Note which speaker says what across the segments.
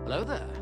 Speaker 1: Hello there.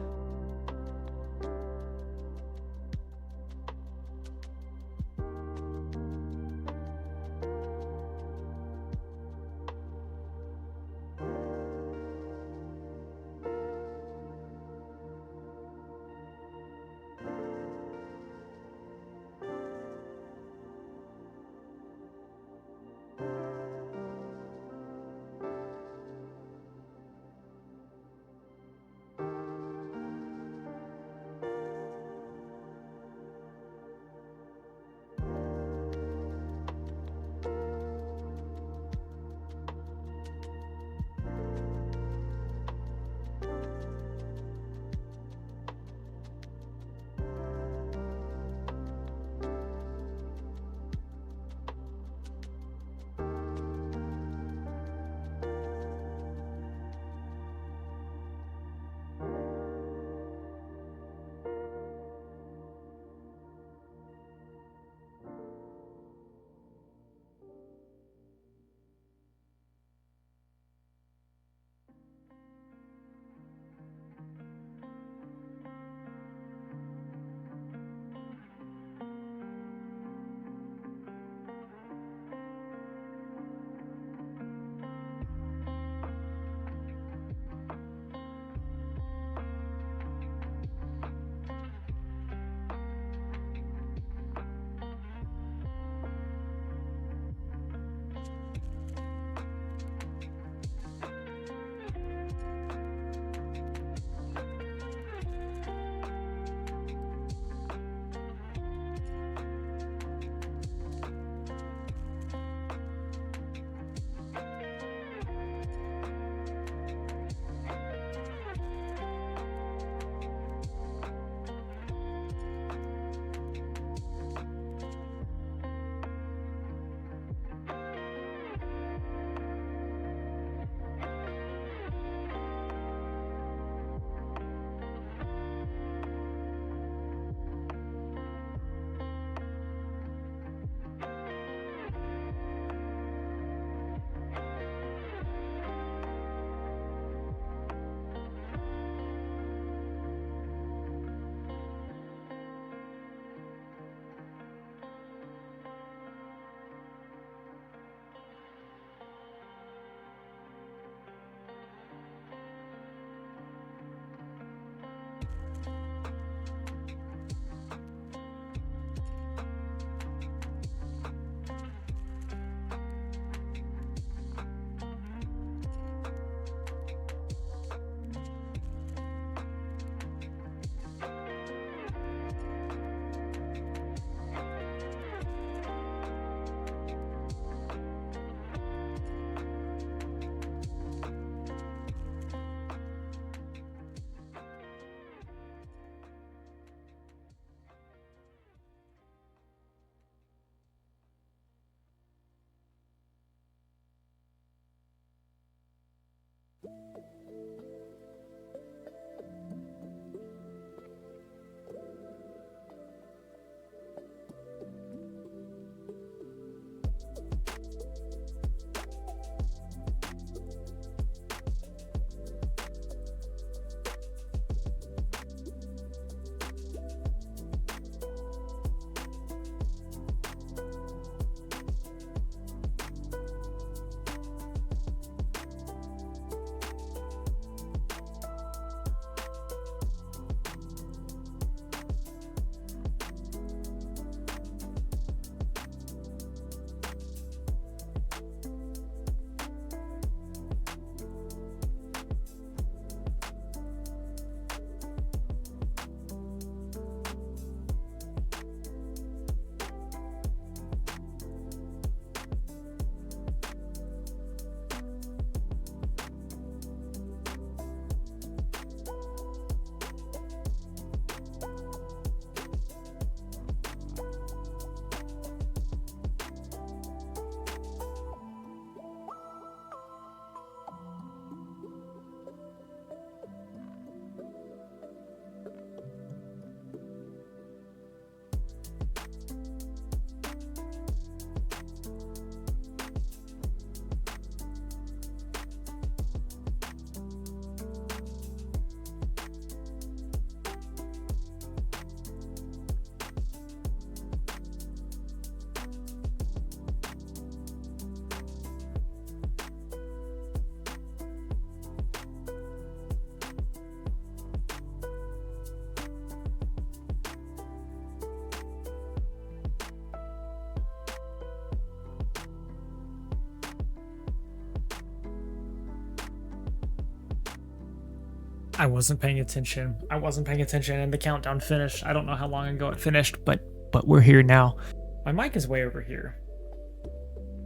Speaker 1: I wasn't paying attention. I wasn't paying attention and the countdown finished. I don't know how long ago it finished, but we're here now. My mic is way over here,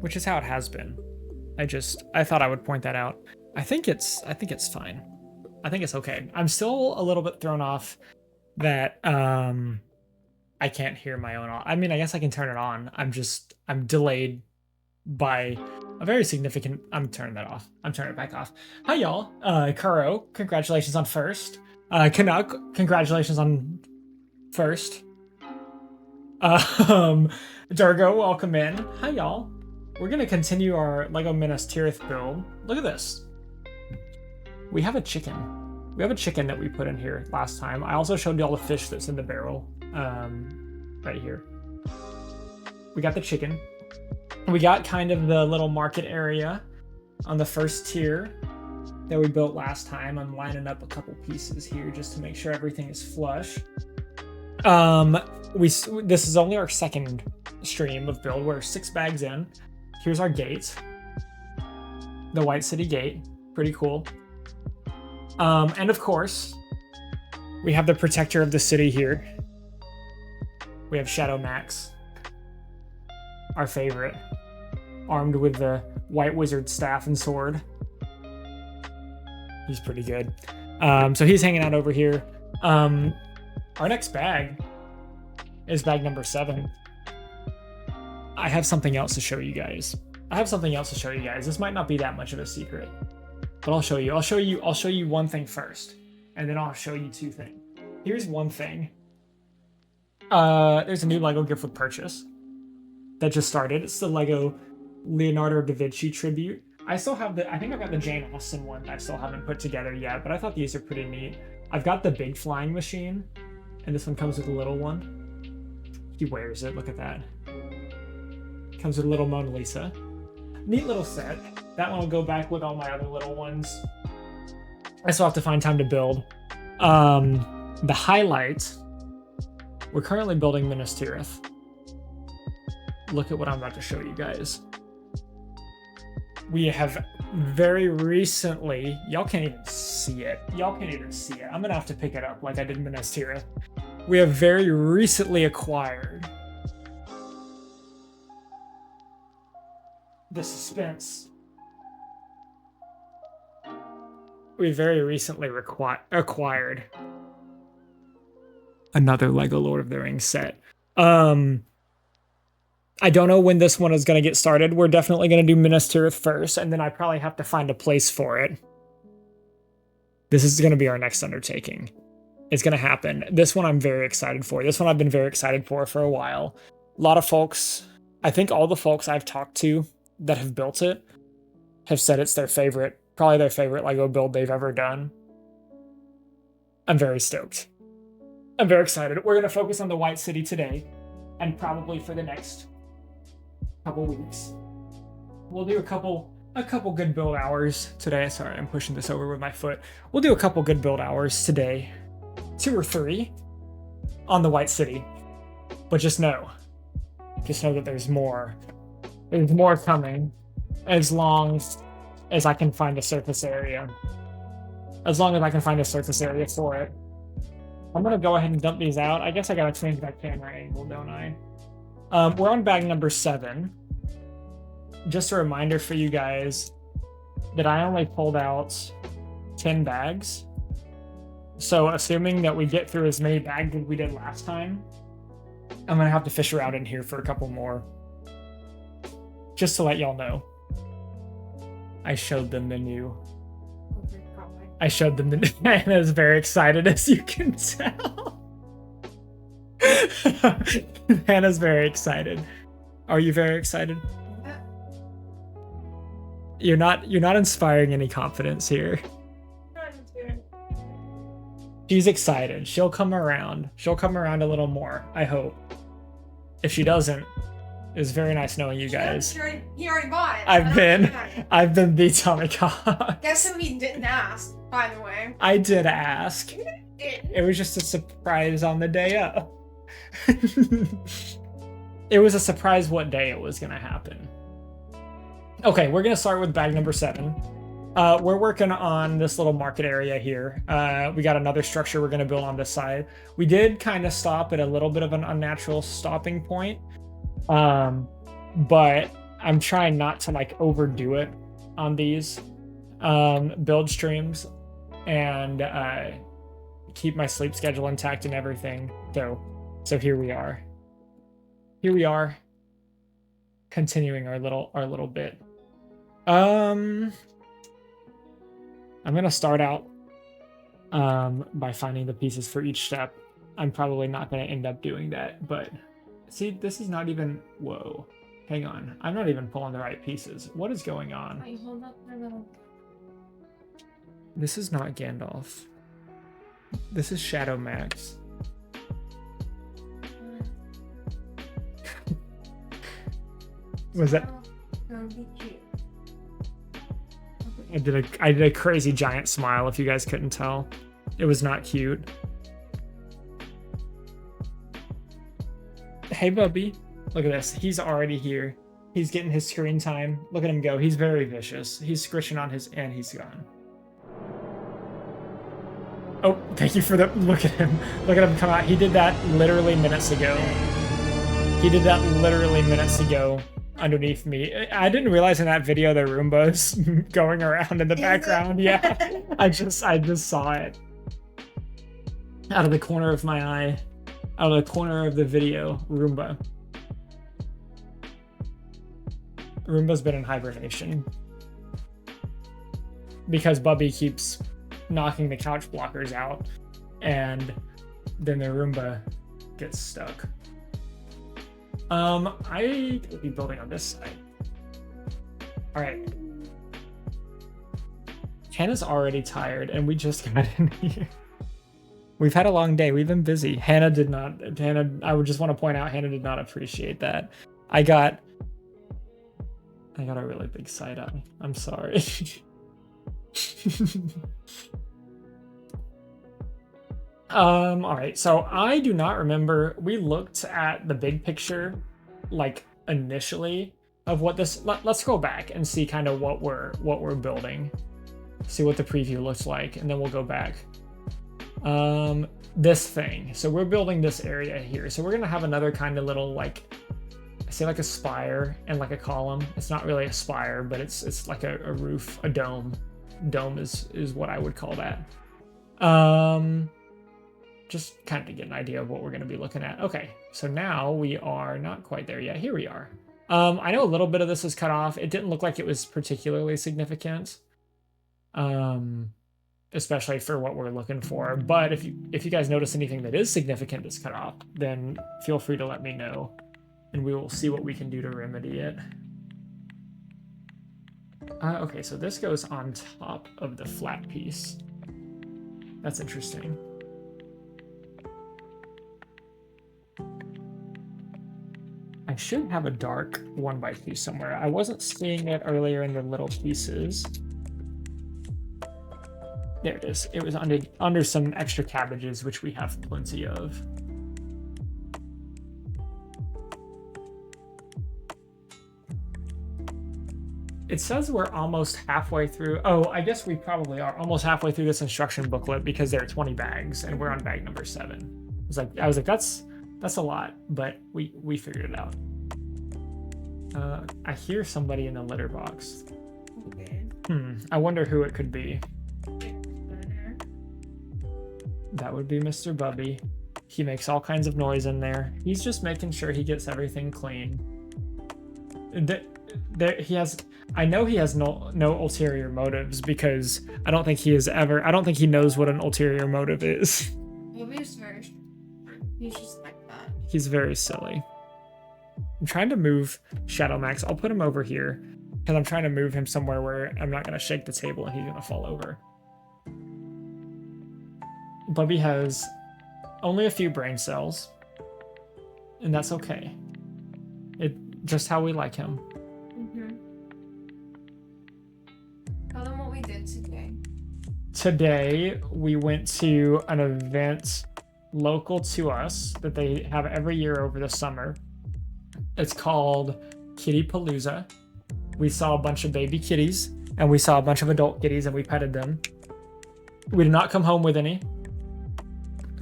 Speaker 1: which is how it has been. I thought I would point that out. I think it's fine. I think it's okay. I'm still a little bit thrown off that I can't hear my own. I mean, I guess I can turn it on. I'm delayed by a very significant. I'm turning that off. I'm turning it back off. Hi y'all. Kuro, congratulations on first. Canuck, congratulations on first. Durgo, welcome in. Hi y'all. We're gonna continue our Lego Minas Tirith build. Look at this. We have a chicken. We have a chicken that we put in here last time. I also showed you all the fish that's in the barrel. Right here. We got the chicken. We got kind of the little market area on the first tier that we built last time. I'm lining up a couple pieces here just to make sure everything is flush. This is only our second stream of build. We're 6 bags in. Here's our gate. The White City gate. Pretty cool. And of course, we have the protector of the city here. We have Shadow Max, our favorite, armed with the White Wizard staff and sword. He's pretty good. So he's hanging out over here. Our next bag is bag number 7. I have something else to show you guys. This might not be that much of a secret, but I'll show you. I'll show you one thing first, and then I'll show you 2 things. Here's one thing. There's a new Lego gift with purchase that just started. It's the Lego Leonardo da Vinci tribute. I still have I think I've got the Jane Austen one that I still haven't put together yet, but I thought these are pretty neat. I've got the big flying machine, and this one comes with a little one. He wears it, look at that. Comes with a little Mona Lisa. Neat little set. That one will go back with all my other little ones. I still have to find time to build. The highlight, we're currently building Minas Tirith. Look at what I'm about to show you guys. We have very recently, y'all can't even see it. I'm gonna have to pick it up like I did Minas Tirith. We have very recently acquired the suspense. We very recently acquired another Lego Lord of the Rings set. I don't know when this one is going to get started. We're definitely going to do Minas Tirith first, and then I probably have to find a place for it. This is going to be our next undertaking. It's going to happen. This one I'm very excited for. This one I've been very excited for a while. A lot of folks, I think all the folks I've talked to that have built it have said it's their favorite, probably their favorite Lego build they've ever done. I'm very stoked. I'm very excited. We're going to focus on the White City today, and probably for the next couple weeks. We'll do a couple good build hours today. Sorry, I'm pushing this over with my foot. We'll do a couple good build hours today, 2 or 3 on the White City. But just know that there's more. There's more coming, as long as I can find a surface area. As long as I can find a surface area for it. I'm gonna go ahead and dump these out. I guess I gotta change that camera angle, don't I? We're on bag number 7. Just a reminder for you guys that I only pulled out 10 bags. So assuming that we get through as many bags as we did last time, I'm gonna have to fish around in here for a couple more. Just to let y'all know. I showed them the new. Hannah's very excited, as you can tell. Hannah's very excited. Are you very excited? You're not inspiring any confidence here. She's excited. She'll come around. She'll come around a little more, I hope. If she doesn't, it's very nice knowing you guys.
Speaker 2: He already bought it.
Speaker 1: I've been thetommycox.
Speaker 2: Guess who he didn't ask, by the way.
Speaker 1: I did ask.
Speaker 2: You didn't.
Speaker 1: It was just a surprise on the day up. It was a surprise what day it was gonna happen. Okay, we're gonna start with bag number 7. We're working on this little market area here. We got another structure we're gonna build on this side. We did kind of stop at a little bit of an unnatural stopping point. But I'm trying not to like overdo it on these build streams and keep my sleep schedule intact and everything. So here we are. Here we are, continuing our little bit. I'm gonna start out by finding the pieces for each step. I'm probably not gonna end up doing that, but see, this is not even, whoa, hang on. I'm not even pulling the right pieces. What is going on?
Speaker 2: Wait, hold up my little...
Speaker 1: This is not Gandalf. This is Shadow Max. Was that?
Speaker 2: That would be cute.
Speaker 1: I did a crazy giant smile, if you guys couldn't tell. It was not cute. Hey, Bubby. Look at this. He's already here. He's getting his screen time. Look at him go. He's very vicious. He's squishing on his... and he's gone. Oh, thank you for the... Look at him. Look at him come out. He did that literally minutes ago. He did that literally minutes ago underneath me. I didn't realize in that video the Roomba's going around in the background. Yeah, I just saw it. Out of the corner of my eye. Out of the corner of the video, Roomba. Roomba's been in hibernation. Because Bubby keeps knocking the couch blockers out, and then the Roomba gets stuck. I will be building on this side. All right. Hannah's already tired, and we just got in here. We've had a long day. We've been busy. Hannah, I would just want to point out, Hannah did not appreciate that. I got a really big side eye. I'm sorry. All right, so I do not remember. We looked at the big picture, like initially, of what this. Let's go back and see kind of what we're building. See what the preview looks like, and then we'll go back. This thing. So we're building this area here. So we're gonna have another kind of little, like, I say like a spire and like a column. It's not really a spire, but it's like a roof, a dome. Dome is what I would call that. Just kind of to get an idea of what we're going to be looking at. Okay, so now we are not quite there yet. Here we are. I know a little bit of this is cut off. It didn't look like it was particularly significant, especially for what we're looking for. But if you guys notice anything that is significant that's cut off, then feel free to let me know, and we will see what we can do to remedy it. Okay, so this goes on top of the flat piece. That's interesting. I should have a dark 1x2 somewhere. I wasn't seeing it earlier in the little pieces. There it is. It was under some extra cabbages, which we have plenty of. It says we're almost halfway through. Oh, I guess we probably are almost halfway through this instruction booklet because there are 20 bags and we're on bag number 7. I was like, that's a lot, but we figured it out. I hear somebody in the litter box.
Speaker 2: Okay.
Speaker 1: I wonder who it could be. That would be Mr. Bubby. He makes all kinds of noise in there. He's just making sure he gets everything clean. I know he has no ulterior motives, because I don't think he knows what an ulterior motive is.
Speaker 2: He's just like that.
Speaker 1: He's very silly. I'm trying to move Shadow Max. I'll put him over here because I'm trying to move him somewhere where I'm not going to shake the table and he's going to fall over. Bubby has only a few brain cells, and that's okay. Just how we like him.
Speaker 2: Tell them what we did today.
Speaker 1: Today, we went to an event local to us that they have every year over the summer. It's called Kitty Palooza. We saw a bunch of baby kitties and we saw a bunch of adult kitties and we petted them. We did not come home with any,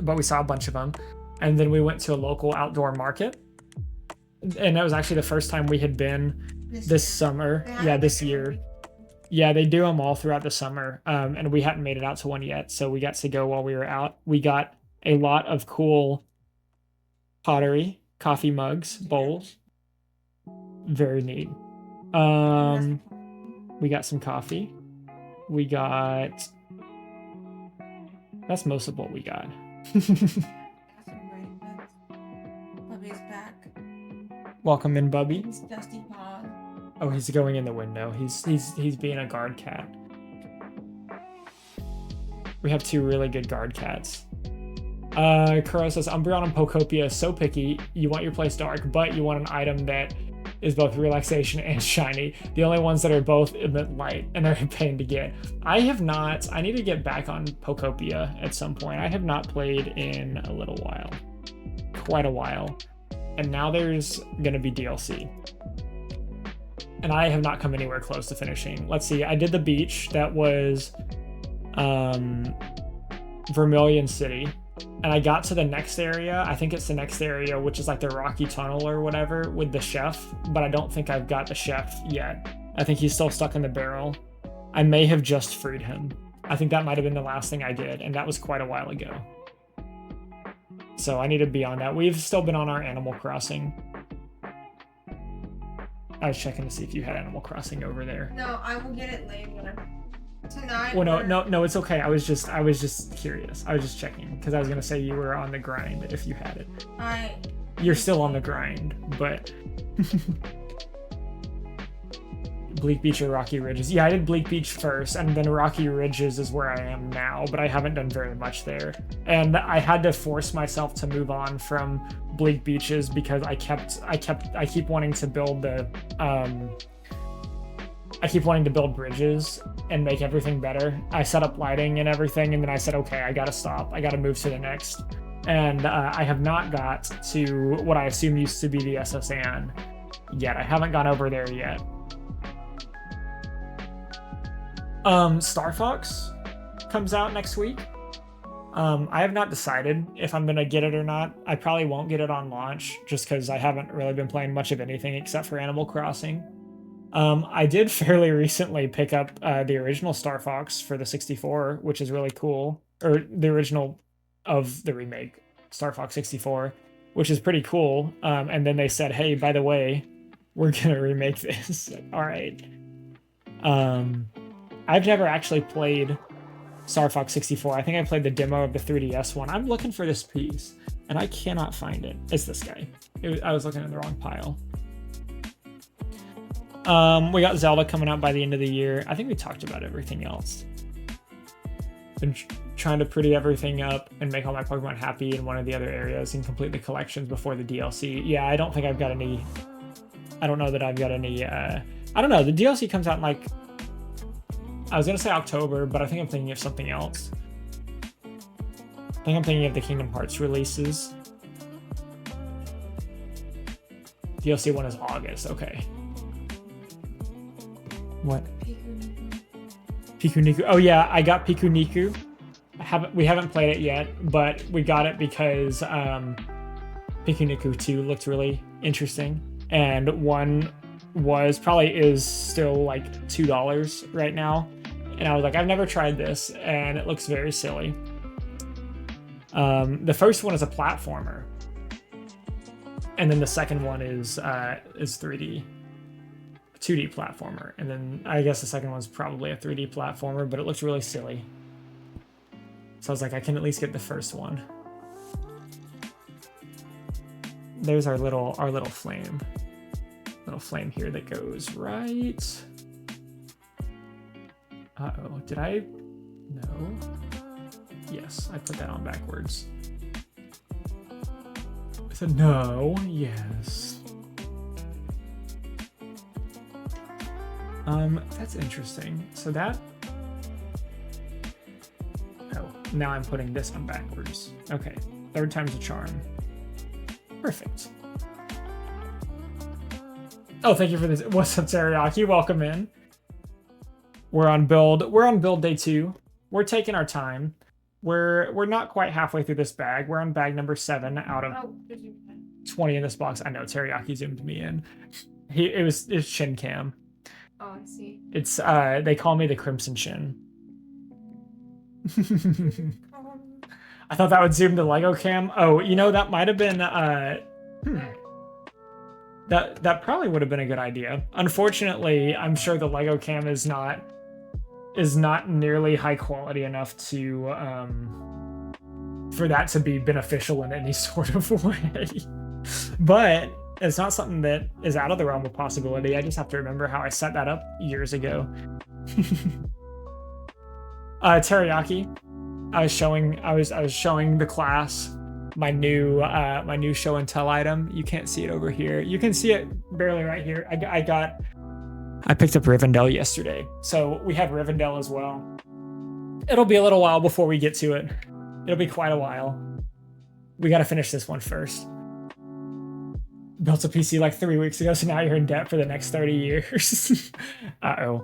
Speaker 1: but we saw a bunch of them. And then we went to a local outdoor market, and that was actually the first time we had been this summer. Yeah, this year. Yeah, they do them all throughout the summer, and we hadn't made it out to one yet, so we got to go while we were out. We got a lot of cool pottery, coffee mugs, bowls. Very neat. We got some coffee. We got... That's most of what we got.
Speaker 2: Bubby's back.
Speaker 1: Welcome in, Bubby.
Speaker 2: He's dusty paws.
Speaker 1: Oh, he's going in the window. He's being a guard cat. We have 2 really good guard cats. Kuro says, Umbreon and Pokopia is so picky. You want your place dark, but you want an item that is both relaxation and shiny. The only ones that are both emit light, and they're a pain to get. I have not. I need to get back on Pokopia at some point. I have not played in a little while. Quite a while. And now there's going to be DLC. And I have not come anywhere close to finishing. Let's see. I did the beach. That was Vermilion City. And I got to the next area. I think it's the next area, which is like the Rocky Tunnel or whatever with the chef. But I don't think I've got the chef yet. I think he's still stuck in the barrel. I may have just freed him. I think that might have been the last thing I did. And that was quite a while ago. So I need to be on that. We've still been on our Animal Crossing. I was checking to see if you had Animal Crossing over there.
Speaker 2: No, I will get it later. Tonight.
Speaker 1: Well, no, it's okay. I was just curious. I was just checking because I was gonna say you were on the grind if you had it. You're still on the grind, but Bleak Beach or Rocky Ridges? Yeah, I did Bleak Beach first, and then Rocky Ridges is where I am now, but I haven't done very much there. And I had to force myself to move on from Bleak Beaches because I keep wanting to build the I keep wanting to build bridges and make everything better. I set up lighting and everything, and then I said, okay, I gotta stop. I gotta move to the next. And I have not got to what I assume used to be the SSN yet. I haven't gone over there yet. Star Fox comes out next week. I have not decided if I'm gonna get it or not. I probably won't get it on launch just because I haven't really been playing much of anything except for Animal Crossing. I did fairly recently pick up the original Star Fox for the 64, which is really cool. Or the original of the remake, Star Fox 64, which is pretty cool. And then they said, hey, by the way, we're gonna remake this. All right. I've never actually played Star Fox 64. I think I played the demo of the 3DS one. I'm looking for this piece, and I cannot find it. It's this guy. I was looking in the wrong pile. We got Zelda coming out by the end of the year. I think we talked about everything else. Been trying to pretty everything up and make all my Pokemon happy in one of the other areas and complete the collections before the DLC. Yeah, I don't think I've got any... I don't know that I've got any... I don't know. The DLC comes out in like... I was going to say October, but I think I'm thinking of something else. I think I'm thinking of the Kingdom Hearts releases. DLC one is August. Okay. What? Pikuniku. Oh yeah, I got Pikuniku. We haven't played it yet, but we got it because Pikuniku 2 looked really interesting, and one is still like $2 right now, and I was like, I've never tried this, and it looks very silly. The first one is a platformer, and then the second one is 3D. 2D platformer, and then I guess the second one's probably a 3D platformer, but it looks really silly. So I was like, I can at least get the first one. There's our little flame. Little flame here that goes right. Uh-oh, did I? No. Yes, I put that on backwards. I said no, yes. That's interesting. So that... Oh, now I'm putting this on backwards. Okay, third time's a charm. Perfect. Oh, thank you for this. What's up, Teriyaki? Welcome in. We're on build day 2. We're taking our time. We're not quite halfway through this bag. We're on bag number 7 out of 20 in this box. I know Teriyaki zoomed me in. It's Shin Cam.
Speaker 2: Oh, I see.
Speaker 1: It's they call me the Crimson Shin. I thought that would zoom to Lego Cam. Oh, you know, that might have been that probably would have been a good idea. Unfortunately, I'm sure the Lego Cam is not nearly high quality enough to for that to be beneficial in any sort of way. But it's not something that is out of the realm of possibility. I just have to remember how I set that up years ago. Teriyaki. I was showing the class my new show and tell item. You can't see it over here. You can see it barely right here. I picked up Rivendell yesterday, so we have Rivendell as well. It'll be a little while before we get to it. It'll be quite a while. We got to finish this one first. Built a PC like 3 weeks ago, so now you're in debt for the next 30 years. Uh-oh.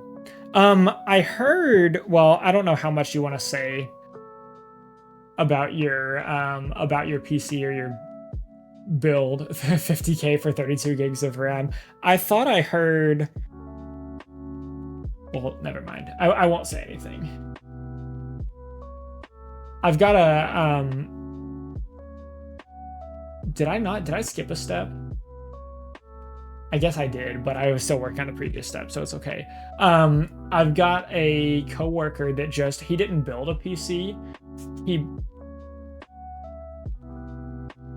Speaker 1: I heard, well, I don't know how much you want to say about your PC or your build, 50K for 32 gigs of RAM. I thought I heard, well, never mind. I won't say anything. I've got a, did I skip a step? I guess I did, but I was still working on the previous step, so it's okay. I've got a coworker that he didn't build a PC.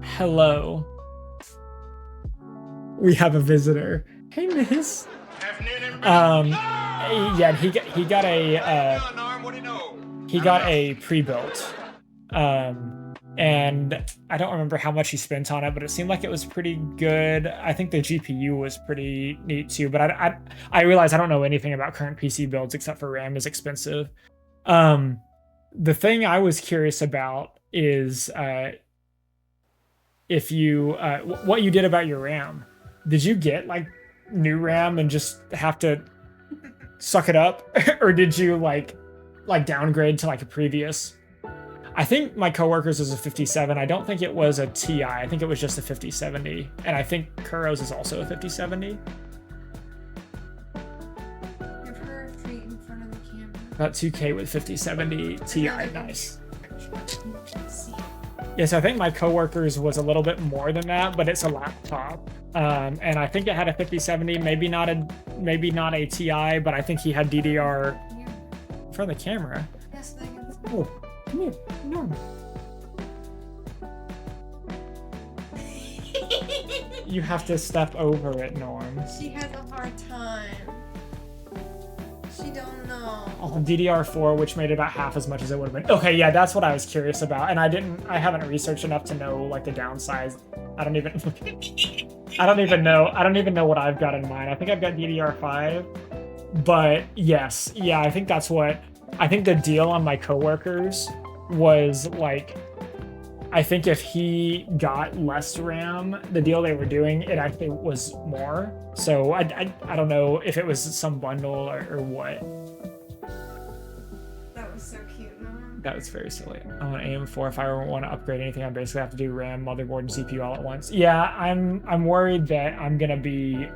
Speaker 1: Hello. We have a visitor. Hey, miss. Yeah, he got a pre-built. And I don't remember how much he spent on it, but it seemed like it was pretty good. I think the GPU was pretty neat too, but I realize I don't know anything about current PC builds except for RAM is expensive. The thing I was curious about is if you what you did about your RAM. Did you get like new RAM and just have to suck it up, or did you like downgrade to like a previous? I think my coworker's is a 57. I don't think it was a Ti. I think it was just a 5070. And I think Kuro's is also a 5070.
Speaker 2: Give her a treat in front of the camera.
Speaker 1: About 2K with 5070 Ti. Nice. Yes, I think my coworker's was a little bit more than that, but it's a laptop. And I think it had a 5070, maybe not a Ti, but I think he had DDR in front of the camera.
Speaker 2: Yes, they can.
Speaker 1: Oh. Come here. No. You have to step over it, Norm.
Speaker 2: She has a hard time. She don't know.
Speaker 1: Oh, DDR4, which made about half as much as it would have been. Okay, yeah, that's what I was curious about, and I haven't researched enough to know like the downsides. I don't even know what I've got in mind. I think I've got DDR5, but yes, yeah, I think the deal on my coworkers was like, I think if he got less RAM, the deal they were doing, it actually was more. So I don't know if it was some bundle or what.
Speaker 2: That was so cute, Norm.
Speaker 1: That was very silly. I want AM4. If I want to upgrade anything, I basically have to do RAM, motherboard, and CPU all at once. Yeah, I'm worried that I'm gonna be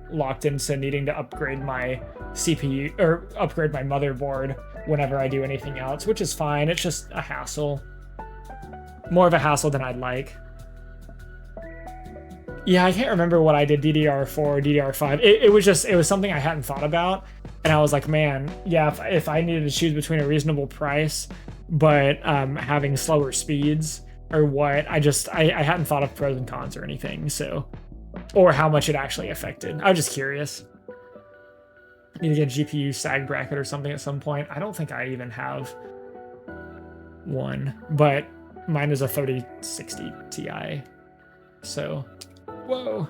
Speaker 1: locked into needing to upgrade my CPU or upgrade my motherboard whenever I do anything else, which is fine. It's just a hassle. More of a hassle than I'd like. Yeah, I can't remember what I did DDR4 or DDR5. It was something I hadn't thought about, and I was like, man, yeah, if I needed to choose between a reasonable price but having slower speeds or what, I hadn't thought of pros and cons or anything, so, or how much it actually affected. I was just curious. Need to get a GPU sag bracket or something at some point. I don't think I even have one, but mine is a 3060 Ti. So, whoa,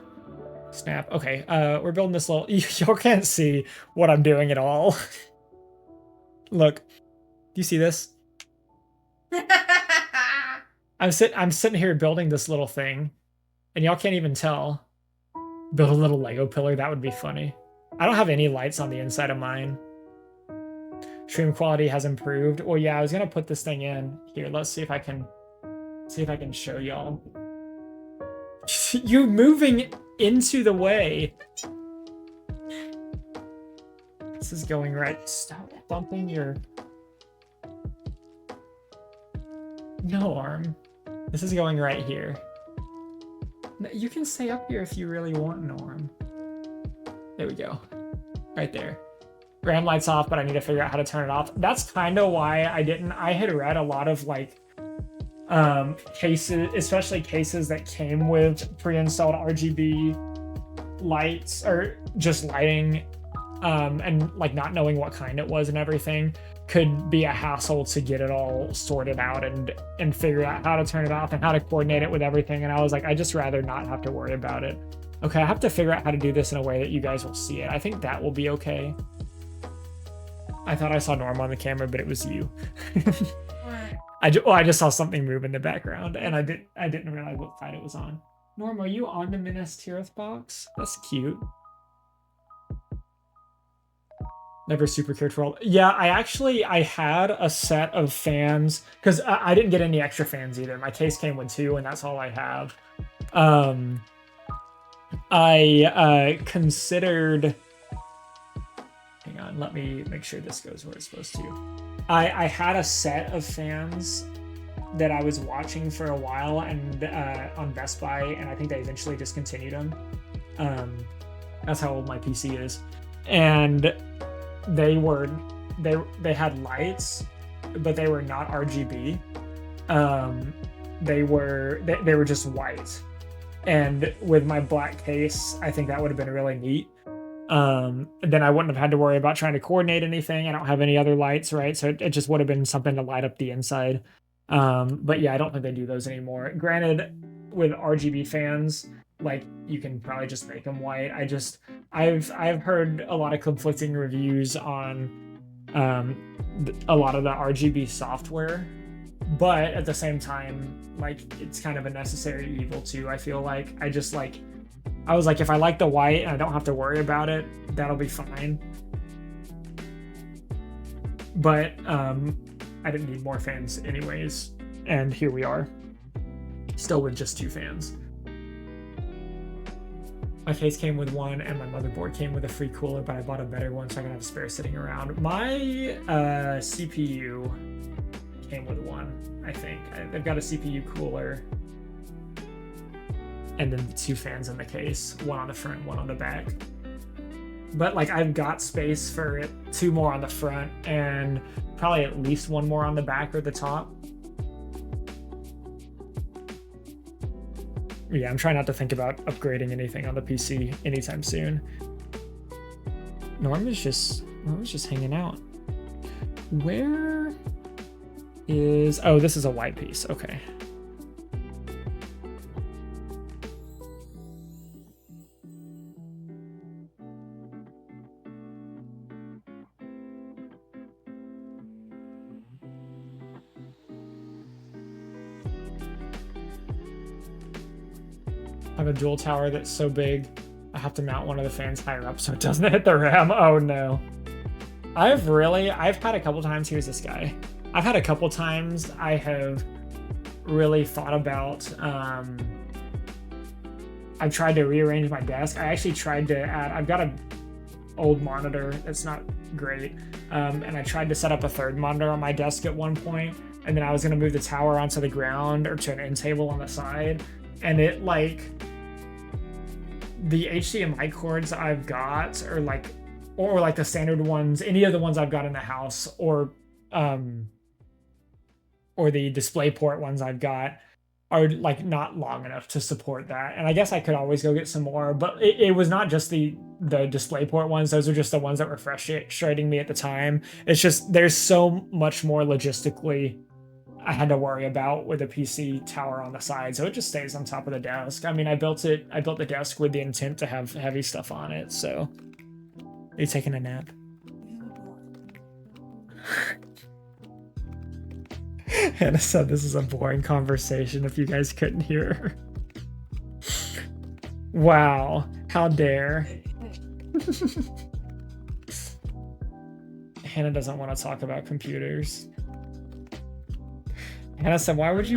Speaker 1: snap. Okay, we're building this little. Y'all can't see what I'm doing at all. Look, do you see this? I'm sitting here building this little thing, and y'all can't even tell. Build a little Lego pillar. That would be funny. I don't have any lights on the inside of mine. stream quality has improved. Well, yeah, I was gonna put this thing in here. Let's see if I can show y'all. You moving into the way. This is going right. Stop bumping your... No, arm. This is going right here. You can stay up here if you really want, Norm. There we go. Right there. RAM light's off, but I need to figure out how to turn it off. That's kind of why I didn't. I had read a lot of like cases, especially cases that came with pre-installed RGB lights or just lighting, and like not knowing what kind it was and everything could be a hassle to get it all sorted out and figure out how to turn it off and how to coordinate it with everything. And I was like, I just rather not have to worry about it. Okay, I have to figure out how to do this in a way that you guys will see it. I think that will be okay. I thought I saw Norm on the camera, but it was you. I just saw something move in the background, and I didn't realize what side it was on. Norm, are you on the Minas Tirith box? That's cute. Never super cared for all. Yeah, I had a set of fans because I didn't get any extra fans either. My case came with 2, and that's all I have. I considered. Hang on, let me make sure this goes where it's supposed to. I had a set of fans that I was watching for a while and on Best Buy, and I think they eventually discontinued them. That's how old my PC is, and they had lights, but they were not RGB. They were just white, and with my black case, I think that would have been really neat. Then I wouldn't have had to worry about trying to coordinate anything. I don't have any other lights, right? So it just would have been something to light up the inside. But yeah, I don't think they do those anymore. Granted, with RGB fans, like you can probably just make them white. I've heard a lot of conflicting reviews on a lot of the RGB software, but at the same time, like it's kind of a necessary evil too. I feel like I was like, if I like the white and I don't have to worry about it, that'll be fine. But I didn't need more fans anyways, and here we are, still with just 2 fans. My case came with 1, and my motherboard came with a free cooler, but I bought a better one, so I can have a spare sitting around. My CPU came with 1, I think. They've got a CPU cooler, and then 2 fans in the case, 1 on the front, 1 on the back. But like I've got space for it, 2 more on the front, and probably at least 1 more on the back or the top. Yeah, I'm trying not to think about upgrading anything on the PC anytime soon. Norm is just hanging out. Where is... Oh, this is a white piece. Okay. I have a dual tower that's so big, I have to mount one of the fans higher up so it doesn't hit the RAM. Oh no. I've had a couple times, here's this guy. I've had a couple times I have really thought about, I've tried to rearrange my desk. I actually tried to add, I've got an old monitor that's not great, and I tried to set up a 3rd monitor on my desk at one point, and then I was gonna move the tower onto the ground or to an end table on the side. And it like the HDMI cords I've got or like the standard ones, any of the ones I've got in the house, or the DisplayPort ones I've got are like not long enough to support that. And I guess I could always go get some more, but it was not just the DisplayPort ones. Those are just the ones that were frustrating me at the time. It's just there's so much more logistically I had to worry about with a PC tower on the side, so it just stays on top of the desk. I mean, I built the desk with the intent to have heavy stuff on it, so. Are you taking a nap? Hannah said this is a boring conversation if you guys couldn't hear her. Wow, how dare. Hannah doesn't want to talk about computers. Hannah said, why would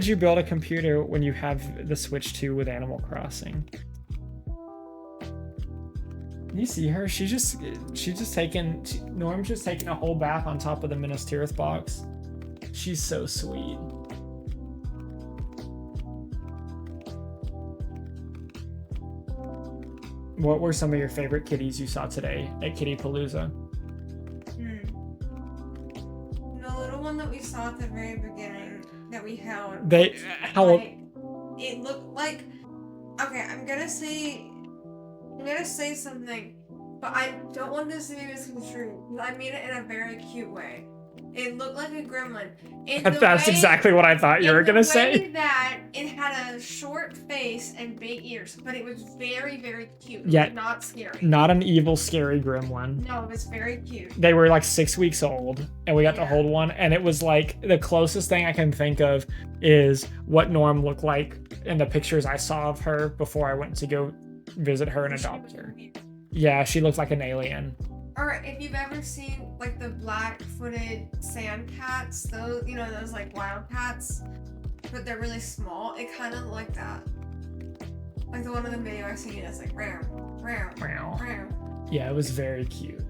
Speaker 1: you build a computer when you have the Switch 2 with Animal Crossing? You see her? Norm's just taking a whole bath on top of the Minas Tirith box. She's so sweet. What were some of your favorite kitties you saw today at Kitty Palooza?
Speaker 2: The little one that we saw at the very beginning that we held.
Speaker 1: It
Speaker 2: looked like. Okay, I'm gonna say something, but I don't want this to be misconstrued. I mean it in a very cute way. It looked like a gremlin.
Speaker 1: That's exactly what I thought you were gonna say.
Speaker 2: That it had a short face and big ears, but it was very, very cute.
Speaker 1: Yeah,
Speaker 2: not scary.
Speaker 1: Not an evil, scary gremlin.
Speaker 2: No, it was very cute.
Speaker 1: They were like 6 weeks old, and we got to hold one, and it was like the closest thing I can think of is what Norm looked like in the pictures I saw of her before I went to go visit her and adopt her. Yeah, she looked like an alien.
Speaker 2: Or if you've ever seen like the black-footed sand cats, those those like wild cats, but they're really small. It kind of like that. Like the one in the video I seen is like round.
Speaker 1: Yeah, it was very cute.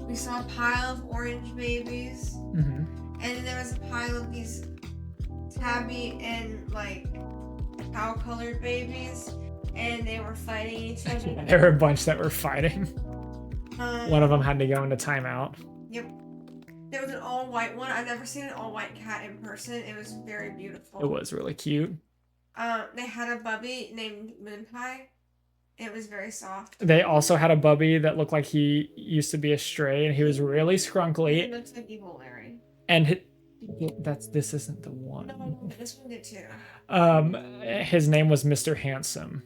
Speaker 2: We saw a pile of orange babies, and then there was a pile of these tabby and like cow-colored babies, and they were fighting each other.
Speaker 1: There were a bunch that were fighting. One of them had to go into timeout.
Speaker 2: Yep. There was an all-white one. I've never seen an all-white cat in person. It was very beautiful.
Speaker 1: It was really cute.
Speaker 2: They had a bubby named Moonpie. It was very soft.
Speaker 1: They also had a bubby that looked like he used to be a stray, and he was really scrunkly.
Speaker 2: It looks like Evil Larry.
Speaker 1: And this isn't the one.
Speaker 2: No, this one did too.
Speaker 1: His name was Mr. Handsome.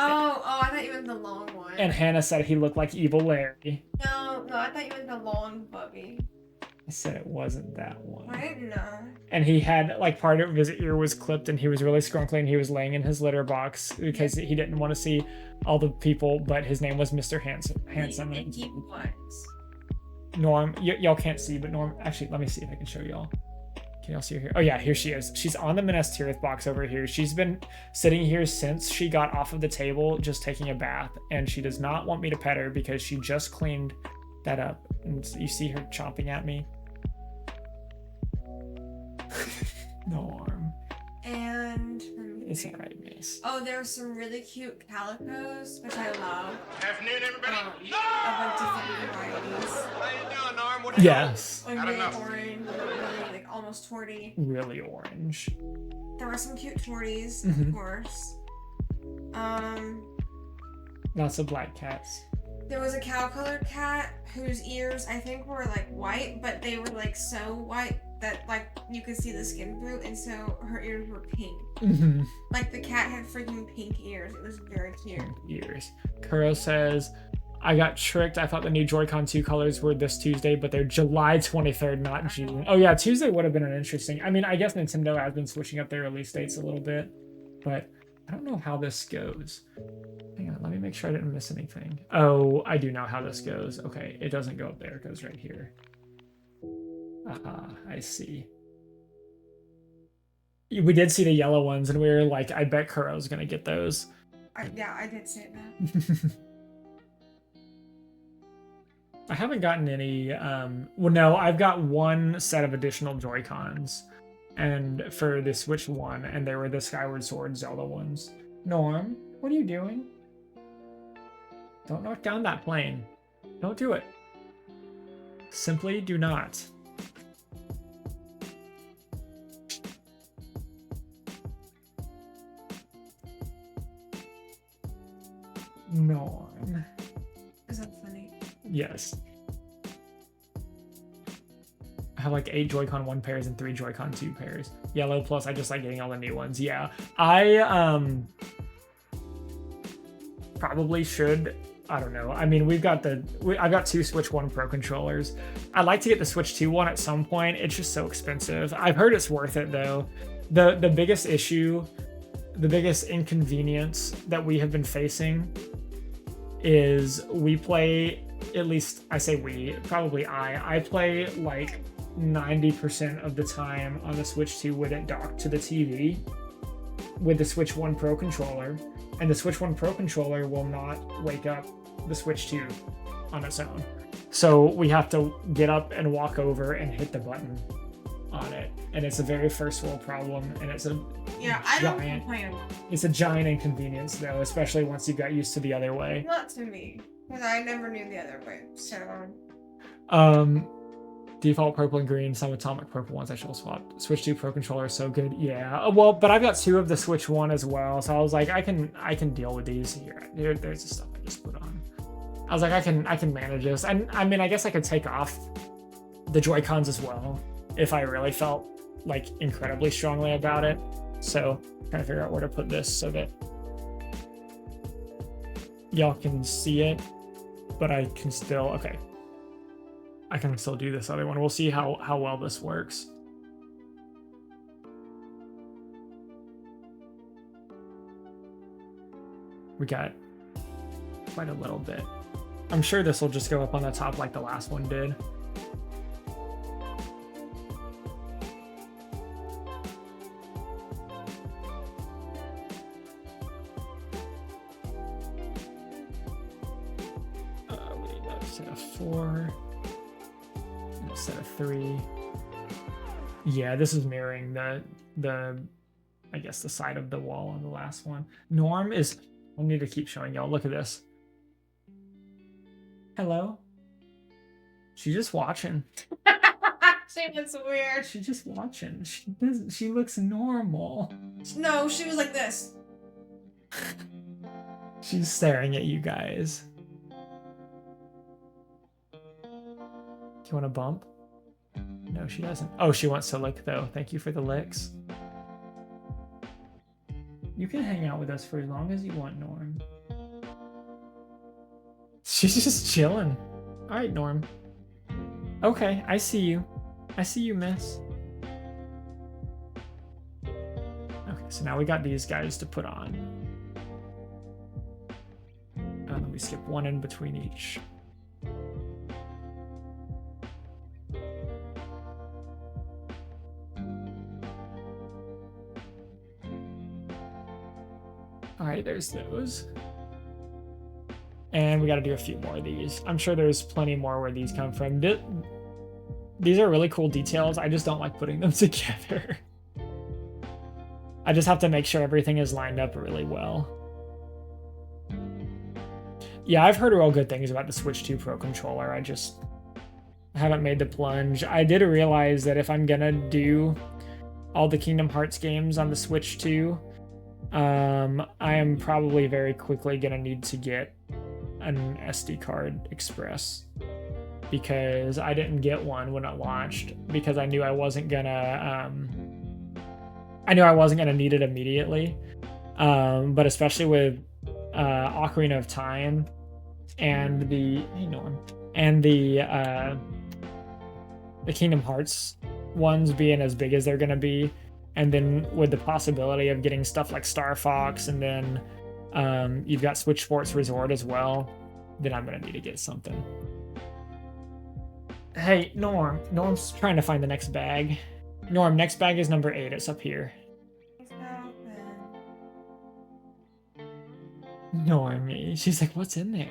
Speaker 2: Oh, I thought you meant the long one.
Speaker 1: And Hannah said he looked like Evil Larry.
Speaker 2: No, I thought you meant the long bubby.
Speaker 1: I said it wasn't that one.
Speaker 2: I didn't know.
Speaker 1: And he had, like, part of his ear was clipped, and he was really scrunkly, and he was laying in his litter box because he didn't want to see all the people, but his name was Mr. Handsome.
Speaker 2: He was.
Speaker 1: Norm, y'all can't see, but Norm, actually, let me see if I can show y'all. Can y'all see her here? Oh yeah, here she is. She's on the Minas Tirith box over here. She's been sitting here since she got off of the table, just taking a bath, and she does not want me to pet her because she just cleaned that up. And you see her chomping at me. No arm.
Speaker 2: And
Speaker 1: it's alright, miss.
Speaker 2: Oh, there's some really cute calicos, which I love.
Speaker 3: Afternoon, everybody.
Speaker 2: A bunch of different varieties.
Speaker 3: How you doing, Norm? What are you
Speaker 1: Yes.
Speaker 2: Like really orange, really like almost torty.
Speaker 1: Really orange.
Speaker 2: There were some cute torties, of course.
Speaker 1: Lots of black cats.
Speaker 2: There was a cow-colored cat whose ears I think were like white, but they were like so white that like you could see the skin through, and so her ears were pink. Like the cat had freaking pink ears. It was very cute.
Speaker 1: Ears. Kuro says, I got tricked. I thought the new Joy-Con 2 colors were this Tuesday, but they're July 23rd, not June. Oh yeah, Tuesday would have been an interesting. I mean, I guess Nintendo has been switching up their release dates a little bit, but I don't know how this goes. Hang on, let me make sure I didn't miss anything. Oh, I do know how this goes. Okay, it doesn't go up there. It goes right here. I see. We did see the yellow ones, and we were like, I bet Kuro's gonna get those.
Speaker 2: Yeah, I did say that.
Speaker 1: I haven't gotten any, well, no, I've got one set of additional Joy-Cons, and for the Switch 1, and they were the Skyward Sword Zelda ones. Norm, what are you doing? Don't knock down that plane. Don't do it. Simply do not. Norm.
Speaker 2: Is that funny?
Speaker 1: Yes. I have like 8 Joy-Con 1 pairs and 3 Joy-Con 2 pairs. Yellow, plus I just like getting all the new ones. Yeah. I probably should. I don't know. I mean, I've got 2 Switch 1 Pro controllers. I'd like to get the Switch 2 one at some point. It's just so expensive. I've heard it's worth it though. The biggest issue, the biggest inconvenience that we have been facing is we play at least I say we, probably I play like 90% of the time on the Switch 2 with it docked to the TV with the Switch 1 Pro controller, and the Switch 1 Pro controller will not wake up the Switch 2 on its own. So we have to get up and walk over and hit the button on it, and it's a very first world problem, and it's a
Speaker 2: I don't complain.
Speaker 1: It's a giant inconvenience though, especially once you got used to the other way.
Speaker 2: Not to me, because I never knew the other way. So
Speaker 1: default purple and green, some atomic purple ones I should have swapped. Switch 2 Pro controller is so good. Yeah, well, but I've got 2 of the Switch 1 as well, so I was like, I can deal with these. There's the stuff I just put on. I was like, I can manage this, and I mean, I guess I could take off the Joy-Cons as well if I really felt like incredibly strongly about it. So trying to figure out where to put this so that y'all can see it, but I can still, okay. I can still do this other one. We'll see how well this works. We got quite a little bit. I'm sure this will just go up on the top like the last one did. We need a set of 4. And a set of 3. Yeah, this is mirroring the I guess the side of the wall on the last one. Norm is, I need to keep showing y'all. Look at this. Hello? She's just watching.
Speaker 2: She looks weird.
Speaker 1: She's just watching. She looks normal.
Speaker 2: No, she was like this.
Speaker 1: She's staring at you guys. You want a bump? No, she doesn't. Oh, she wants to lick though. Thank you for the licks. You can hang out with us for as long as you want, Norm. She's just chilling. All right, Norm. Okay, I see you. I see you, miss. Okay, so now we got these guys to put on. And we skip one in between each. All right, there's those. And we got to do a few more of these. I'm sure there's plenty more where these come from. These are really cool details. I just don't like putting them together. I just have to make sure everything is lined up really well. Yeah, I've heard real good things about the Switch 2 Pro controller. I just haven't made the plunge. I did realize that if I'm gonna do all the Kingdom Hearts games on the Switch 2, I am probably very quickly gonna need to get an SD card express, because I didn't get one when it launched because I knew I wasn't gonna need it immediately. But especially with Ocarina of Time and the Kingdom Hearts ones being as big as they're gonna be, and then with the possibility of getting stuff like Star Fox, and then you've got Switch Sports Resort as well, then I'm gonna need to get something. Hey, Norm. Norm's trying to find the next bag. Norm, next bag is number 8. It's up here. Normie. She's like, what's in there?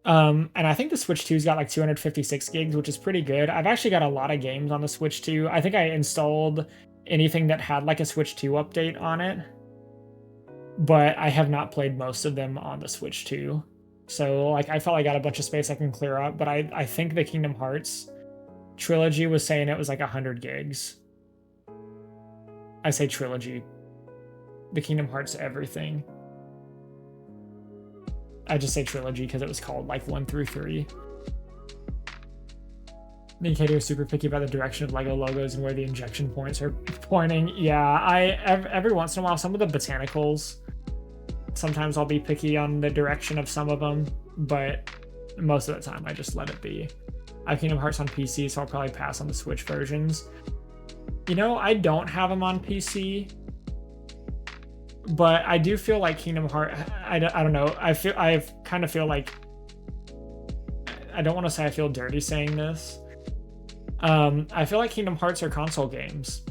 Speaker 1: And I think the Switch 2's got like 256 gigs, which is pretty good. I've actually got a lot of games on the Switch 2. I think I installed anything that had like a Switch 2 update on it, but I have not played most of them on the Switch 2. So like I felt I got a bunch of space I can clear up, but I think the Kingdom Hearts trilogy was saying it was like 100 gigs. I say trilogy. The Kingdom Hearts everything. I just say trilogy because it was called like 1 through 3. Nintendo is super picky about the direction of LEGO logos and where the injection points are pointing. Yeah, every once in a while, some of the botanicals, sometimes I'll be picky on the direction of some of them, but most of the time I just let it be. I have Kingdom Hearts on PC, so I'll probably pass on the Switch versions. You know, I don't have them on PC. But I do feel like Kingdom Hearts, I don't know. I kind of feel like, I don't want to say I feel dirty saying this. I feel like Kingdom Hearts are console games.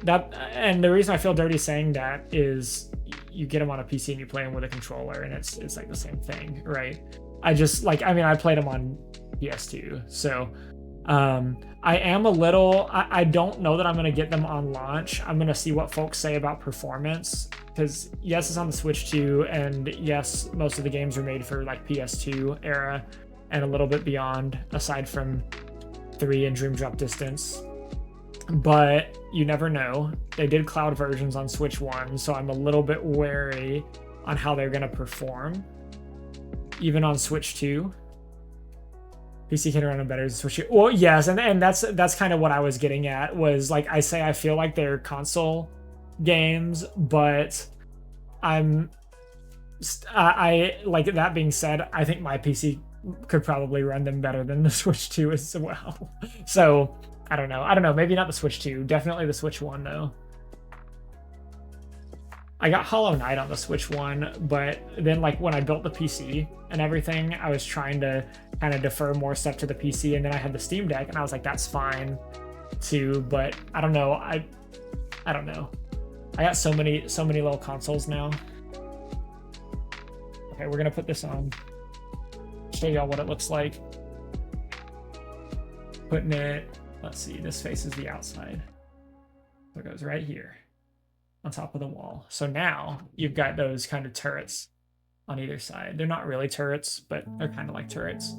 Speaker 1: And the reason I feel dirty saying that is you get them on a PC and you play them with a controller, and it's like the same thing, right? I played them on PS2, so I am a little. I don't know that I'm gonna get them on launch. I'm gonna see what folks say about performance, because yes, it's on the Switch 2, and yes, most of the games are made for like PS2 era and a little bit beyond, aside from 3 and Dream Drop Distance. But you never know. They did cloud versions on Switch 1, so I'm a little bit wary on how they're gonna perform. Even on Switch 2. PC can run better than Switch 2. Well, yes, and that's kind of what I was getting at, was like, I feel like they're console games, but I like, that being said, I think my PC could probably run them better than the Switch 2 as well. So I don't know. Maybe not the Switch 2. Definitely the Switch 1, though. I got Hollow Knight on the Switch 1, but then, like, when I built the PC and everything, I was trying to kind of defer more stuff to the PC, and then I had the Steam Deck, and I was like, that's fine, too. But I don't know. I don't know. I got so many little consoles now. Okay, we're gonna put this on. Show y'all what it looks like. Putting it. Let's see, this faces the outside. So it goes right here on top of the wall. So now you've got those kind of turrets on either side. They're not really turrets, but they're kind of like turrets.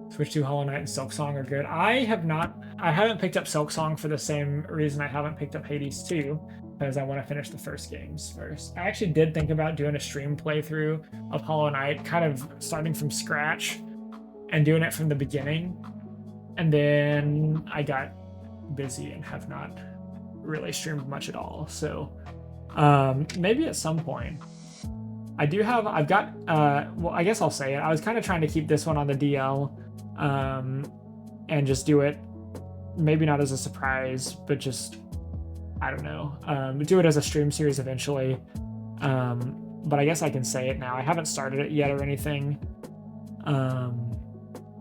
Speaker 1: Switch 2, Hollow Knight, and Silksong are good. I haven't picked up Silksong for the same reason I haven't picked up Hades 2, because I want to finish the first games first. I actually did think about doing a stream playthrough of Hollow Knight, kind of starting from scratch and doing it from the beginning. And then I got busy and have not really streamed much at all. So maybe at some point. I guess I'll say it. I was kind of trying to keep this one on the DL and just do it, maybe not as a surprise, but just, I don't know, do it as a stream series eventually. But I guess I can say it now. I haven't started it yet or anything.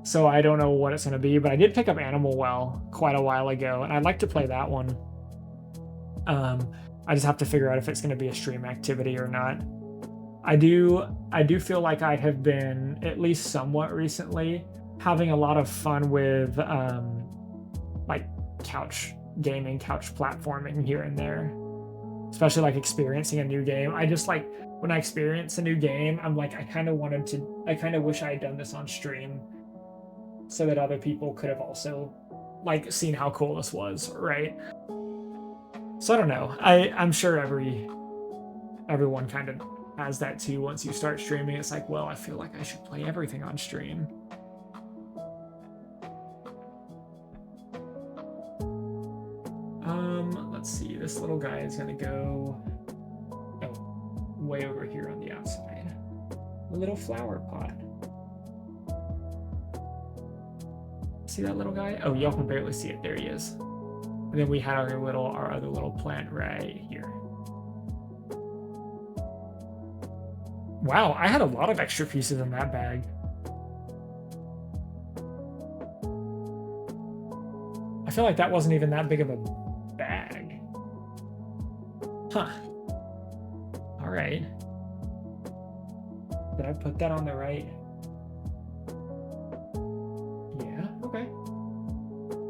Speaker 1: So I don't know what it's going to be, but I did pick up Animal Well quite a while ago, and I'd like to play that one. I just have to figure out if it's going to be a stream activity or not. I do feel like I have been, at least somewhat recently, having a lot of fun with like couch gaming, couch platforming here and there. Especially like experiencing a new game. I just like, when I experience a new game, I'm like, I kind of wish I had done this on stream, so that other people could have also like seen how cool this was, right? So I don't know. I'm sure everyone kind of has that too. Once you start streaming, it's like, well, I feel like I should play everything on stream. Let's see. This little guy is gonna go way over here on the outside. A little flower pot. See that little guy? Oh, y'all can barely see it. There he is. And then we had our other little plant right here. Wow, I had a lot of extra pieces in that bag. I feel like that wasn't even that big of a bag. Huh. All right. Did I put that on the right? Yeah, okay.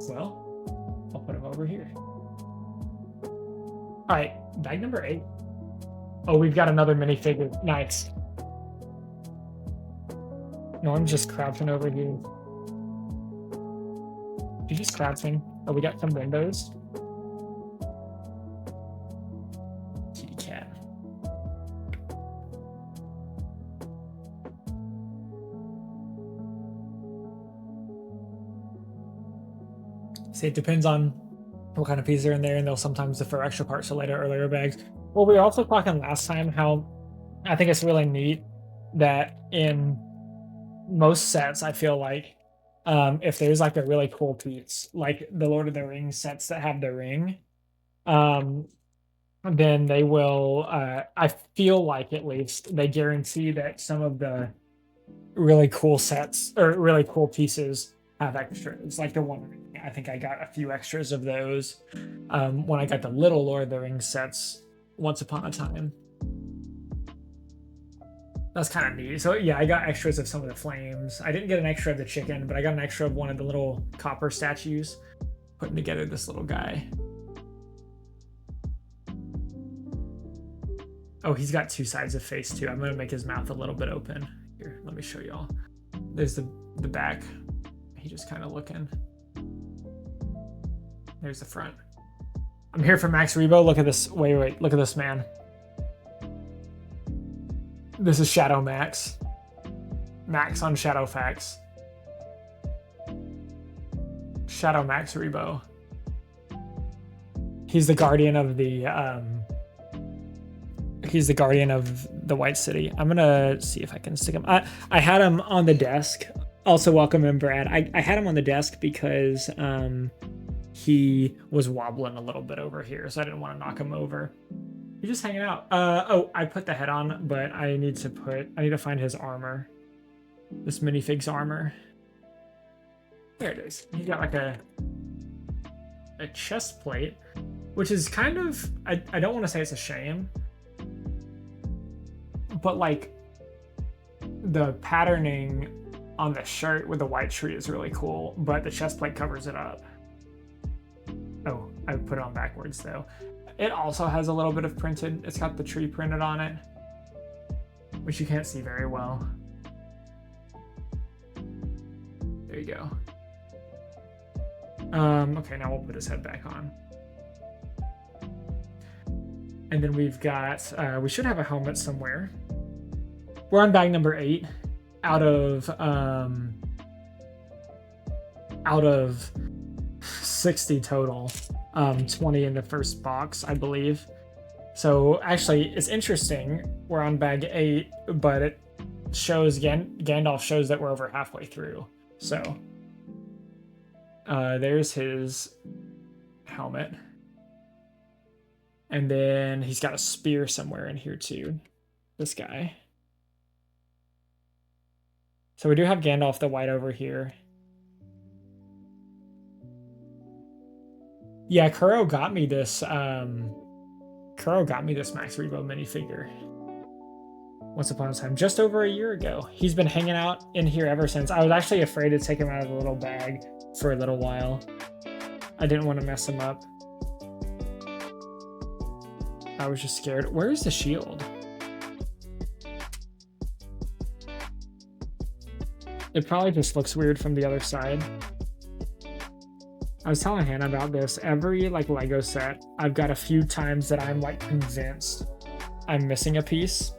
Speaker 1: Well, I'll put him over here. All right, bag number 8. Oh, we've got another minifigure. Nice. No, I'm just crouching over here. You just crouching. Oh, we got some windows. Kitty cat. See, it depends on what kind of pieces are in there, and they'll sometimes defer extra parts to later, earlier bags. Well, we were also talking last time how I think it's really neat that in most sets, I feel like, if there's like a really cool piece, like the Lord of the Rings sets that have the ring, then they will, I feel like at least, they guarantee that some of the really cool sets or really cool pieces have extras. Like the one, I think I got a few extras of those when I got the little Lord of the Rings sets once upon a time. That's kind of neat. So yeah, I got extras of some of the flames. I didn't get an extra of the chicken, but I got an extra of one of the little copper statues, putting together this little guy. Oh, he's got two sides of face too. I'm gonna make his mouth a little bit open. Here, let me show y'all. There's the back. He just kind of looking. There's the front. I'm here for Max Rebo. Look at this. Wait. Look at this man. This is Shadow Max. Max on Shadow Facts. Shadow Max Rebo. He's the guardian of the White City. I'm gonna see if I can stick him. I had him on the desk. Also, welcome in, Brad. I had him on the desk because he was wobbling a little bit over here, so I didn't want to knock him over. He's just hanging out. Oh, I put the head on, but I need to find his armor. This minifig's armor. There it is. He's got like a chest plate, which is kind of, I don't want to say it's a shame, but like the patterning on the shirt with the white tree is really cool, but the chest plate covers it up. Oh, I put it on backwards though. It also has a little bit of printed, it's got the tree printed on it, which you can't see very well. There you go. Okay, now we'll put his head back on. And then we've got, we should have a helmet somewhere. We're on bag number 8 out of 60 total. 20 in the first box, I believe. So actually, it's interesting. We're on bag 8, but it shows Gandalf shows that we're over halfway through. So there's his helmet, and then he's got a spear somewhere in here too. This guy. So we do have Gandalf the White over here. Yeah, Kuro got me this Max Rebo minifigure once upon a time, just over a year ago. He's been hanging out in here ever since. I was actually afraid to take him out of the little bag for a little while. I didn't want to mess him up. I was just scared. Where's the shield? It probably just looks weird from the other side. I was telling Hannah about this. Every like Lego set, I've got a few times that I'm like convinced I'm missing a piece,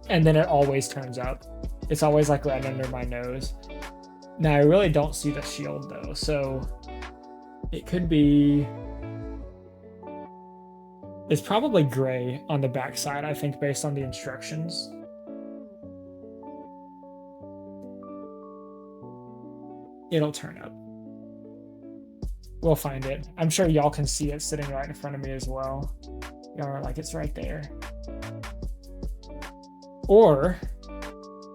Speaker 1: and then it always turns up. It's always like right under my nose. Now I really don't see the shield though, so it could be. It's probably gray on the back side, I think, based on the instructions. It'll turn up. We'll find it. I'm sure y'all can see it sitting right in front of me as well. Y'all are like, it's right there. Or,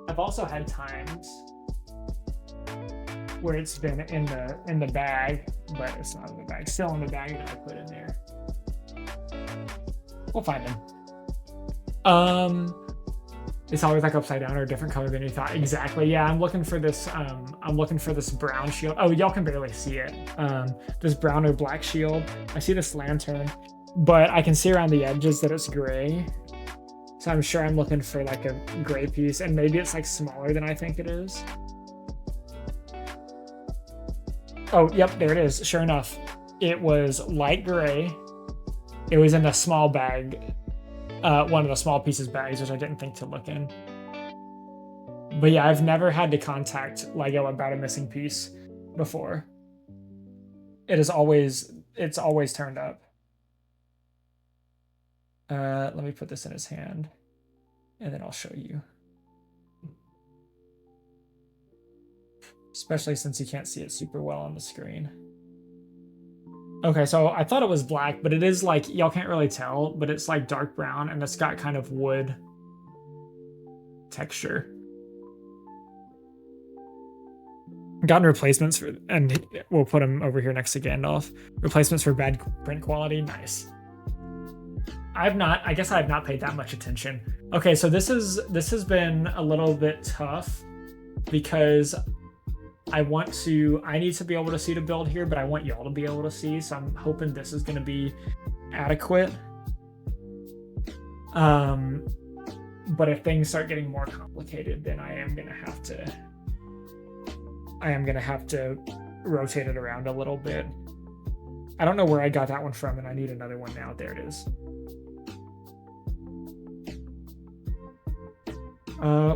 Speaker 1: I've also had times where it's been in the bag, but it's not in the bag. Still in the bag that I put in there. We'll find them. It's always like upside down or a different color than you thought. Exactly. Yeah, I'm looking for this. I'm looking for this brown shield. Oh, y'all can barely see it. This brown or black shield. I see this lantern, but I can see around the edges that it's gray. So I'm sure I'm looking for like a gray piece, and maybe it's like smaller than I think it is. Oh, yep, there it is. Sure enough, it was light gray. It was in a small bag. One of the small pieces bags, which I didn't think to look in. But yeah, I've never had to contact Lego about a missing piece before. It's always turned up. Let me put this in his hand, and then I'll show you. Especially since you can't see it super well on the screen. Okay, so I thought it was black, but it is like, y'all can't really tell, but it's like dark brown and it's got kind of wood texture. Gotten replacements for, and we'll put them over here next to Gandalf. Replacements for bad print quality, nice. I guess I have not paid that much attention. Okay, so this has been a little bit tough because I need to be able to see the build here, but I want y'all to be able to see, so I'm hoping this is gonna be adequate. But if things start getting more complicated, then I am gonna have to rotate it around a little bit. I don't know where I got that one from, and I need another one now. There it is.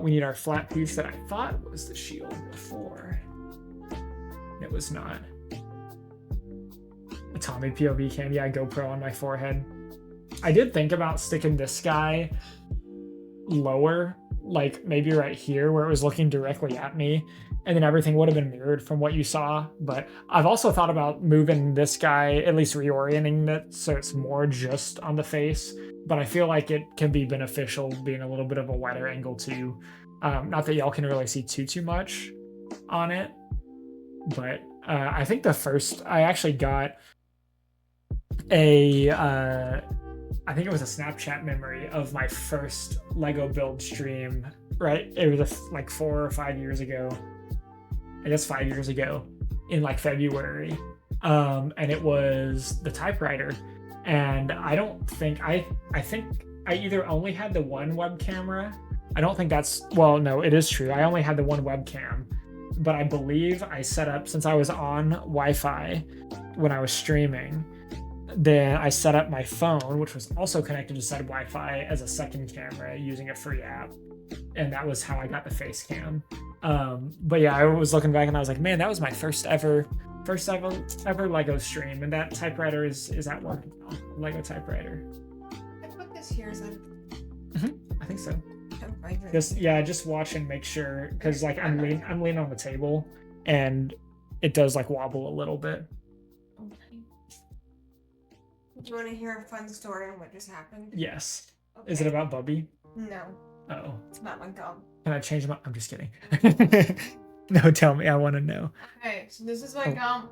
Speaker 1: We need our flat piece that I thought was the shield before. It was not. A Tommy POV cam, yeah, GoPro on my forehead. I did think about sticking this guy lower, like maybe right here where it was looking directly at me, and then everything would have been mirrored from what you saw. But I've also thought about moving this guy, at least reorienting it so it's more just on the face. But I feel like it can be beneficial being a little bit of a wider angle too. Not that y'all can really see too much on it, but I think I actually got I think it was a Snapchat memory of my first Lego build stream, right? It was like 4 or 5 years ago. I guess 5 years ago in like February. And it was the typewriter. And I think I either only had the one web camera. I don't think well, no, it is true. I only had the one webcam, but I believe I set up, since I was on Wi-Fi when I was streaming, then I set up my phone, which was also connected to said Wi-Fi, as a second camera using a free app. And that was how I got the face cam. But yeah, I was looking back and I was like, man, that was my first ever Lego stream, and that typewriter is at work now. Lego typewriter.
Speaker 2: I put this here, is it?
Speaker 1: I think so. Just watch and make sure, because like I'm leaning on the table and it does like wobble a little bit.
Speaker 2: Okay. Do you want to hear a fun story on what just happened?
Speaker 1: Yes.
Speaker 2: Okay.
Speaker 1: Is it about Bubby?
Speaker 2: No.
Speaker 1: Oh.
Speaker 2: It's about my gum.
Speaker 1: Can I change my? I'm just kidding. No, tell me. I want to know.
Speaker 2: Okay, so this is my gum.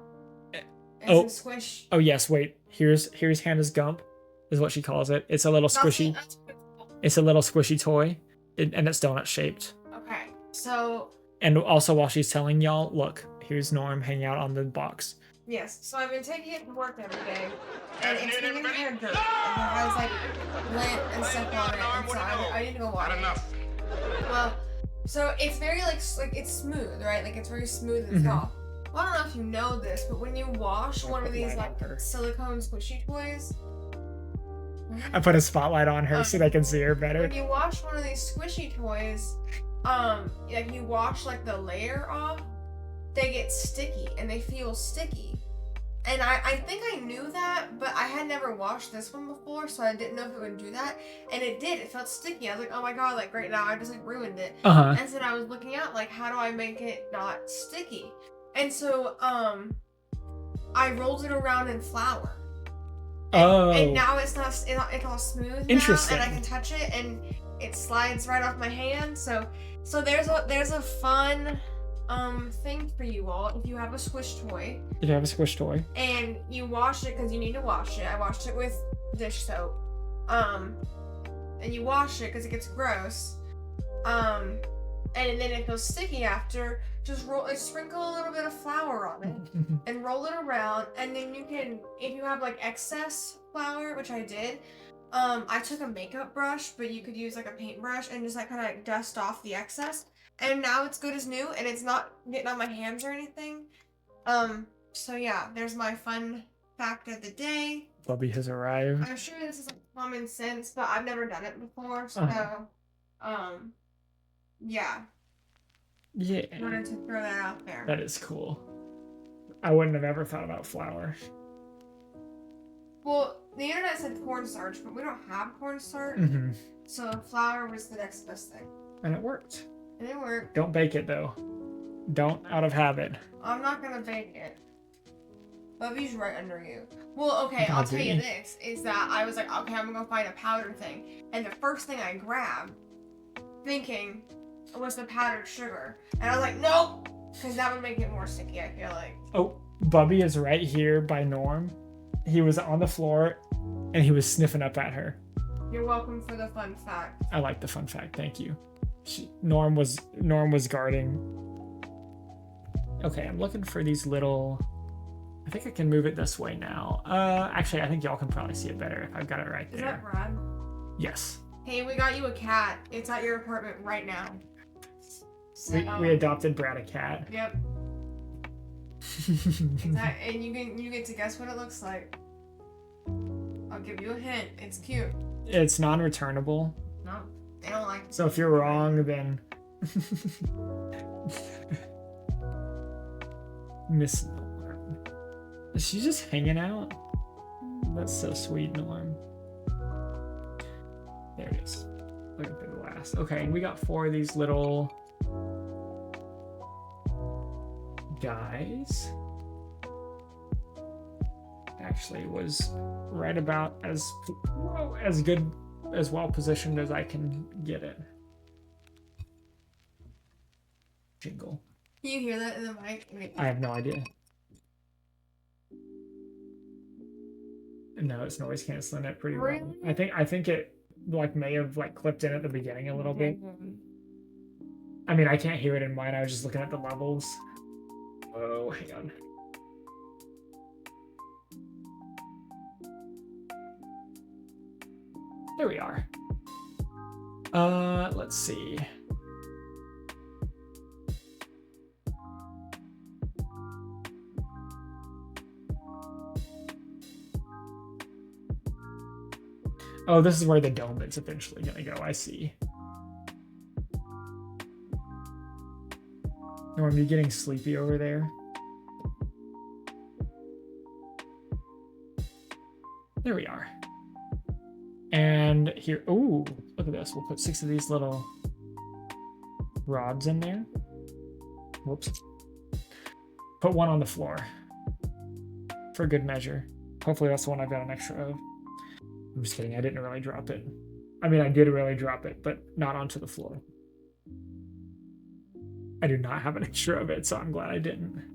Speaker 2: It's
Speaker 1: Oh.
Speaker 2: a squish.
Speaker 1: Oh yes. Wait. Here's Hannah's gump, is what she calls it. It's a little squishy. It's a little squishy toy, and it's donut shaped.
Speaker 2: Okay, so.
Speaker 1: And also, while she's telling y'all, look, here's Norm hanging out on the box.
Speaker 2: Yes, so I've been taking it to work every day, and it's been in kind of dirt, and it has like lint and stuff on it, and so I need to go wash it. Well, so it's very like it's smooth, right? Like it's very smooth and soft. Well, I don't know if you know this, but when you wash one of these like silicone squishy toys,
Speaker 1: I put a spotlight on her so they can see her better.
Speaker 2: when you wash one of these squishy toys, like you wash like the layer off, they get sticky and they feel sticky. And I think I knew that, but I had never washed this one before, so I didn't know if it would do that. And it did. It felt sticky. I was like, oh my god, like right now I just like ruined it. And so I was looking out like, how do I make it not sticky? And so I rolled it around in flour. And now it's all smooth
Speaker 1: Interesting.
Speaker 2: now, and I can touch it and it slides right off my hand. So there's a fun thing for you all. If you have a squish toy, and you wash it, because you need to wash it. I washed it with dish soap, and you wash it because it gets gross, and then it feels sticky after. Just sprinkle a little bit of flour on it and roll it around, and then you can, if you have like excess flour, which I did, I took a makeup brush, but you could use like a paintbrush and just like kind of like dust off the excess. And now it's good as new, and it's not getting on my hands or anything. So yeah, there's my fun fact of the day.
Speaker 1: Bubby has arrived.
Speaker 2: I'm sure this is common sense, but I've never done it before, so yeah.
Speaker 1: Yeah.
Speaker 2: I wanted to throw that out there.
Speaker 1: That is cool. I wouldn't have ever thought about flour.
Speaker 2: Well, the internet said cornstarch, but we don't have cornstarch, so flour was the next best thing.
Speaker 1: And it worked.
Speaker 2: And it worked.
Speaker 1: Don't bake it though. Don't, out of habit.
Speaker 2: I'm not gonna bake it. Bubby's right under you. Well, okay, I'll tell you this, is that I was like, okay, I'm gonna go find a powder thing. And the first thing I grabbed, thinking, was the powdered sugar. And I was like, nope, because that would make it more sticky, I feel like.
Speaker 1: Oh, Bubby is right here by Norm. He was on the floor, and he was sniffing up at her.
Speaker 2: You're welcome for the fun fact.
Speaker 1: I like the fun fact, thank you. Norm was guarding. Okay, I'm looking for these little... I think I can move it this way now. Actually, I think y'all can probably see it better if I've got it right there.
Speaker 2: Is that Brad?
Speaker 1: Yes.
Speaker 2: Hey, we got you a cat. It's at your apartment right now. So,
Speaker 1: we adopted Brad a cat.
Speaker 2: Yep. And you get to guess what it looks like. I'll give you a hint. It's cute.
Speaker 1: It's non-returnable.
Speaker 2: No, they don't like.
Speaker 1: So if you're wrong, then Miss Norm. Is she just hanging out? That's so sweet, Norm. There it is. Looking for the last. Okay, we got 4 of these little guys. Actually was right about as good, as well positioned as I can get it. Jingle.
Speaker 2: Can you hear that in the mic?
Speaker 1: I have no idea. No, it's noise canceling it pretty well. I think it like may have like clipped in at the beginning a little bit. I mean, I can't hear it in mine. I was just looking at the levels. Oh, hang on. There we are. Let's see. Oh, this is where the dome is eventually gonna go. I see. Norm, you getting sleepy over there? There we are. And here, ooh, look at this. We'll put 6 of these little rods in there. Whoops. Put 1 on the floor for good measure. Hopefully that's the one I've got an extra of. I'm just kidding. I didn't really drop it. I mean, I did really drop it, but not onto the floor. I do not have an extra of it, so I'm glad I didn't.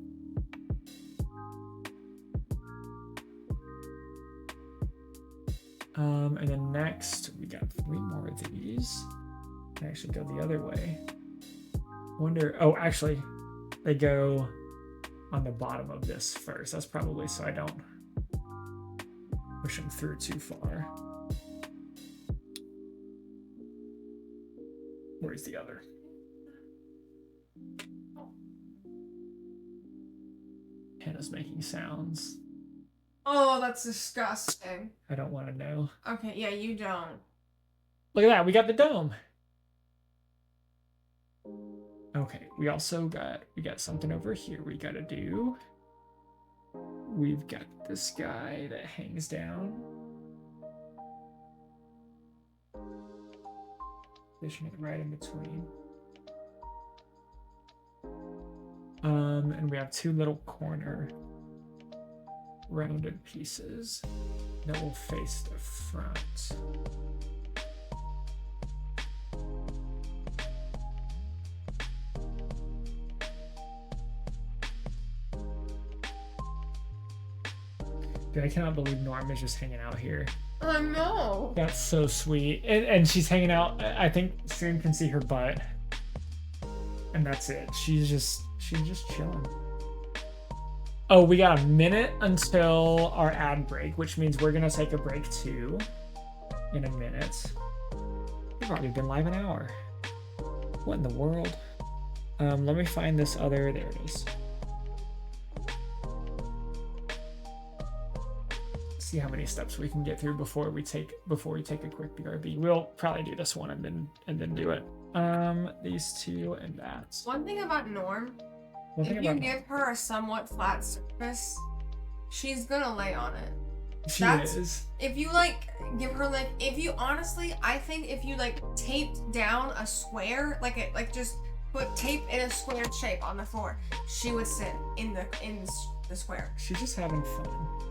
Speaker 1: And then next, we got 3 more of these. I actually go the other way. Wonder, oh, actually, they go on the bottom of this first. That's probably so I don't push them through too far. Where's the other? Hannah's making sounds.
Speaker 2: Oh, that's disgusting.
Speaker 1: I don't want to know.
Speaker 2: Okay, yeah, you don't.
Speaker 1: Look at that, we got the dome. Okay, we got something over here we gotta do. We've got this guy that hangs down. Position it right in between. And we have 2 little corner rounded pieces that will face the front. Dude, I cannot believe Norm is just hanging out here.
Speaker 2: Oh no!
Speaker 1: That's so sweet. And she's hanging out. I think stream can see her butt. And that's it. She's just chilling. Oh, we got a minute until our ad break, which means we're gonna take a break too in a minute. We've already been live an hour. What in the world? Let me find this other, there it is. See how many steps we can get through before we take a quick BRB. We'll probably do this one and then do it. These 2 and that.
Speaker 2: One thing about Norm, if you give her a somewhat flat surface, she's gonna lay on it.
Speaker 1: She is.
Speaker 2: If you like give her like, if you honestly, I think if you like taped down a square, like just put tape in a square shape on the floor, she would sit in the square.
Speaker 1: She's just having fun.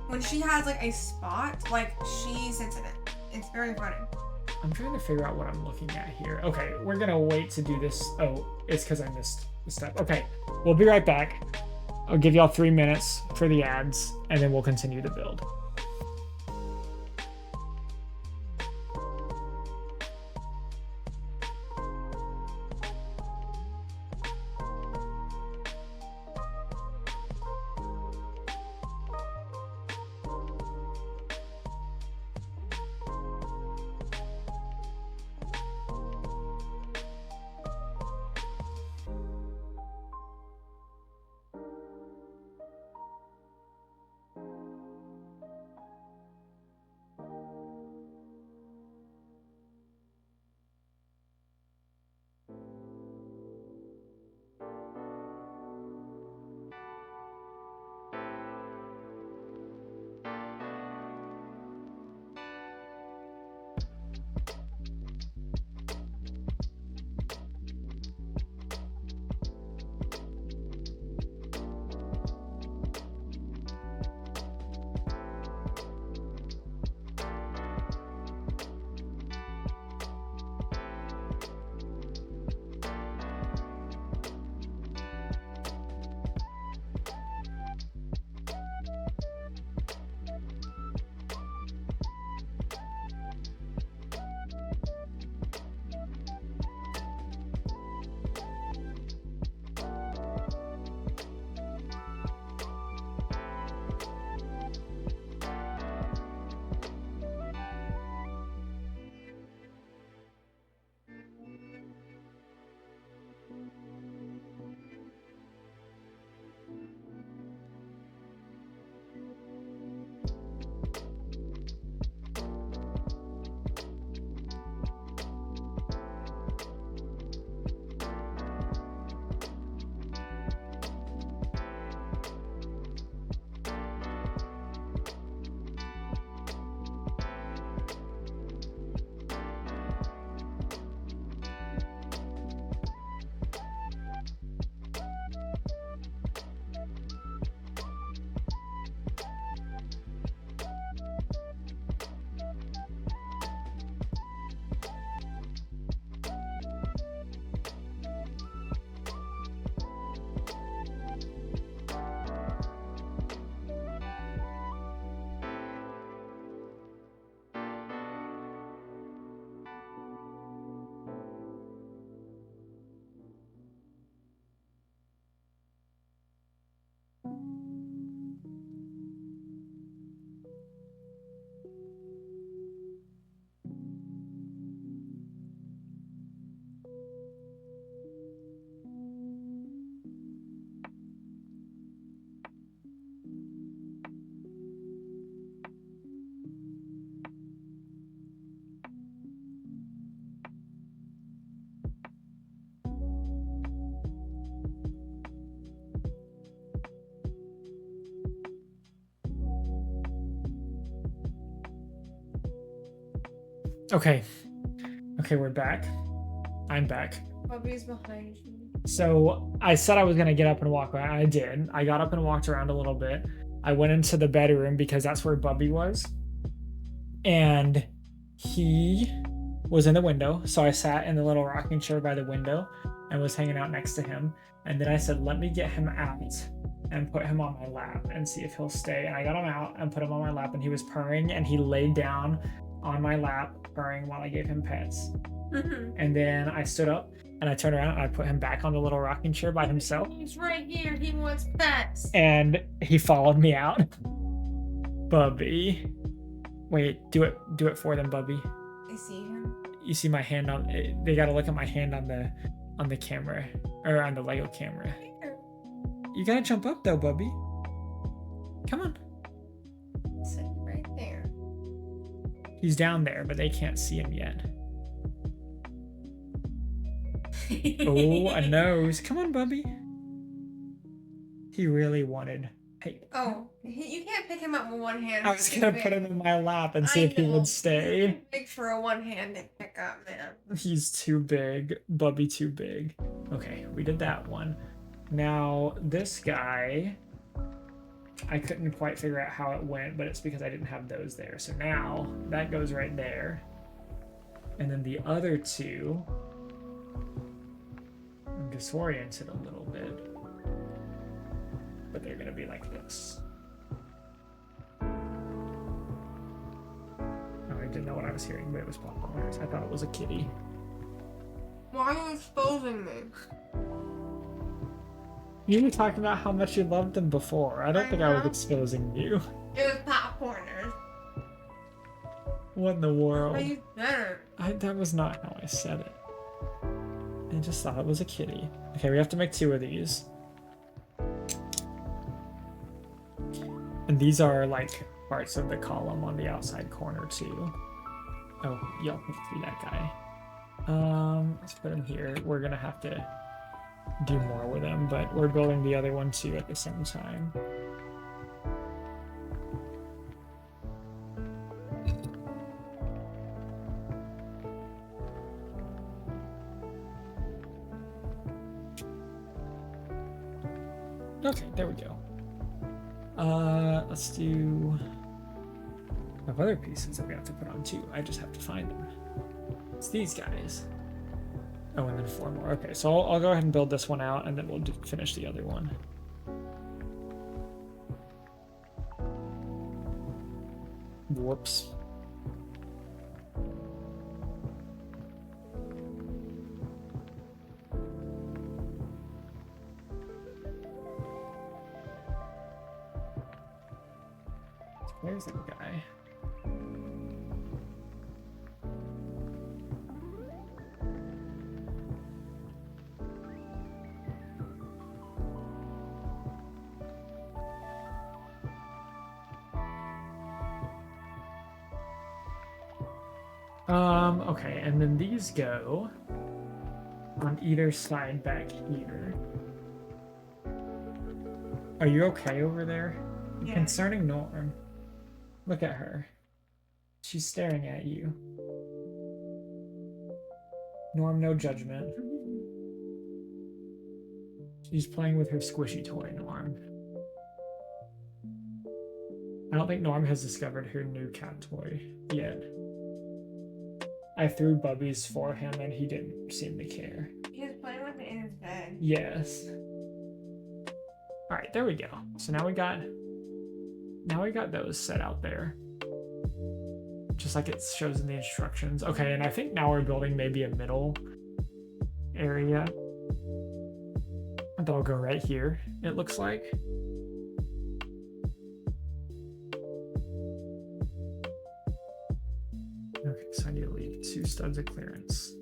Speaker 2: When she has like a spot, like she sits in it. It's very funny.
Speaker 1: I'm trying to figure out what I'm looking at here. Okay, we're gonna wait to do this. Oh, it's because I missed the step. Okay, we'll be right back. I'll give y'all 3 minutes for the ads, and then we'll continue the build. Okay. Okay, we're back. I'm back.
Speaker 2: Bubby's behind you.
Speaker 1: So I said I was going to get up and walk around. I did. I got up and walked around a little bit. I went into the bedroom because that's where Bubby was. And he was in the window. So I sat in the little rocking chair by the window and was hanging out next to him. And then I said, let me get him out and put him on my lap and see if he'll stay. And I got him out and put him on my lap, and he was purring, and he laid down on my lap purring while I gave him pets. And then I stood up and I turned around and I put him back on the little rocking chair by himself.
Speaker 2: He's right here. He wants pets.
Speaker 1: And he followed me out. Bubby. Wait, do it for them, Bubby.
Speaker 2: I see him.
Speaker 1: You see my hand on it. They gotta look at my hand on the camera, or on the Lego camera. You gotta jump up though, Bubby. Come on.
Speaker 2: Sit right there.
Speaker 1: He's down there, but they can't see him yet. Oh, a nose. Come on, Bubby. He really wanted Hey.
Speaker 2: Oh, you can't pick him up with one hand.
Speaker 1: I was gonna put him in my lap and see if he would stay.
Speaker 2: He's too big for a one-handed pickup, man.
Speaker 1: He's too big. Bubby too big. Okay, we did that one. Now, this guy, I couldn't quite figure out how it went, but it's because I didn't have those there. So now, that goes right there. And then the other two, I'm disoriented a little bit. But they're gonna be like this. Oh, I didn't know what I was hearing, but it was popcorn. I thought it was a kitty.
Speaker 2: Why are you exposing me?
Speaker 1: You were talking about how much you loved them before. I don't think I was exposing you.
Speaker 2: It was popcorners.
Speaker 1: What in the world?
Speaker 2: You better.
Speaker 1: That was not how I said it. I just thought it was a kitty. Okay, we have to make 2 of these. And these are like parts of the column on the outside corner too. Oh, y'all can see that guy. Let's put him here. We're gonna have to do more with him, but we're building the other one too at the same time. Okay, there we go. Let's do... I have other pieces that we have to put on too. I just have to find them. It's these guys. Oh, and then 4 more. Okay, so I'll go ahead and build this one out, and then we'll finish the other one. Whoops. Where's that guy? Okay, and then these go on either side back here. Are you okay over there?
Speaker 2: Yeah.
Speaker 1: Concerning Norm. Look at her. She's staring at you. Norm, no judgment. She's playing with her squishy toy, Norm. I don't think Norm has discovered her new cat toy yet. I threw bubbies for him and he didn't seem to care.
Speaker 2: He was playing with it in his bed.
Speaker 1: Yes. Alright, there we go. So now we got those set out there. Just like it shows in the instructions. Okay, and I think now we're building maybe a middle area. That'll go right here, it looks like. Okay, so I need to leave 2 studs of clearance.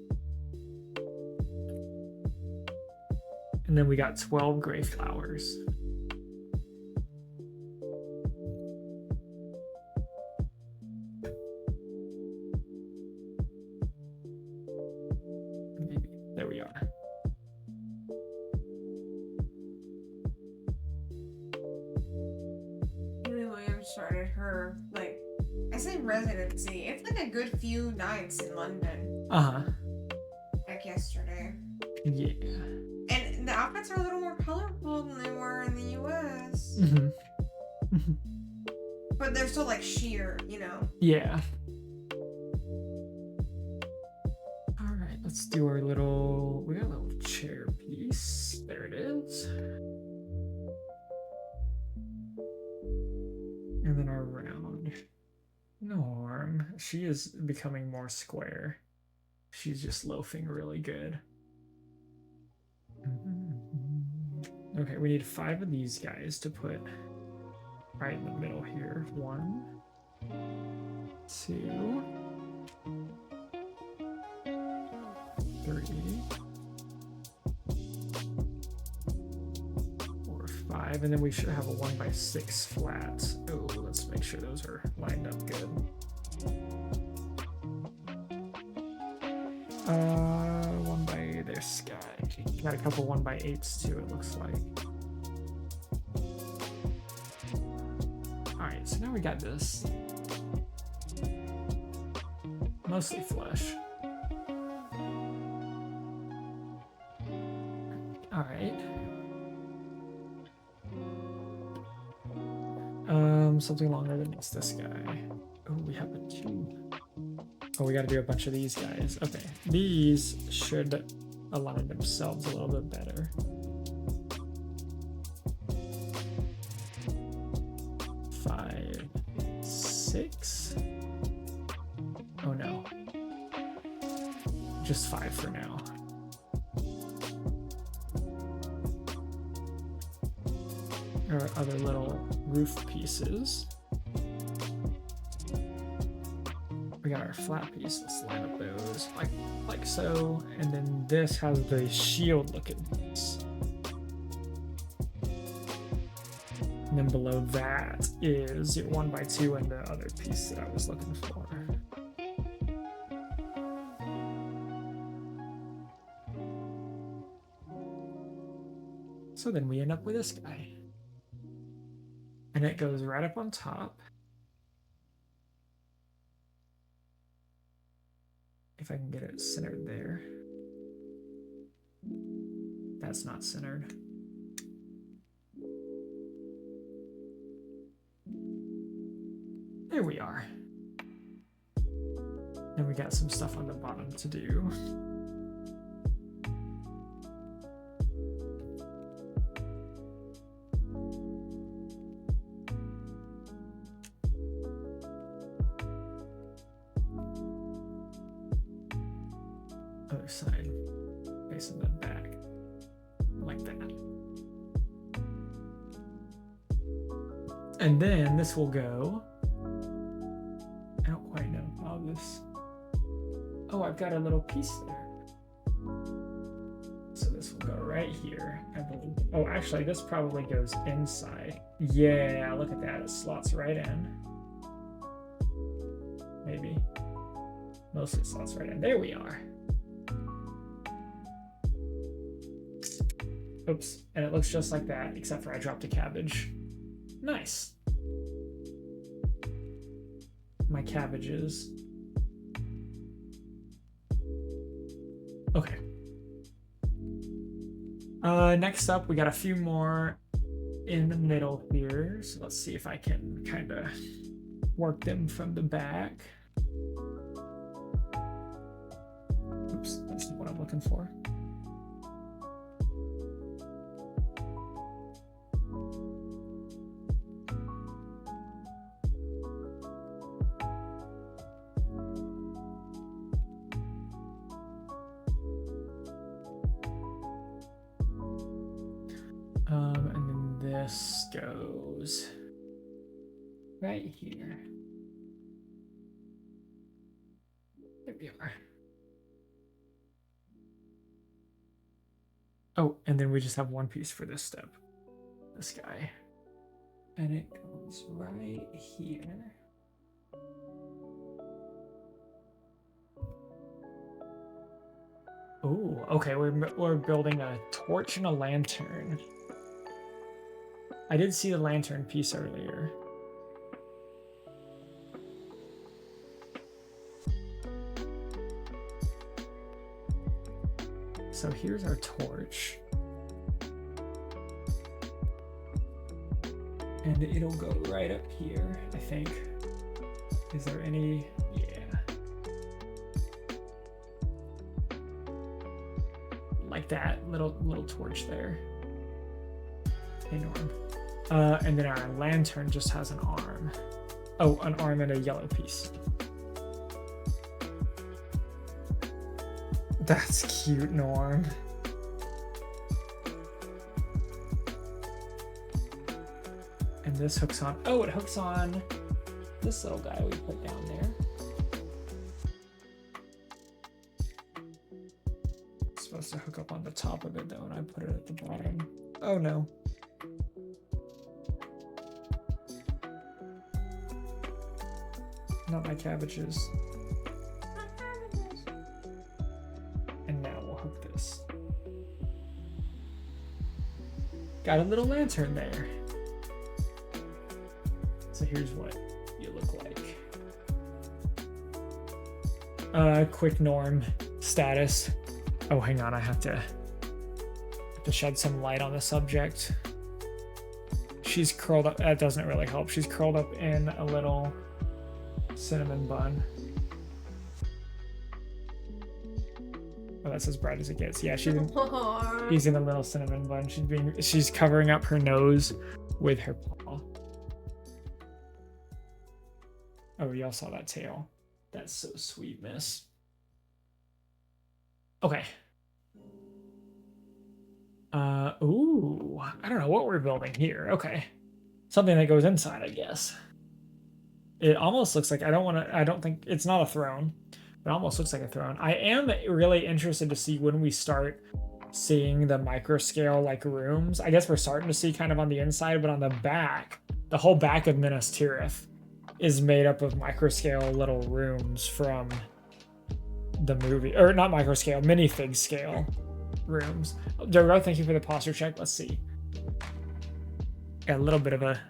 Speaker 1: And then we got 12 gray flowers. Maybe. There we are.
Speaker 2: Julie Williams started her, like, I say residency. It's like a good few nights in London.
Speaker 1: Uh-huh.
Speaker 2: Like yesterday.
Speaker 1: Yeah.
Speaker 2: And the outfits are a little more colorful than they were in the US.
Speaker 1: Mm-hmm.
Speaker 2: But they're still like sheer, you know?
Speaker 1: Yeah. Alright, let's do our little... We got a little chair piece. There it is. And then our round. Norm. She is becoming more square. She's just loafing really good. Okay, we need 5 of these guys to put right in the middle here. 1, 2, 3, 4, 5, and then we should have a 1x6 flat. Oh, let's make sure those are lined up good. 1 by this guy. Got a couple 1x8s too, it looks like. Alright, so now we got this. Mostly flesh. Alright. Something longer than this guy. Oh, we have a tube. Oh, we gotta do a bunch of these guys. Okay, these should align themselves a little bit better. Five, 6. Oh no. Just 5 for now. Our other little roof pieces. We got our flat piece. Let's line up those like so. And then this has the shield looking piece. And then below that is your 1x2 and the other piece that I was looking for. So then we end up with this guy. And it goes right up on top. If I can get it centered there. That's not centered. There we are. And we got some stuff on the bottom to do. Other side, facing the back, like that. And then this will go. I don't quite know how this. Oh, I've got a little piece there. So this will go right here, I believe. Oh, actually, this probably goes inside. Yeah, look at that. It slots right in. Maybe. Mostly slots right in. There we are. Oops, and it looks just like that, except for I dropped a cabbage. Nice. My cabbages. Okay. Next up, we got a few more in the middle here. So let's see if I can kind of work them from the back. Oops, that's not what I'm looking for. And then this goes right here. There we are. Oh, and then we just have one piece for this step. This guy. And it goes right here. Oh, okay, we're building a torch and a lantern. I did see the lantern piece earlier. So here's our torch. And it'll go right up here, I think. Is there any? Yeah. Like that, little torch there. Hey, Norm. And then our lantern just has an arm. Oh, an arm and a yellow piece. That's cute, Norm. And this hooks on. Oh, it hooks on this little guy we put down there. It's supposed to hook up on the top of it though, and I put it at the bottom. Oh no. Not my cabbages. And now we'll hook this. Got a little lantern there. so here's what you look like. Quick norm status. Oh, hang on, I have to shed some light on the subject. She's curled up. That doesn't really help. She's curled up in a little cinnamon bun. Oh, that's as bright as it gets. Yeah, she's in a little cinnamon bun. She's covering up her nose with her paw. Oh, y'all saw that tail. That's so sweet, miss. Okay. Ooh, I don't know what we're building here. Okay. Something that goes inside, I guess. It almost looks like, I don't think, it's not a throne. It almost looks like a throne. I am really interested to see when we start seeing the micro scale like rooms. I guess we're starting to see kind of on the inside, but on the back, the whole back of Minas Tirith is made up of micro scale little rooms from the movie, or not micro scale, minifig scale rooms. Joe, thank you for the posture check. Let's see. Got a little bit of a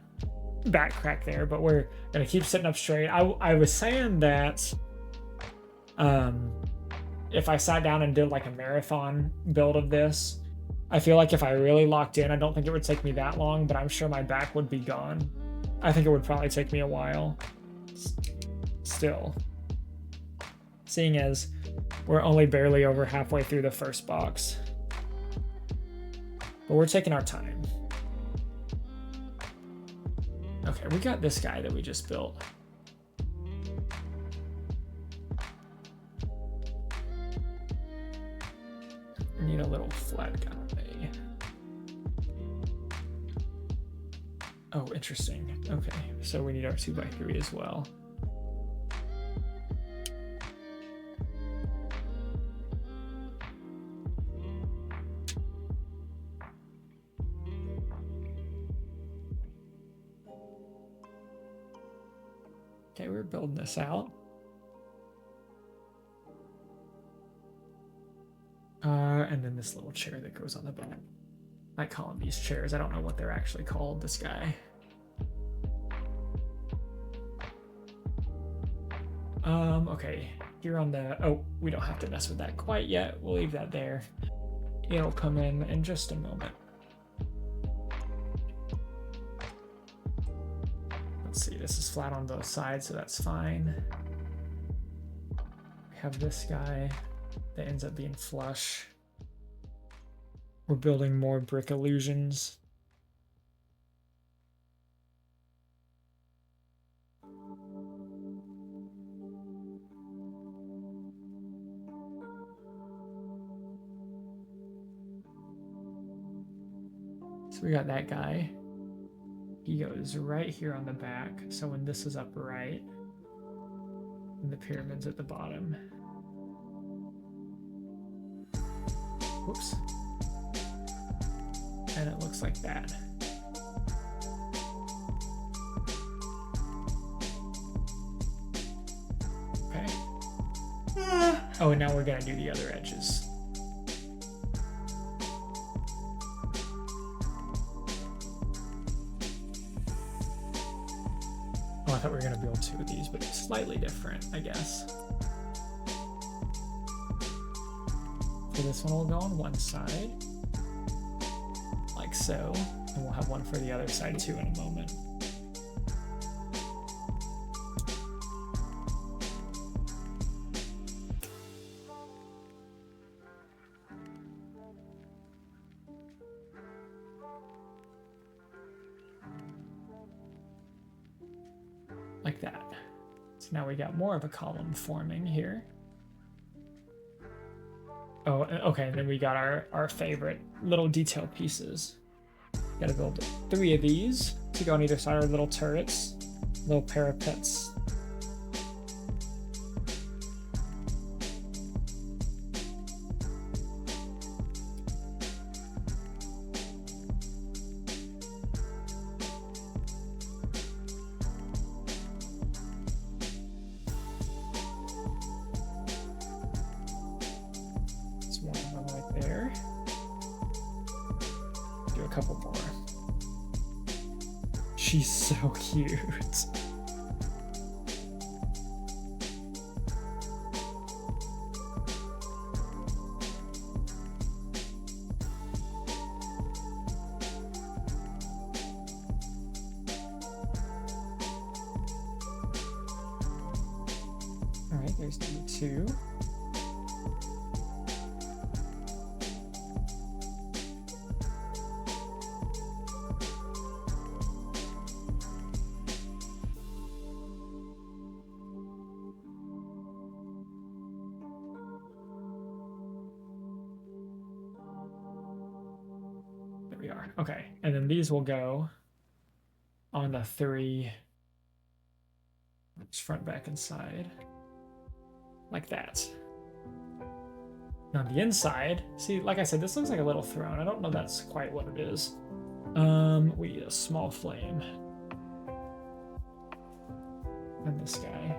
Speaker 1: back crack there, but we're gonna keep sitting up straight. I was saying that if I sat down and did like a marathon build of this, I feel like if I really locked in, I don't think it would take me that long, but I'm sure my back would be gone. I think it would probably take me a while still, seeing as we're only barely over halfway through the first box, but we're taking our time. Okay, we got this guy that we just built. I need a little flat guy. Oh, interesting. Okay, so we need our 2x3 as well. Okay, we're building this out. And then this little chair that goes on the back. I call them these chairs. I don't know what they're actually called, this guy. Okay, here on the, oh, we don't have to mess with that quite yet. We'll leave that there. It'll come in just a moment. Let's see, this is flat on both sides, so that's fine. We have this guy that ends up being flush. We're building more brick illusions. So we got that guy. He goes right here on the back. So when this is upright, and the pyramid's at the bottom. Whoops. And it looks like that. Okay. Oh, and now we're gonna do the other edges. Oh, I thought we were gonna build two of these, but it's slightly different, I guess. So this one will go on one side. Like so, and we'll have one for the other side too in a moment. Like that. So now we got more of a column forming here. Oh, okay, and then we got our favorite little detail pieces. Gotta build 3 of these to go on either side, our little turrets, little parapets. She's so cute. All right, there's number 2. There we are. Okay, and then these will go on the 3. It's front, back, and side. Like that. Now on the inside, see, like I said, this looks like a little throne. I don't know that's quite what it is. We need a small flame. And this guy.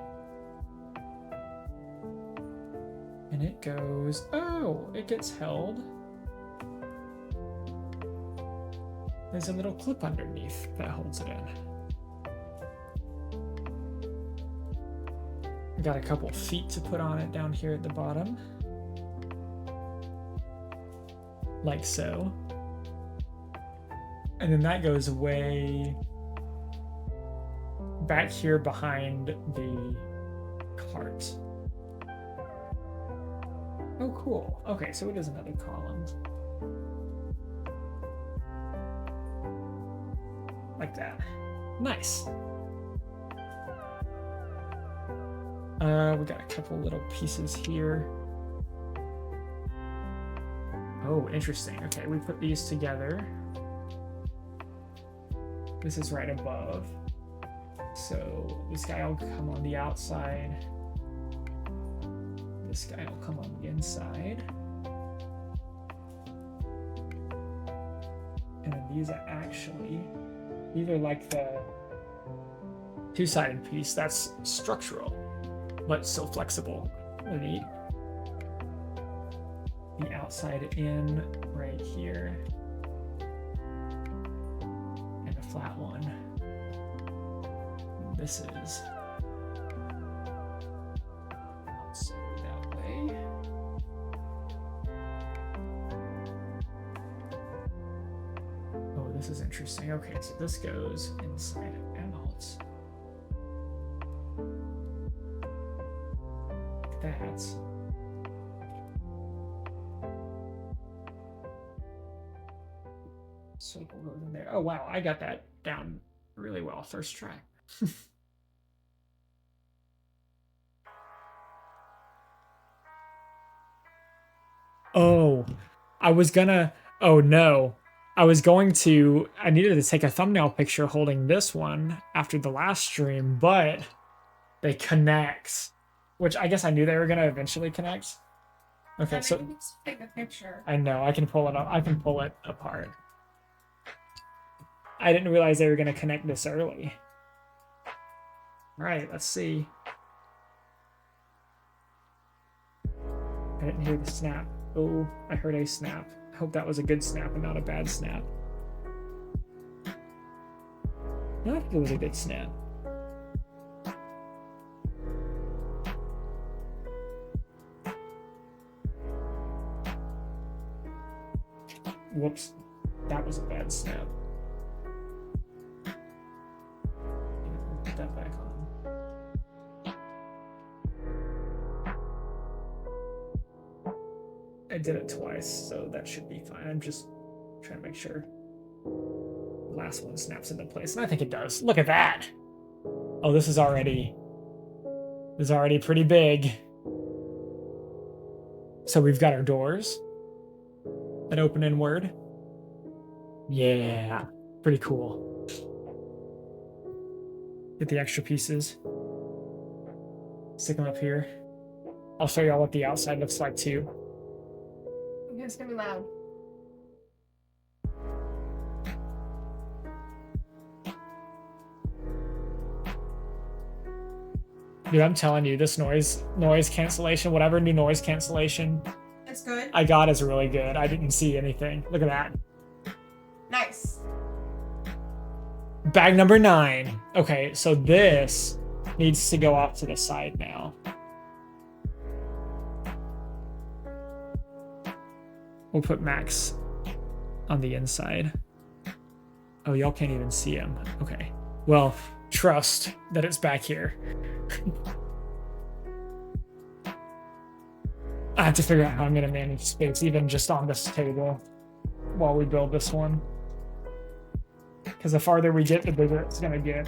Speaker 1: And it goes, oh, it gets held. There's a little clip underneath that holds it in. Got a couple feet to put on it down here at the bottom. Like so. And then that goes way back here behind the cart. Oh, cool. Okay, so it is another column. Like that. Nice. We got a couple little pieces here. Oh, interesting. Okay, we put these together. This is right above. So this guy will come on the outside. This guy will come on the inside. And then these are like the 2-sided piece that's structural, but still flexible. Really neat. The outside in right here. And a flat one. And this is also that way. Oh, this is interesting. Okay, so this goes inside and out. That. Circle goes in there. Oh wow, I got that down really well first try. Oh, oh no. I needed to take a thumbnail picture holding this one after the last stream, but they connect. Which I guess I knew they were gonna eventually connect. Okay, so
Speaker 2: you just take a picture.
Speaker 1: I know, I can pull it up. I can pull it apart. I didn't realize they were gonna connect this early. All right, let's see. I didn't hear the snap. Oh, I heard a snap. I hope that was a good snap and not a bad snap. No, I think it was a good snap. Whoops, that was a bad snap. Put that back on. I did it twice, so that should be fine. I'm just trying to make sure the last one snaps into place, and I think it does. Look at that! Oh, this is already pretty big. So we've got our doors that open inward. Yeah, pretty cool. Get the extra pieces. Stick them up here. I'll show y'all what the outside looks like too.
Speaker 2: Okay, it's gonna be loud.
Speaker 1: Dude, I'm telling you, this noise cancellation, whatever new noise cancellation
Speaker 2: It's good.
Speaker 1: I got is really good. I didn't see anything. Look at that.
Speaker 2: Nice.
Speaker 1: Bag number 9. Okay, so this needs to go off to the side now. We'll put Max on the inside. Oh, y'all can't even see him. Okay. Well, trust that it's back here. I have to figure out how I'm going to manage space, even just on this table, while we build this one. Because the farther we get, the bigger it's going to get.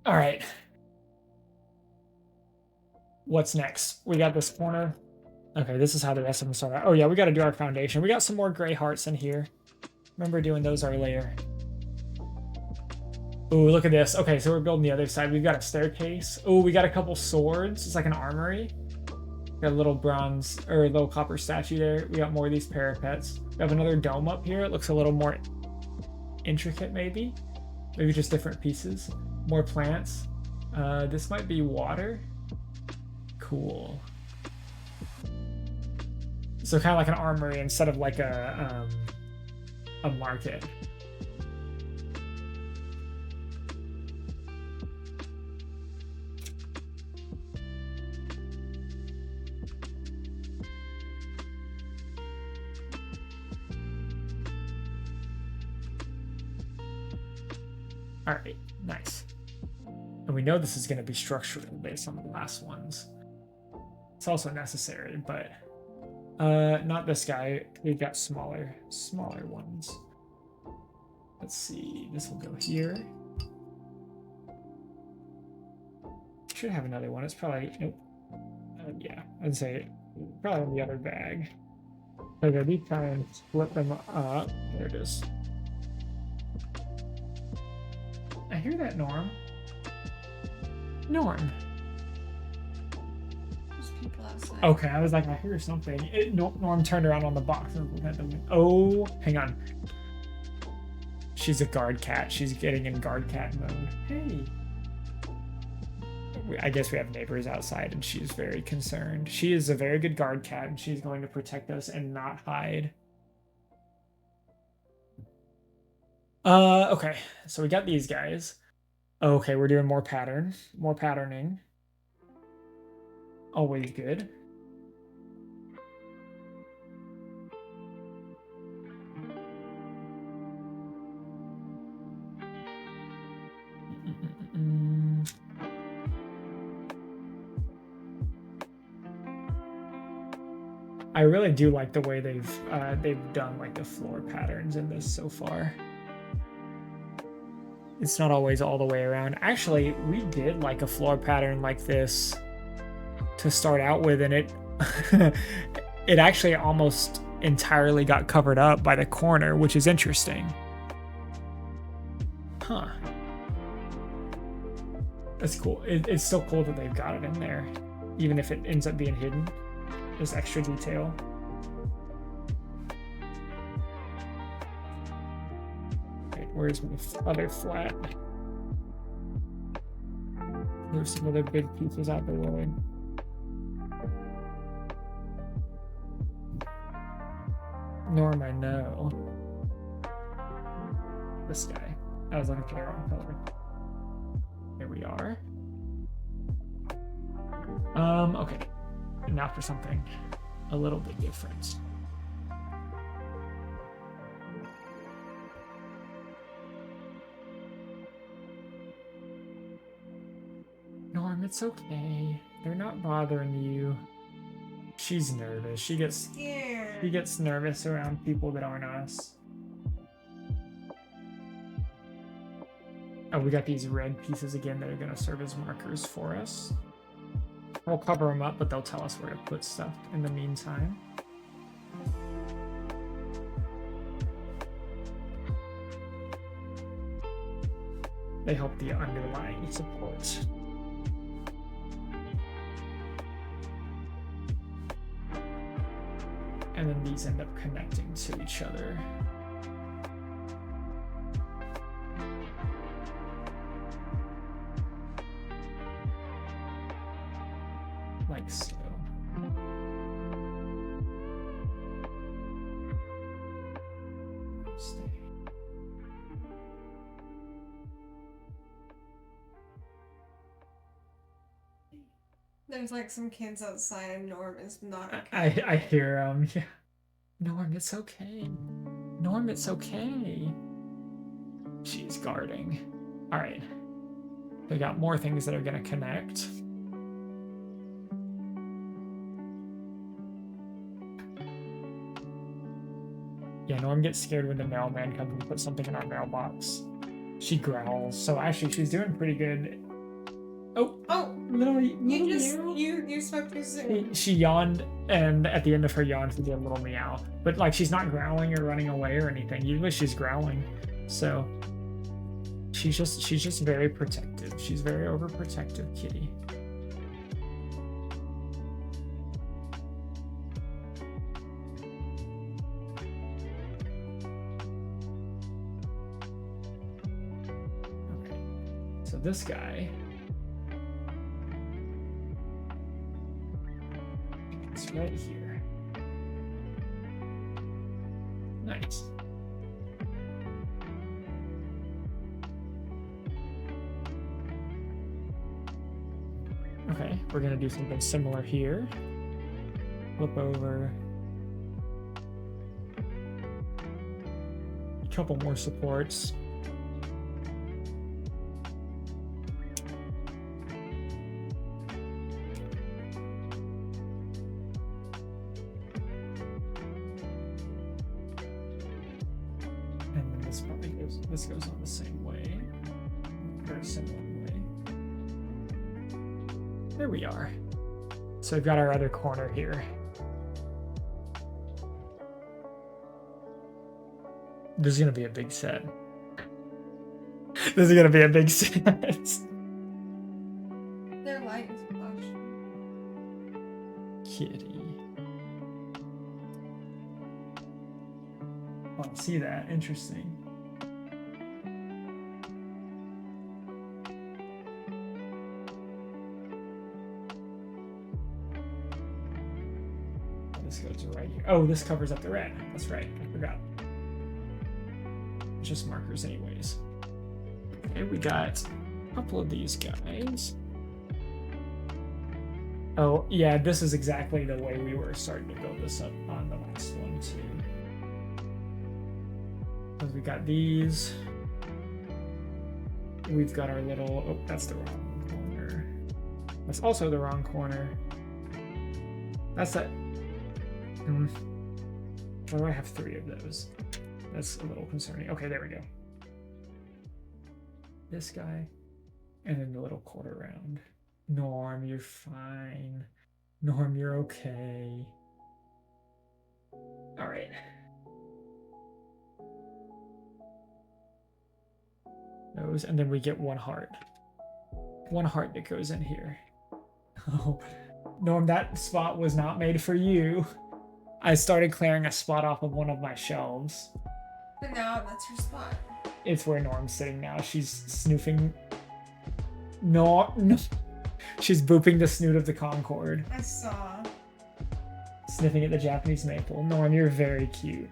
Speaker 1: All right. What's next? We got this corner. Okay, this is how the rest of them start out. Oh yeah, we got to do our foundation. We got some more gray hearts in here. Remember doing those earlier. Ooh, look at this. Okay, so we're building the other side. We've got a staircase. Ooh, we got a couple swords. It's like an armory. Got a little bronze or little copper statue there. We got more of these parapets. We have another dome up here. It looks a little more intricate, maybe. Maybe just different pieces. More plants. This might be water. Cool. So kind of like an armory instead of like a market. All right, nice. And we know this is going to be structural based on the last ones. It's also necessary, but not this guy. We've got smaller ones. Let's see. This will go here. Should have another one. It's probably nope. Yeah, I'd say probably in the other bag. Okay, we try and split them up. There it is. I hear that, Norm. Norm.
Speaker 2: There's people outside.
Speaker 1: Okay, I was like, I hear something. Norm turned around on the box and looked at the oh, hang on. She's a guard cat. She's getting in guard cat mode. Hey. I guess we have neighbors outside and she's very concerned. She is a very good guard cat and she's going to protect us and not hide. Okay, so we got these guys. Okay, we're doing more patterning. Always good. I really do like the way they've done like the floor patterns in this so far. It's not always all the way around. Actually, we did like a floor pattern like this to start out with, and it actually almost entirely got covered up by the corner, which is interesting. Huh. That's cool. It's still cool that they've got it in there, even if it ends up being hidden. There's extra detail. Right, where's my other flat? There's some other big pieces out the way. Norm, I know. This guy. I was looking for the wrong color. Here we are. Okay. Now for something a little bit different. Norm, it's okay. They're not bothering you. She's nervous. She gets
Speaker 2: scared.
Speaker 1: She gets nervous around people that aren't us. Oh, we got these red pieces again that are going to serve as markers for us. We'll cover them up, but they'll tell us where to put stuff in the meantime. They help the underlying support. And then these end up connecting to each other. Like so. Stay.
Speaker 2: There's like some kids outside and Norm is not okay.
Speaker 1: I hear yeah. Norm, it's okay. Norm, it's okay. She's guarding. Alright. We got more things that are gonna connect. Yeah, Norm gets scared when the mailman comes and puts something in our mailbox. She growls. So actually she's doing pretty good. Oh, little
Speaker 2: You spoke too soon.
Speaker 1: She yawned, and at the end of her yawn, she did a little meow. But like, she's not growling or running away or anything. Usually, she's growling. So she's just very protective. She's very overprotective kitty. Okay. So this guy. It's right here. Nice. Okay, we're gonna do something similar here. Flip over. A couple more supports. This goes on the same way, or a similar way. There we are. So we've got our other corner here. This is gonna be a big set. This is gonna be a big set.
Speaker 2: Their light is flashing.
Speaker 1: Kitty. Oh, I see that. Interesting. This goes right here. Oh, this covers up the red. That's right. I forgot. It's just markers anyways. Okay, we got a couple of these guys. Oh, yeah, this is exactly the way we were starting to build this up on the last one, too. Because we got these. We've got our little... Oh, that's the wrong corner. That's also the wrong corner. That's that... Why do I have 3 of those? That's a little concerning. Okay, there we go. This guy. And then the little quarter round. Norm, you're fine. Norm, you're okay. Alright. Those, and then we get 1 heart. 1 heart that goes in here. Oh, Norm, that spot was not made for you. I started clearing a spot off of one of my shelves.
Speaker 2: But now that's her spot.
Speaker 1: It's where Norm's sitting now. She's snoofing. No. She's booping the snoot of the Concord.
Speaker 2: I saw.
Speaker 1: Sniffing at the Japanese maple. Norm, you're very cute.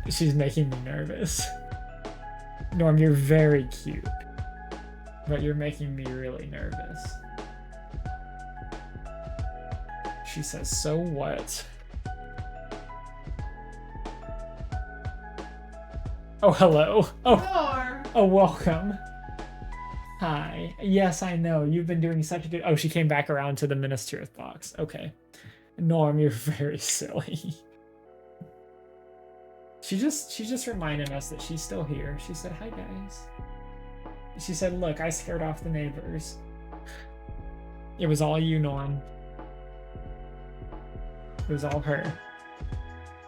Speaker 1: She's making me nervous. Norm, you're very cute. But you're making me really nervous. She says, so what? Oh, hello. Oh, welcome. Hi. Yes, I know. You've been doing such a good... Oh, she came back around to the Minas Tirith box. Okay. Norm, you're very silly. She's just reminding us that she's still here. She said, hi, guys. She said, look, I scared off the neighbors. It was all you, Norm. It was all her.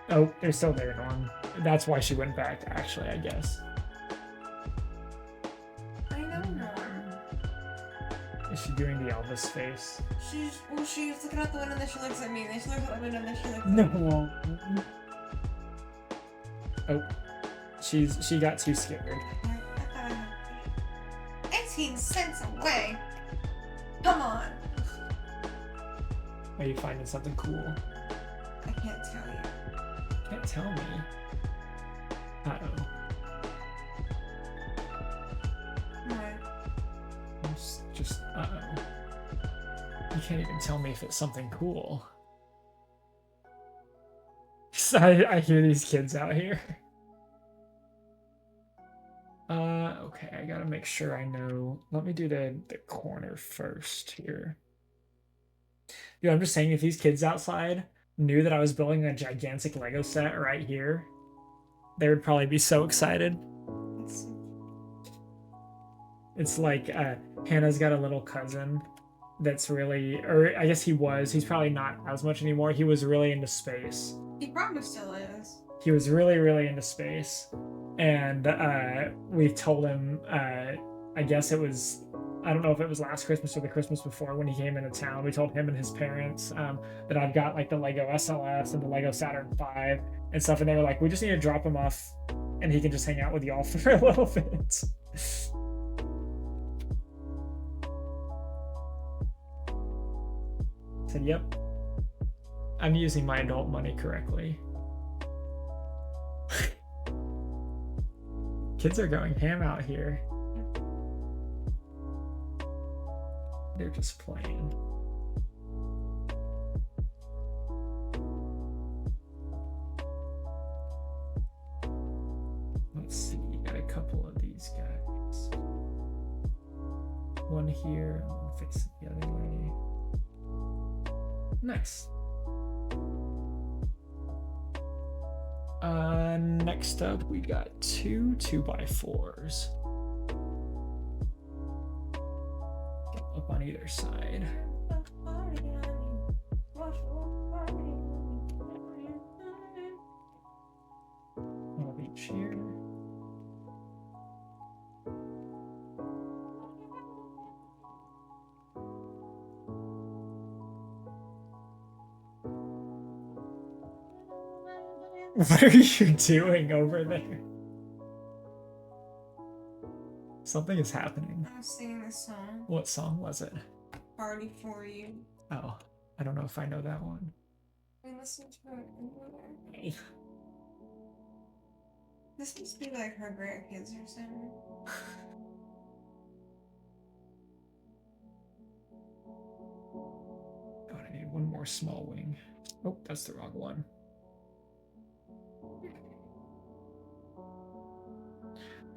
Speaker 1: Oh, they're still there, Norm. That's why she went back, actually, I guess.
Speaker 2: I know Norm.
Speaker 1: Is she doing the Elvis face?
Speaker 2: She's looking out the window and then she looks at me. And then she looks out the window and then she looks at me.
Speaker 1: No. Oh, she got too scared.
Speaker 2: 18 cents away. Come on.
Speaker 1: Are you finding something cool?
Speaker 2: I can't tell you.
Speaker 1: Can't tell me. Uh-oh.
Speaker 2: What?
Speaker 1: Just uh-oh. You can't even tell me if it's something cool. I hear these kids out here. Okay, I gotta make sure I know. Let me do the corner first here. Dude, I'm just saying, if these kids outside knew that I was building a gigantic Lego set right here, they would probably be so excited. It's like Hannah's got a little cousin that's really, or I guess he's probably not as much anymore. He was really into space.
Speaker 2: He probably still is.
Speaker 1: He was really, really into space. And we told him, I guess it was, I don't know if it was last Christmas or the Christmas before when he came into town, we told him and his parents that I've got like the Lego SLS and the Lego Saturn V and stuff. And they were like, we just need to drop him off and he can just hang out with y'all for a little bit. I said, yep, I'm using my adult money correctly. Kids are going ham out here. They're just playing. Let's see, got a couple of these guys. One here, one facing the other way. Nice. Next up, we got two 2x4s. Up on either side. One of each here. What are you doing over there? Something is happening.
Speaker 2: I was singing this song.
Speaker 1: What song was it?
Speaker 2: Party for You.
Speaker 1: Oh, I don't know if I know that one.
Speaker 2: We listened to it. This must be like her grandkids or something.
Speaker 1: Oh, I need one more small wing. Oh, that's the wrong one.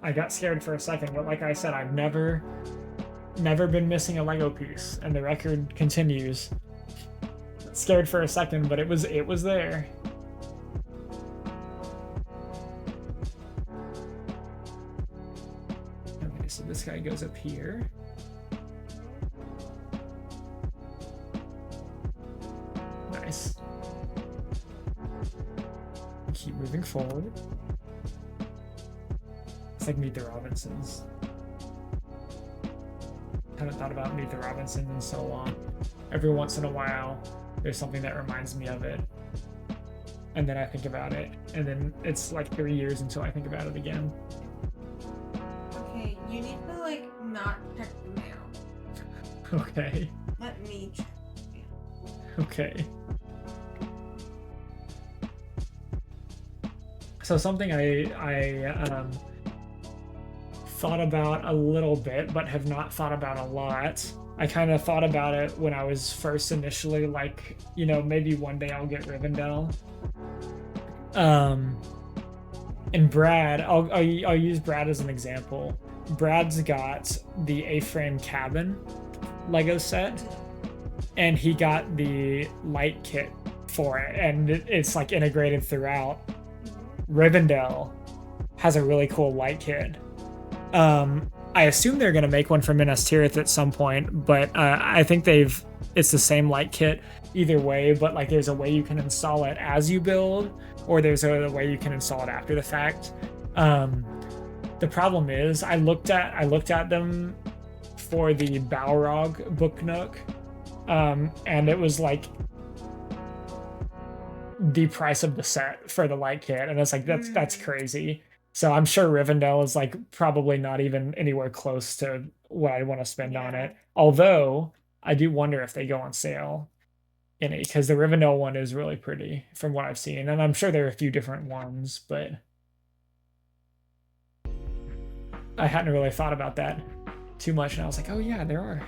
Speaker 1: I got scared for a second, but like I said, I've never been missing a Lego piece, and the record continues. Scared for a second, but it was there. Okay, so this guy goes up here. Nice. Keep moving forward. It's like Meet the Robinsons. Haven't thought about Meet the Robinsons in so long. Every once in a while, there's something that reminds me of it. And then I think about it. And then it's like 3 years until I think about it again.
Speaker 2: Okay, you need to like not check the mail.
Speaker 1: Okay.
Speaker 2: Let me check the mail.
Speaker 1: Okay. So something I thought about a little bit, but have not thought about a lot. I kind of thought about it when I was first initially like, you know, maybe one day I'll get Rivendell. And Brad, I'll use Brad as an example. Brad's got the A-frame cabin Lego set, and he got the light kit for it, and it's like integrated throughout. Rivendell has a really cool light kit. I assume they're going to make one for Minas Tirith at some point, but I think it's the same light kit either way, but like there's a way you can install it as you build, or there's a way you can install it after the fact. The problem is I looked at them for the Balrog book nook, and it was like the price of the set for the light kit, and it's like that's crazy. So I'm sure Rivendell is like probably not even anywhere close to what I want to spend on it. Although I do wonder if they go on sale in it, because the Rivendell one is really pretty from what I've seen, and I'm sure there are a few different ones, but I hadn't really thought about that too much, and I was like, oh yeah, there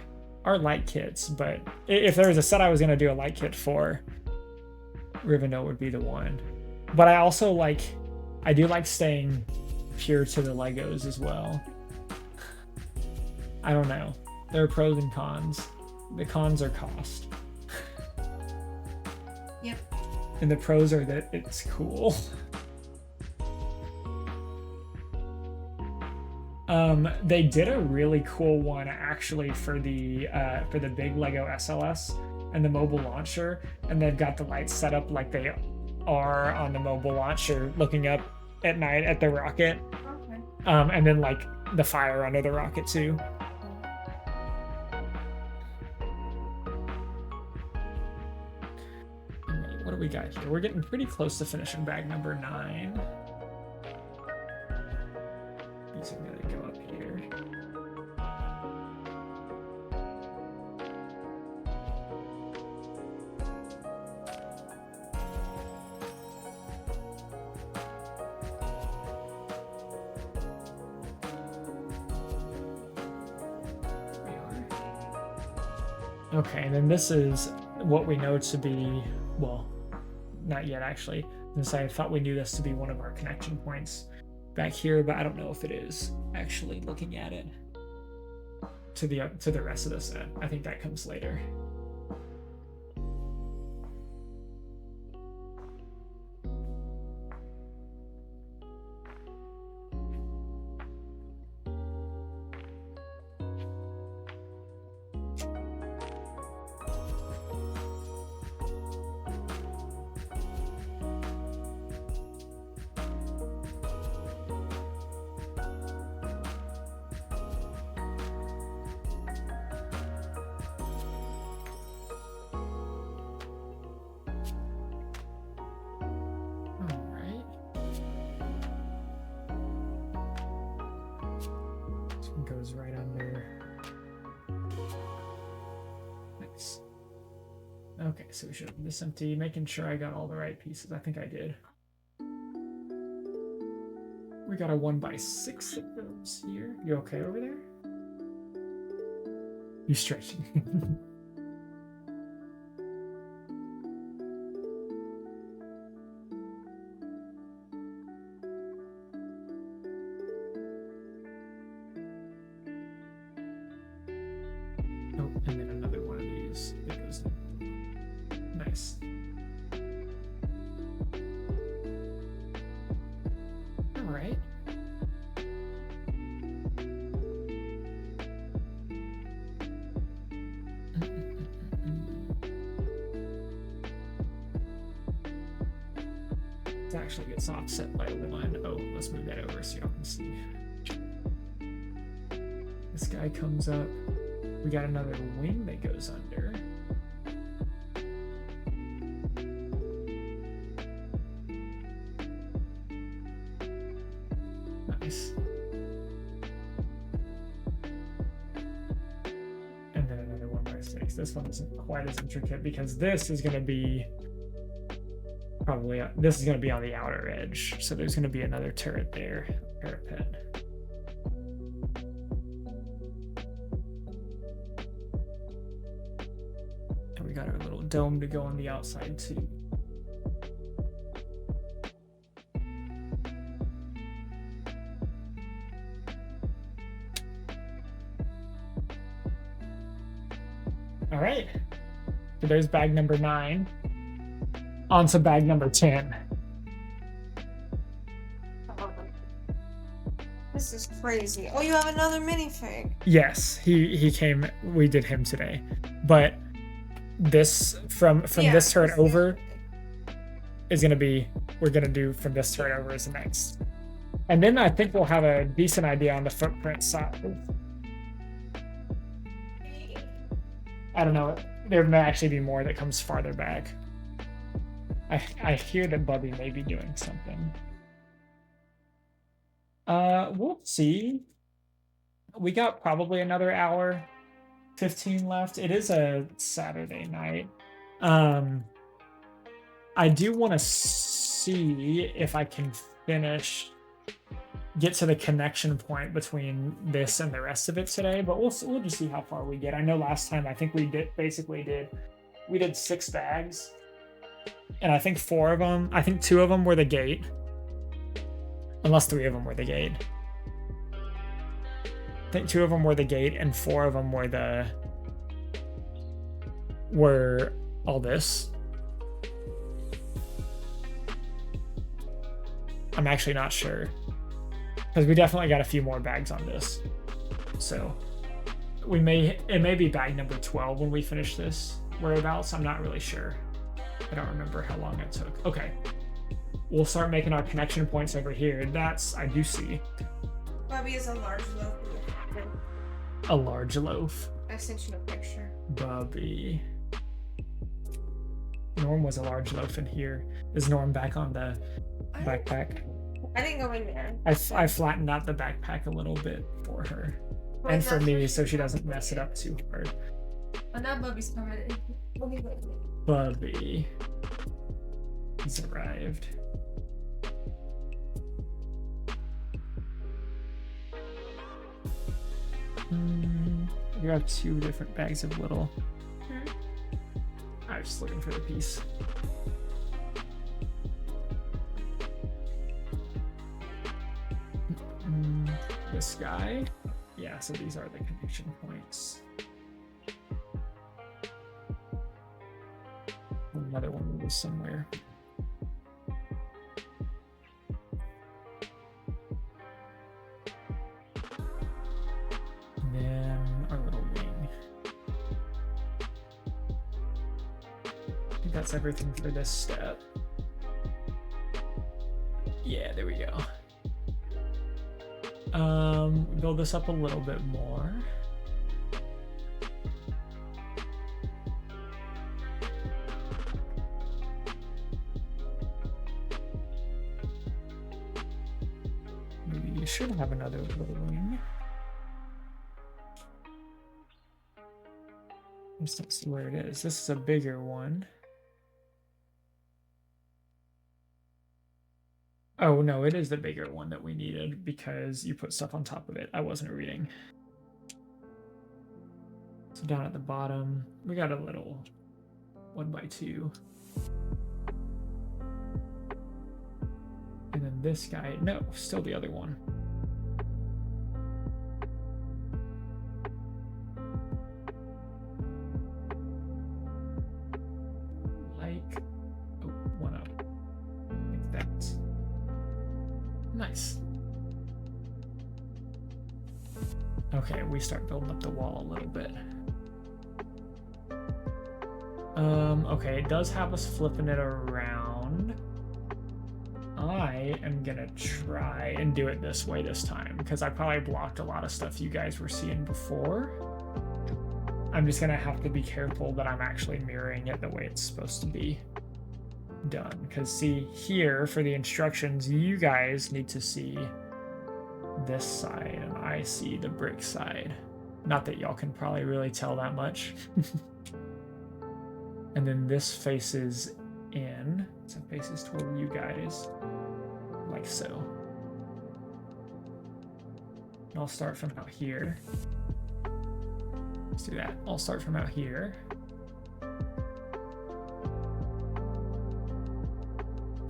Speaker 1: are light kits, but if there was a set I was gonna do a light kit for, Rivendell would be the one. But I also I do like staying pure to the Legos as well. I don't know. There are pros and cons. The cons are cost.
Speaker 2: Yep.
Speaker 1: And the pros are that it's cool. They did a really cool one actually for the big Lego SLS and the mobile launcher, and they've got the lights set up like they are on the mobile launcher, looking up at night at the rocket.
Speaker 2: Okay.
Speaker 1: And then like the fire under the rocket too. What do we got here? We're getting pretty close to finishing bag number 9. These are gonna go up here. Okay, and then this is what we know to be, well, not yet actually. I thought we knew this to be one of our connection points back here, but I don't know if it is actually looking at it to the rest of the set. I think that comes later. Goes right under. Nice. Okay, so we should have this empty, making sure I got all the right pieces. I think I did. We got a 1x6 of those here. You okay over there? You stretching. And then another one of these that goes in. Nice. All right. It actually gets offset by 1. Oh, let's move that over so y'all can see. This guy comes up. We got another wing that goes under. Nice. And then another 1x6. This one isn't quite as intricate because this is going to be probably, this is going to be on the outer edge. So there's going to be another turret there, parapet. Got our little dome to go on the outside too. All right, so there's bag number 9. On to bag number 10.
Speaker 2: This is crazy. Oh, you have another minifig.
Speaker 1: Yes, he came. We did him today, but this from this turret over is gonna be, we're gonna do from this turret over is the next, and then I think we'll have a decent idea on the footprint side. I don't know, there may actually be more that comes farther back. I hear that Bubby may be doing something. We'll see. We got probably another hour 15 left. It is a Saturday night. I do want to see if I can get to the connection point between this and the rest of it today, but we'll just see how far we get. I know last time I think we did 6 bags, and I think 4 of them, I think 2 of them were the gate, unless 3 of them were the gate. I think 2 of them were the gate and 4 of them were all this. I'm actually not sure, because we definitely got a few more bags on this. So it may be bag number 12 when we finish this whereabouts. I'm not really sure. I don't remember how long it took. Okay. We'll start making our connection points over here. I do see.
Speaker 2: Bubby is a large loaf.
Speaker 1: A large loaf.
Speaker 2: I sent you a picture.
Speaker 1: Bubby. Norm was a large loaf in here. Is Norm back on the backpack?
Speaker 2: I didn't go in there.
Speaker 1: I flattened out the backpack a little bit for her. And for me, so she doesn't mess it up too hard.
Speaker 2: Oh, now Bubby's coming in.
Speaker 1: Bubby. He's arrived. You have 2 different bags of little. I was just looking for the piece. This guy. Yeah, so these are the connection points. Another one was somewhere. And then our little wing. I think that's everything for this step. Yeah, there we go. Build this up a little bit more. Maybe you should have another little wing. I just don't see where it is. This is a bigger one. Oh, no, it is the bigger one that we needed because you put stuff on top of it. I wasn't reading. So down at the bottom, we got a little 1x2. And then this guy, no, still the other one. One up. Like that. Nice. Okay, we start building up the wall a little bit. Okay, it does have us flipping it around. I am gonna try and do it this way this time, because I probably blocked a lot of stuff you guys were seeing before. I'm just gonna have to be careful that I'm actually mirroring it the way it's supposed to be done. Because see, here for the instructions, you guys need to see this side, and I see the brick side. Not that y'all can probably really tell that much. And then this faces in, so it faces toward you guys, like so. And I'll start from out here. Let's do that. I'll start from out here.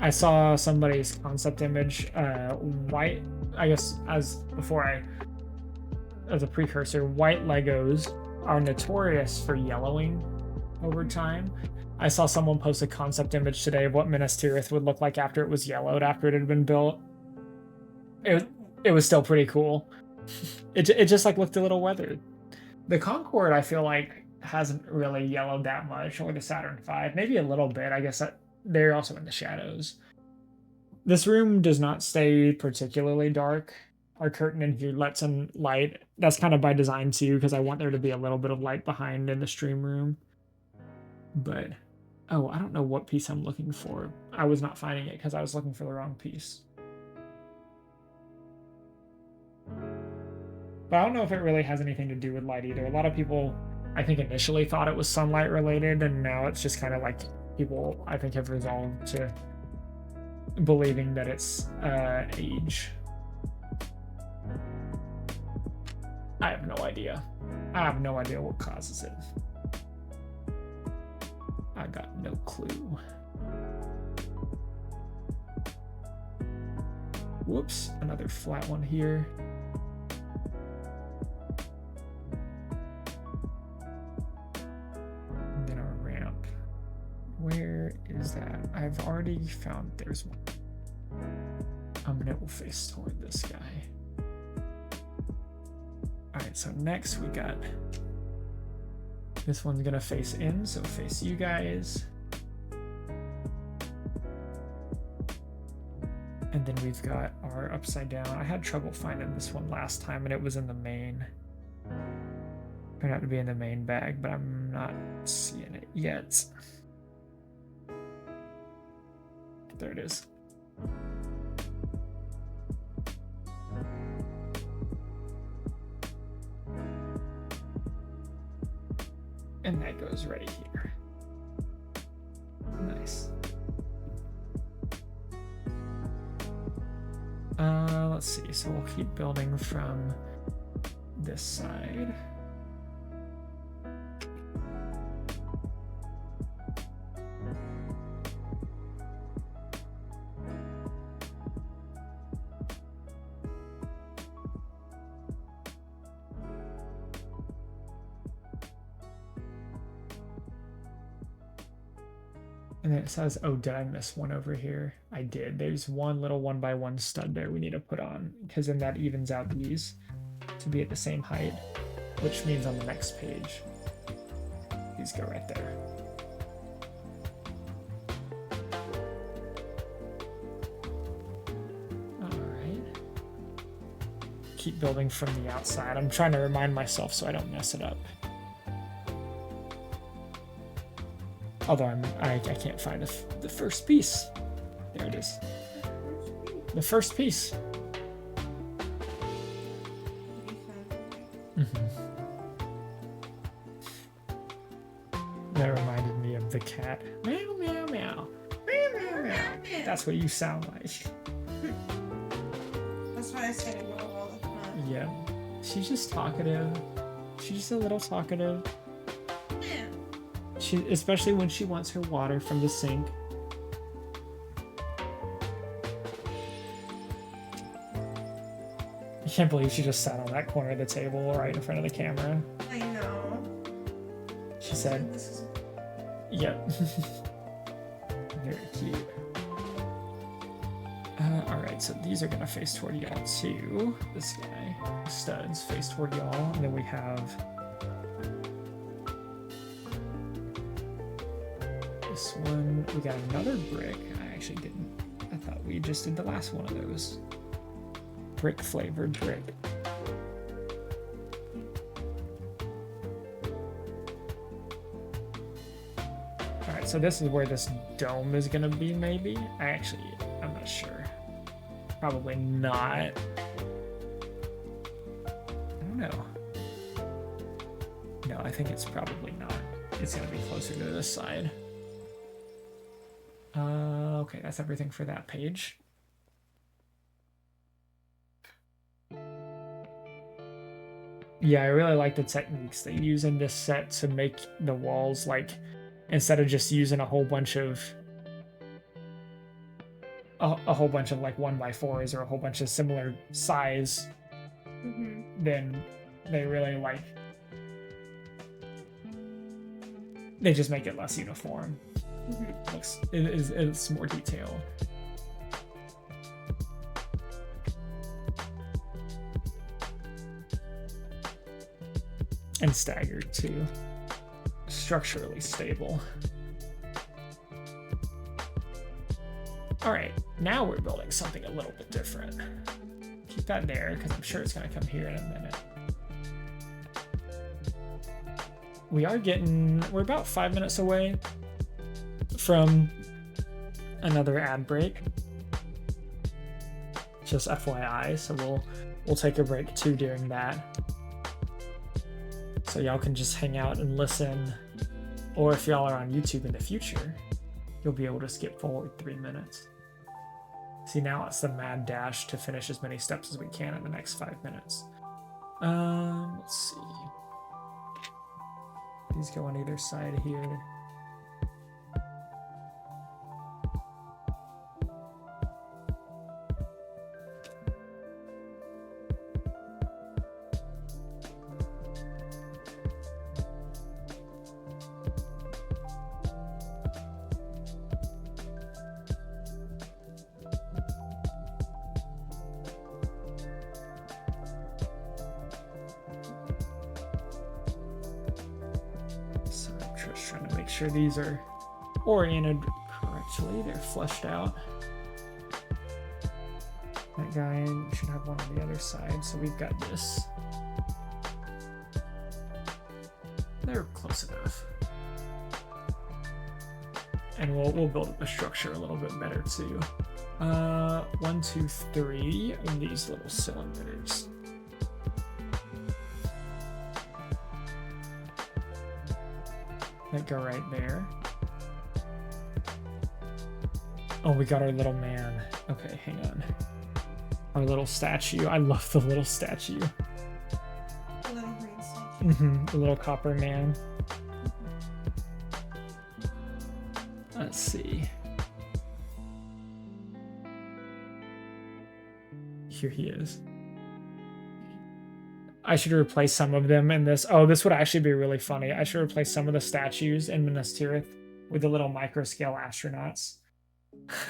Speaker 1: I saw somebody's concept image, white, I guess as a precursor, white Legos are notorious for yellowing over time. I saw someone post a concept image today of what Minas Tirith would look like after it was yellowed, after it had been built. It was still pretty cool. It just like looked a little weathered. The Concorde, I feel like, hasn't really yellowed that much, or the Saturn V, maybe a little bit. I guess that they're also in the shadows. This room does not stay particularly dark. Our curtain in here lets in light. That's kind of by design too, because I want there to be a little bit of light behind in the stream room. But Oh, I don't know what piece I'm looking for. I was not finding it because I was looking for the wrong piece. But I don't know if it really has anything to do with light either. A lot of people, I think, initially thought it was sunlight related, and now it's just kind of like people, I think, have resolved to believing that it's age. I have no idea. I have no idea what causes it. I got no clue. Whoops, another flat one here. And then a ramp. Where is that? I've already found there's one. And it will face toward this guy. Alright, so next we got this one's gonna face in, so face you guys. And then we've got our upside down. I had trouble finding this one last time and it was in the main. Turned out to be in the main bag, but I'm not seeing it yet. There it is. And that goes right here. Nice. Let's see. So we'll keep building from this side. And then it says, oh, did I miss one over here? I did. There's one little 1x1 stud there we need to put on, because then that evens out these to be at the same height, which means on the next page, these go right there. All right. Keep building from the outside. I'm trying to remind myself so I don't mess it up. Although I can't find the first piece. There it is. The first piece. That reminded me of the cat. Meow, meow, meow. Meow, meow, meow. That's what you sound like.
Speaker 2: That's why I said it all the time.
Speaker 1: Yeah. She's just talkative. She's just a little talkative. Especially when she wants her water from the sink. I can't believe she just sat on that corner of the table right in front of the camera.
Speaker 2: I know.
Speaker 1: She said, yep. Very cute. Alright, so these are gonna face toward y'all too. This guy, studs, face toward y'all. And then we have this one. We got another brick. I actually didn't. I thought we just did the last one of those. Brick flavored brick. Alright, so this is where this dome is gonna be, maybe? I'm not sure. Probably not. I don't know. No, I think it's probably not. It's gonna be closer to this side. Okay, that's everything for that page. Yeah, I really like the techniques they use in this set to make the walls, like, instead of just using a whole bunch of like 1x4s or a whole bunch of similar size, then they really like, they just make it less uniform. It's more detailed. And staggered too. Structurally stable. Alright, now we're building something a little bit different. Keep that there, because I'm sure it's going to come here in a minute. We're about 5 minutes away. from another ad break. Just FYI, so we'll take a break too during that. So y'all can just hang out and listen. Or if y'all are on YouTube in the future, you'll be able to skip forward 3 minutes. See, now it's the mad dash to finish as many steps as we can in the next 5 minutes. Let's see. These go on either side here. Trying to make sure these are oriented correctly. They're fleshed out. That guy should have one on the other side. So we've got this. They're close enough. And we'll build up the structure a little bit better too. 1, 2, 3 of these little cylinders. That go right there. Oh, we got our little man. Okay, hang on. Our little statue. I love the little statue.
Speaker 2: The little green statue.
Speaker 1: The little copper man. Let's see. Here he is. I should replace some of them in this. Oh, this would actually be really funny. I should replace some of the statues in Minas Tirith with the little micro-scale astronauts.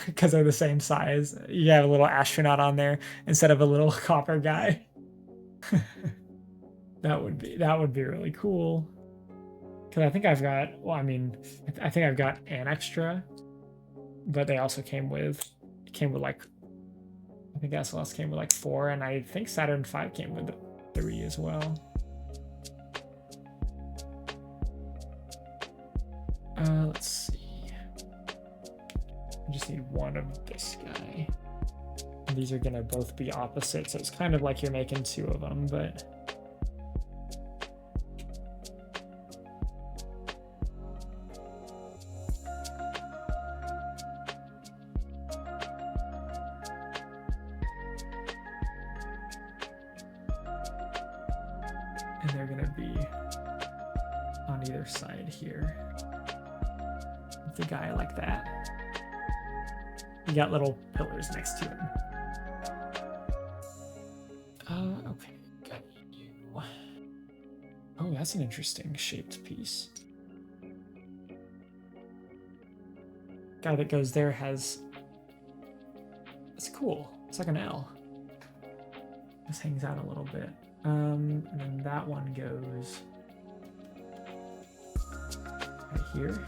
Speaker 1: Because they're the same size. You have a little astronaut on there instead of a little copper guy. That would be really cool. Because I think I've got, well, I mean, I think I've got an extra. But they also came with like, I think SLS came with like 4, and I think Saturn V came with 3 as well. Let's see. I just need one of this guy. And these are gonna both be opposite, so it's kind of like you're making 2 of them, but and they're gonna be on either side here. With the guy like that. You got little pillars next to him. Okay, got you. Oh, that's an interesting shaped piece. Guy that goes there has. It's cool. It's like an L. This hangs out a little bit. And then that one goes right here.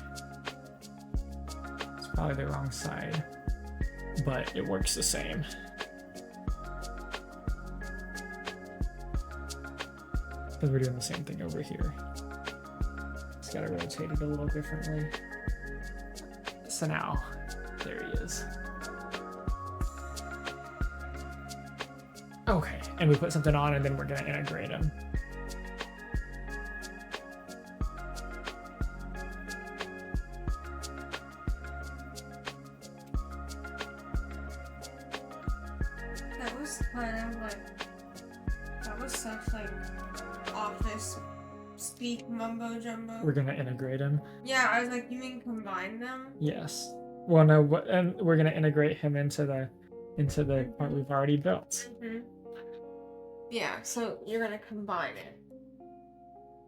Speaker 1: It's probably the wrong side, but it works the same. Because we're doing the same thing over here. Just gotta rotate it a little differently. So now, there he is. Okay, and we put something on and then we're gonna integrate them.
Speaker 2: That was kind of like, that was such like office speak mumbo jumbo.
Speaker 1: We're gonna integrate them.
Speaker 2: Yeah, I was like, you mean combine them?
Speaker 1: Yes. Well, no, and we're gonna integrate him into the part we've already built.
Speaker 2: Mm-hmm. Yeah, so you're gonna combine it.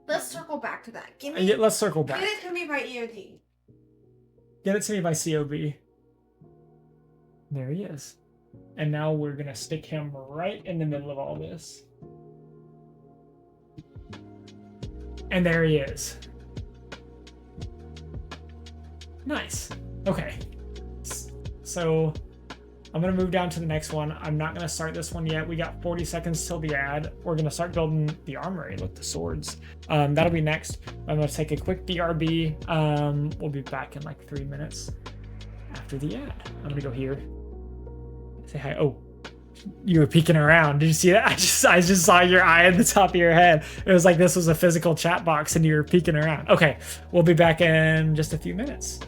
Speaker 2: Let's circle back to that. Give me.
Speaker 1: Yeah, let's circle back.
Speaker 2: Get it to me by EOD.
Speaker 1: Get it to me by COB. There he is. And now we're gonna stick him right in the middle of all this. And there he is. Nice. Okay. So I'm gonna move down to the next one. I'm not gonna start this one yet. We got 40 seconds till the ad. We're gonna start building the armory. Look, the swords. That'll be next. I'm gonna take a quick BRB. We'll be back in like 3 minutes after the ad. I'm gonna go here. Say hi. Oh, you were peeking around. Did you see that? I just saw your eye at the top of your head. It was like this was a physical chat box and you were peeking around. Okay, we'll be back in just a few minutes.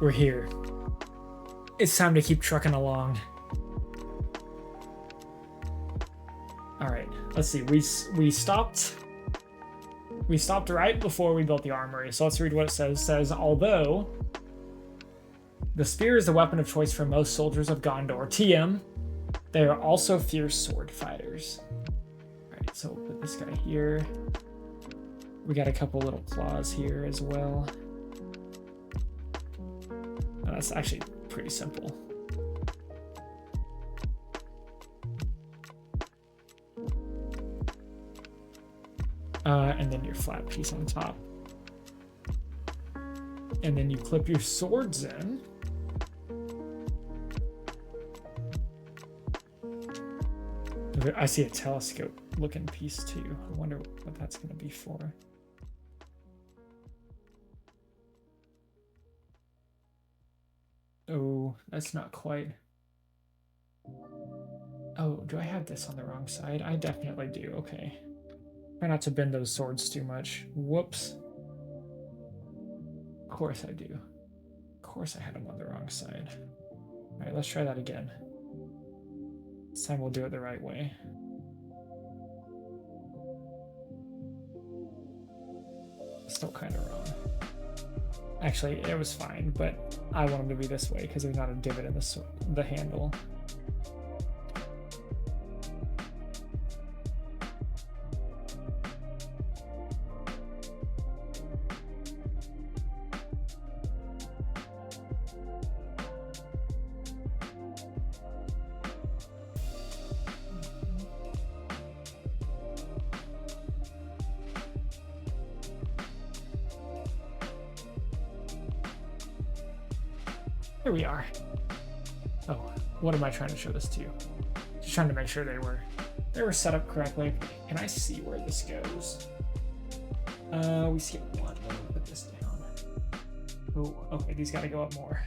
Speaker 1: We're here. It's time to keep trucking along. All right, let's see. We stopped right before we built the armory. So let's read what it says. It says, although the spear is the weapon of choice for most soldiers of Gondor, TM, they are also fierce sword fighters. All right, so we'll put this guy here. We got a couple little claws here as well. Oh, that's actually pretty simple. And then your flat piece on top. And then you clip your swords in. I see a telescope looking piece too. I wonder what that's going to be for. Oh, that's not quite. Oh, do I have this on the wrong side? I definitely do. Okay. Try not to bend those swords too much. Whoops. Of course I do. Of course I had them on the wrong side. All right, let's try that again. This time we'll do it the right way. Still kind of wrong. Actually, it was fine, but I want them to be this way because there's not a divot in the handle. Here we are. Oh, what am I trying to show this to you? Just trying to make sure they were set up correctly. Can I see where this goes? We skip one. Let me put this down. Oh, okay, these gotta go up more.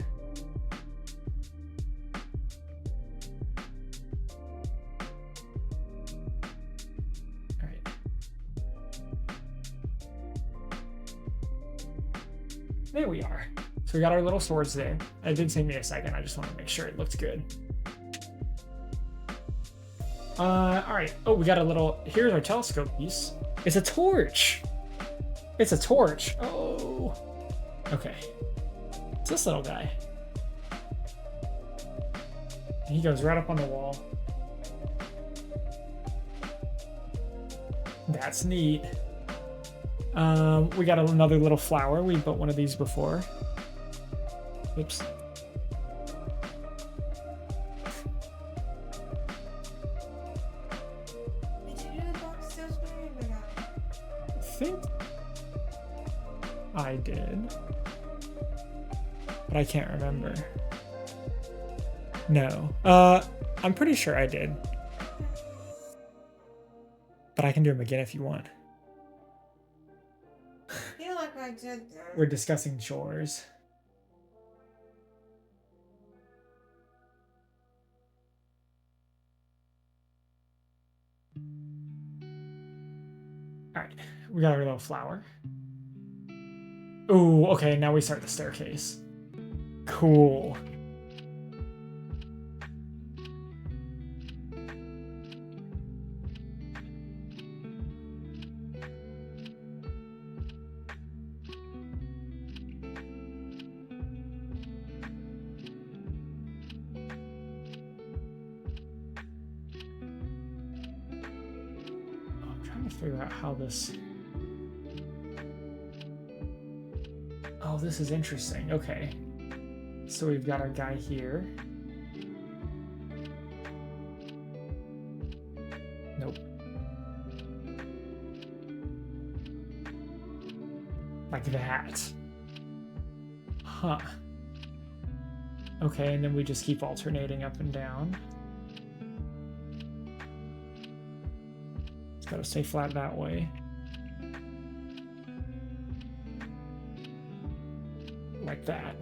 Speaker 1: All right. There we are. So we got our little swords there. It did take me a second. I just want to make sure it looked good. All right. Oh, we got a little, here's our telescope piece. It's a torch. It's a torch. Oh, okay. It's this little guy. He goes right up on the wall. That's neat. We got another little flower. We built one of these before. Oops.
Speaker 2: Did you do the box sales or not?
Speaker 1: I think I did, but I can't remember. No. I'm pretty sure I did. But I can do them again if you want.
Speaker 2: I feel like I did them.
Speaker 1: We're discussing chores. All right, we got our little flower. Ooh, okay, now we start the staircase. Cool. Figure out how this. Oh, this is interesting. Okay. So we've got our guy here. Nope. Like that. Huh. Okay, and then we just keep alternating up and down. Gotta stay flat that way. Like that.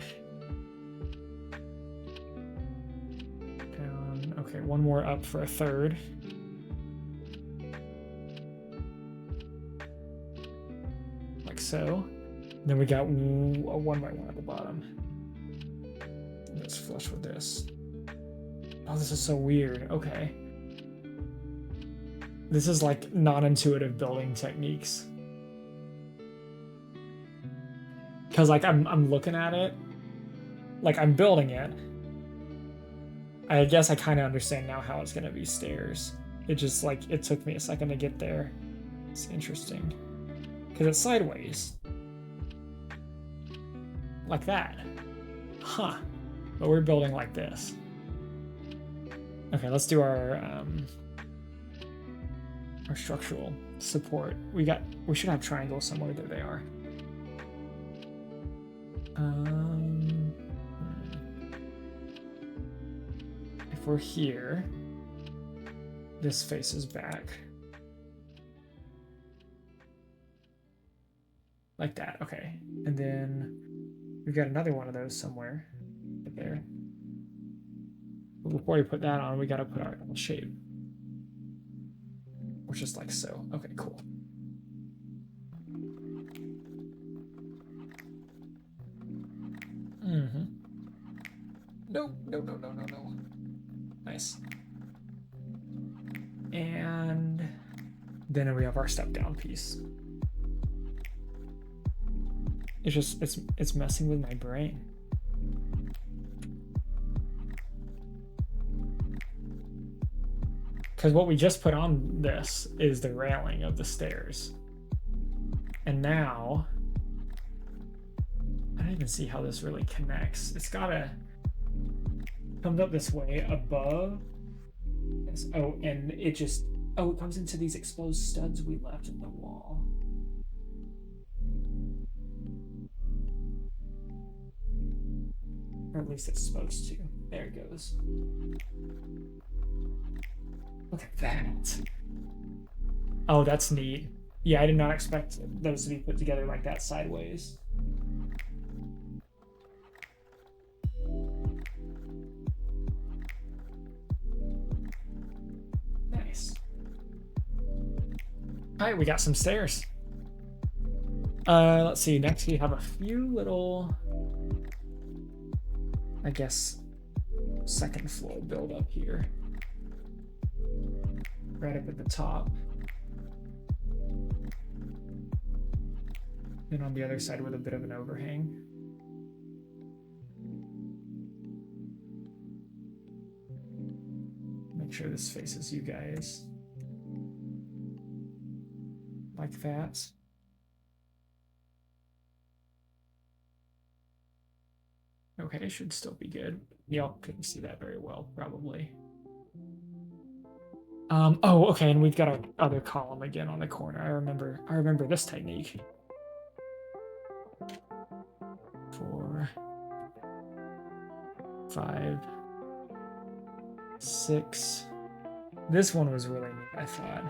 Speaker 1: Down. Okay, one more up for a third. Like so. Then we got a 1x1 at the bottom. it's flush with this. Oh, this is so weird. Okay. This is like non-intuitive building techniques. Cause like I'm looking at it, like I'm building it. I guess I kind of understand now how it's gonna be stairs. It just like, it took me a second to get there. It's interesting. Cause it's sideways. Like that. Huh. But we're building like this. Okay, let's do our structural support. We should have triangles somewhere. There they are. If we're here, this faces back. Like that, okay. And then we've got another one of those somewhere. Right there. But before we put that on, we gotta put our shape. Which is like so. Okay, cool. Mm-hmm. No. Nice. And then we have our step down piece. It's just, it's messing with my brain. Because what we just put on this is the railing of the stairs. And now, I don't even see how this really connects. It's gotta, comes up this way above. Oh, and it just, oh, it comes into these exposed studs we left in the wall. Or at least it's supposed to. There it goes. Look at that. Oh, that's neat. Yeah, I did not expect those to be put together like that sideways. Nice. All right, we got some stairs. Let's see. Next, we have a few little, I guess, second floor build up here. Right up at the top. Then on the other side with a bit of an overhang. Make sure this faces you guys. Like that. Okay, it should still be good. Y'all couldn't see that very well, probably. Oh, okay, and we've got our other column again on the corner. I remember this technique. 4, 5, 6. This one was really neat, I thought.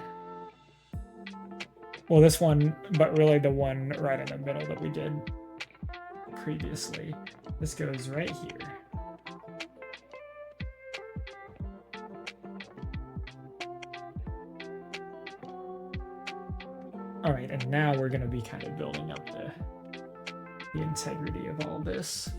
Speaker 1: Well, this one, but really the one right in the middle that we did previously. This goes right here. All right, and now we're gonna be kind of building up the integrity of all this.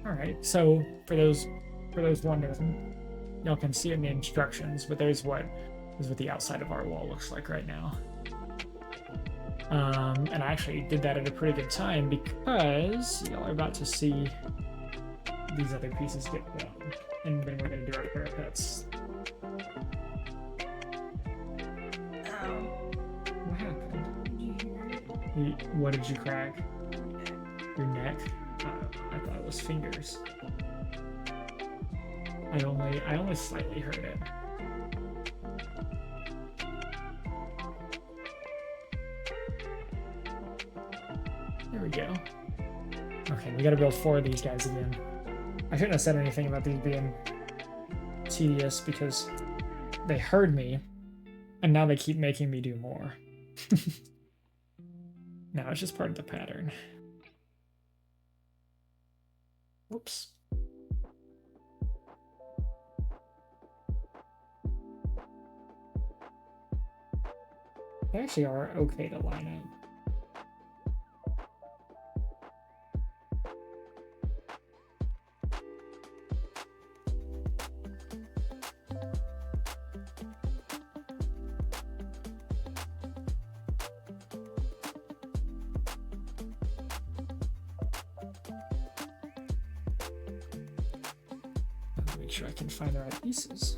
Speaker 1: All right, so for those wondering, y'all can see it in the instructions, but there's what the outside of our wall looks like right now. And I actually did that at a pretty good time because y'all are about to see these other pieces get done, and then we're gonna do our parapets.
Speaker 2: Ow.
Speaker 1: What happened?
Speaker 2: Did you hear it?
Speaker 1: What did you crack? Your neck? I thought it was fingers. I only slightly heard it. There we go. Okay, we gotta build 4 of these guys again. I shouldn't have said anything about these being tedious because they heard me, and now they keep making me do more. No, it's just part of the pattern. Whoops. They actually are okay to line up. Make sure I can find the right pieces.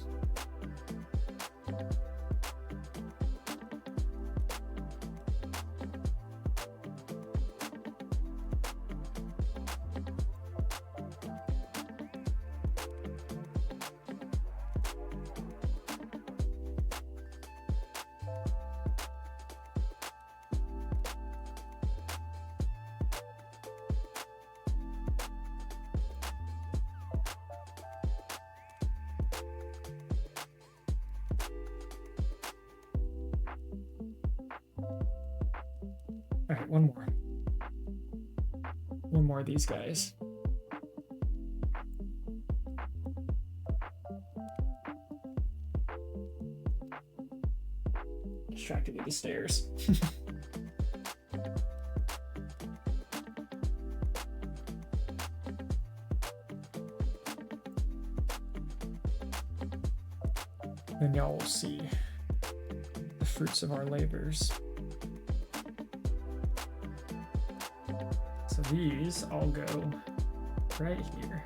Speaker 1: All right, one more. One more of these guys. Distracted with the stairs. Then y'all will see the fruits of our labors. So these all go right here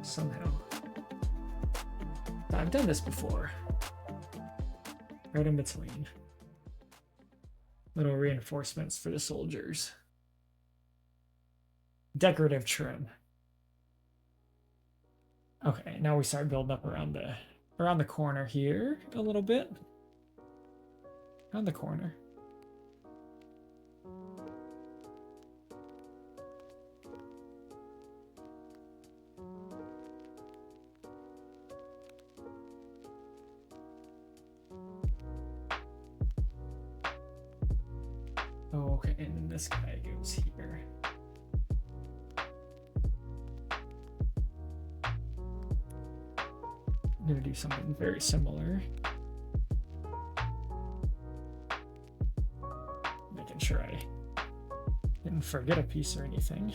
Speaker 1: somehow. I've done this before. Right in between. Little reinforcements for the soldiers. Decorative trim. Okay, now we start building up around the corner here a little bit. Around the corner. Oh, okay, and then this guy goes here. I'm gonna do something very similar. Making sure I didn't forget a piece or anything.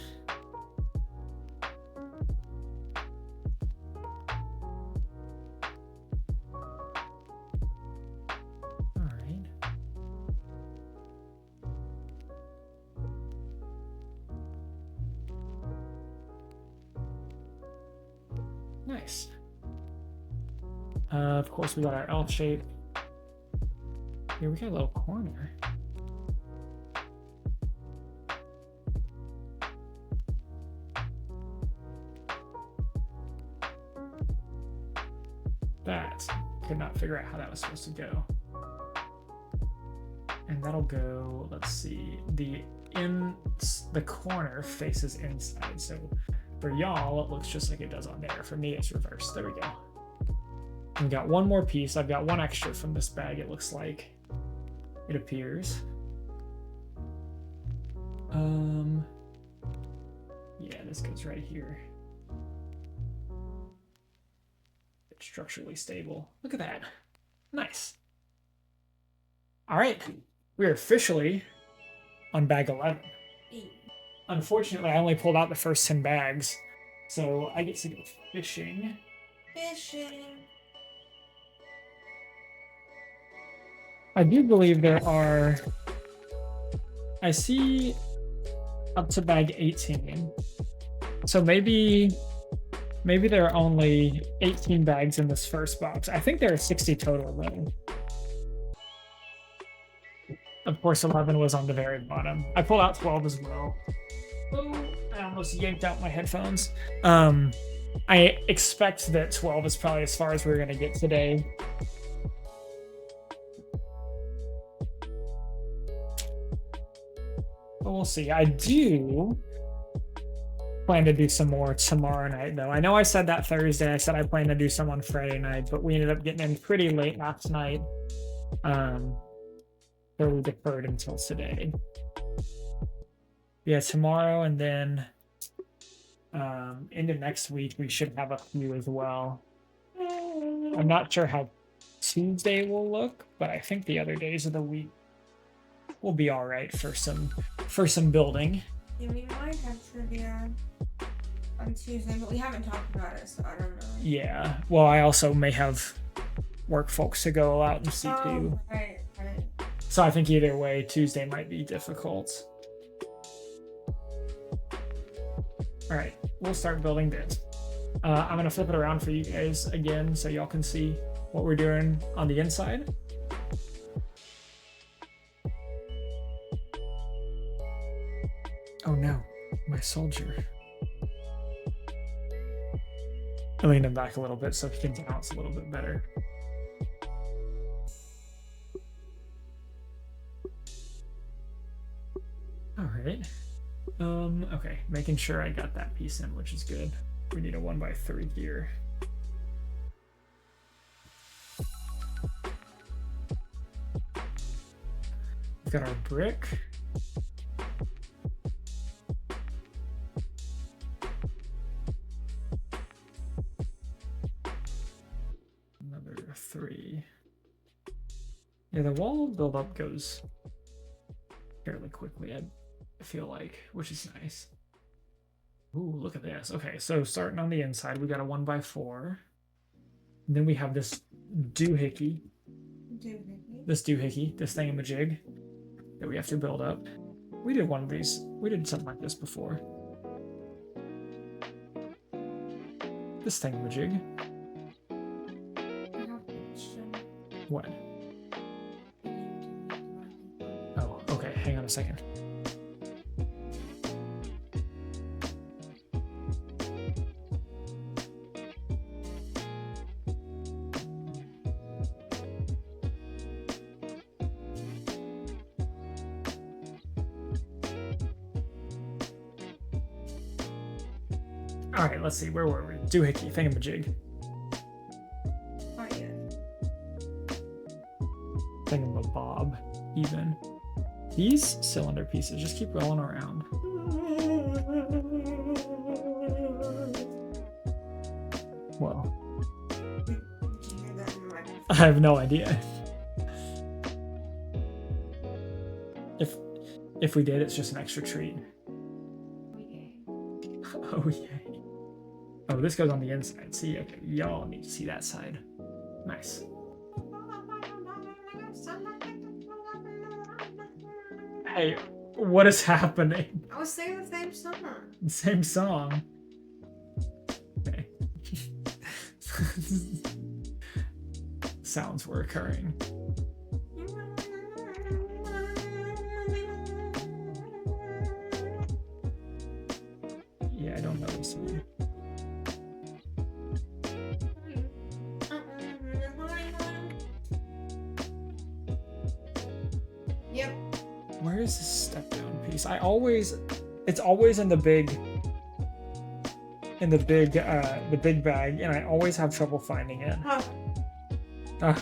Speaker 1: Nice. Of course, we got our L shape. Here we got a little corner. That, could not figure out how that was supposed to go. And that'll go, let's see, the corner faces inside, so for y'all, it looks just like it does on there. For me, it's reversed. There we go. We got one more piece. I've got one extra from this bag, it looks like. It appears. Yeah, this goes right here. It's structurally stable. Look at that. Nice. All right. We're officially on bag 11. Unfortunately, I only pulled out the first 10 bags, so I get to go fishing.
Speaker 2: Fishing.
Speaker 1: I do believe there are... I see up to bag 18. So maybe there are only 18 bags in this first box. I think there are 60 total, though. Of course, 11 was on the very bottom. I pulled out 12 as well. Oh, I almost yanked out my headphones. I expect that 12 is probably as far as we're going to get today. we'll see. I do plan to do some more tomorrow night, though. I know I said that Thursday. I said I plan to do some on Friday night, but we ended up getting in pretty late last night. So we deferred until today. Yeah, tomorrow and then into next week we should have a few as well. I'm not sure how Tuesday will look, but I think the other days of the week will be all right for some building.
Speaker 2: Yeah, we might have trivia on Tuesday, but we haven't talked about it, so I don't know.
Speaker 1: Yeah. Well, I also may have work folks to go out and see too.
Speaker 2: Right.
Speaker 1: So I think either way, Tuesday might be difficult. All right, we'll start building this. I'm gonna flip it around for you guys again so y'all can see what we're doing on the inside. Oh no, my soldier. I leaned him back a little bit so he can bounce a little bit better. All right. Okay, making sure I got that piece in, which is good. We need a 1x3 here. We've got our brick. Another 3. Yeah, the wall buildup goes fairly quickly, I feel like, which is nice. Ooh, look at this. Okay, so starting on the inside, we got a 1x4. And then we have this doohickey. This thingamajig that we have to build up. We did one of these. We did something like this before. This thingamajig. What? Oh, okay. Hang on a second. All right, let's see. Where were we? Doohickey, thingamajig.
Speaker 2: Oh, yeah.
Speaker 1: Thingamabob, even. These cylinder pieces just keep rolling around. Well, I have no idea. If we did, it's just an extra treat. Oh yeah. Oh, this goes on the inside. See, okay, y'all need to see that side. Nice. Hey, what is happening?
Speaker 2: I was singing the same song.
Speaker 1: Same song. Okay. Sounds were occurring. Yeah, I don't know this one.
Speaker 2: Yep.
Speaker 1: Where is this step down piece? It's always in the big bag, and I always have trouble finding it. I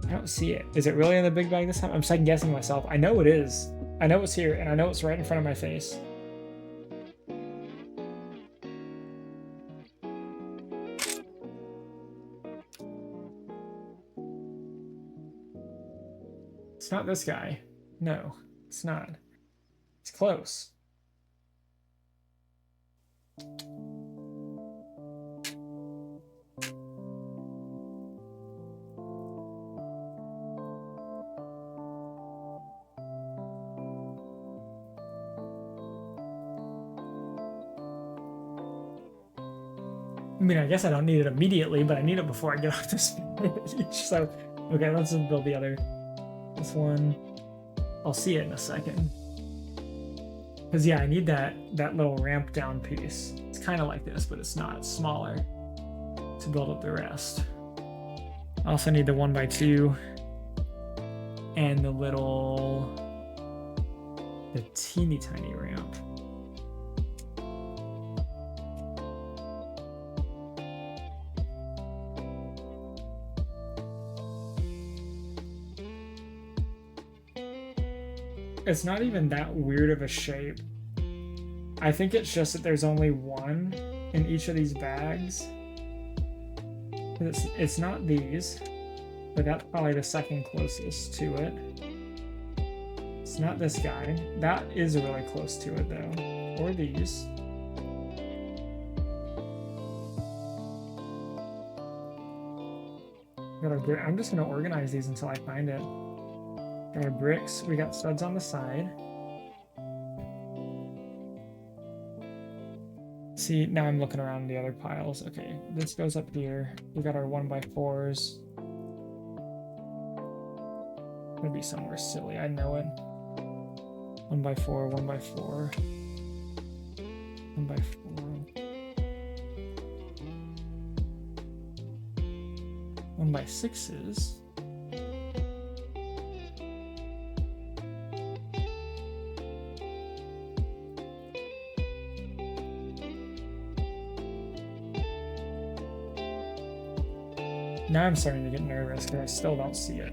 Speaker 1: don't see it. Is it really in the big bag this time? I'm second guessing myself. I know it is. I know it's here, and I know it's right in front of my face. It's not this guy. No, it's not. It's close. I mean, I guess I don't need it immediately, but I need it before I get off this page. So, okay, let's build the other. This one, I'll see it in a second. Because yeah, I need that little ramp down piece. It's kind of like this, but it's not. It's smaller to build up the rest. I also need the 1x2 and the teeny tiny ramp. It's not even that weird of a shape. I think it's just that there's only one in each of these bags. It's not these, but that's probably the second closest to it. It's not this guy. That is really close to it though. Or these. I'm just gonna organize these until I find it. Got our bricks. We got studs on the side. See, now I'm looking around the other piles. Okay, this goes up here. We got our 1x4s. Gonna be somewhere silly, I know it. 1x4, 1x4, 1x4, 1x6s. Now I'm starting to get nervous because I still don't see it.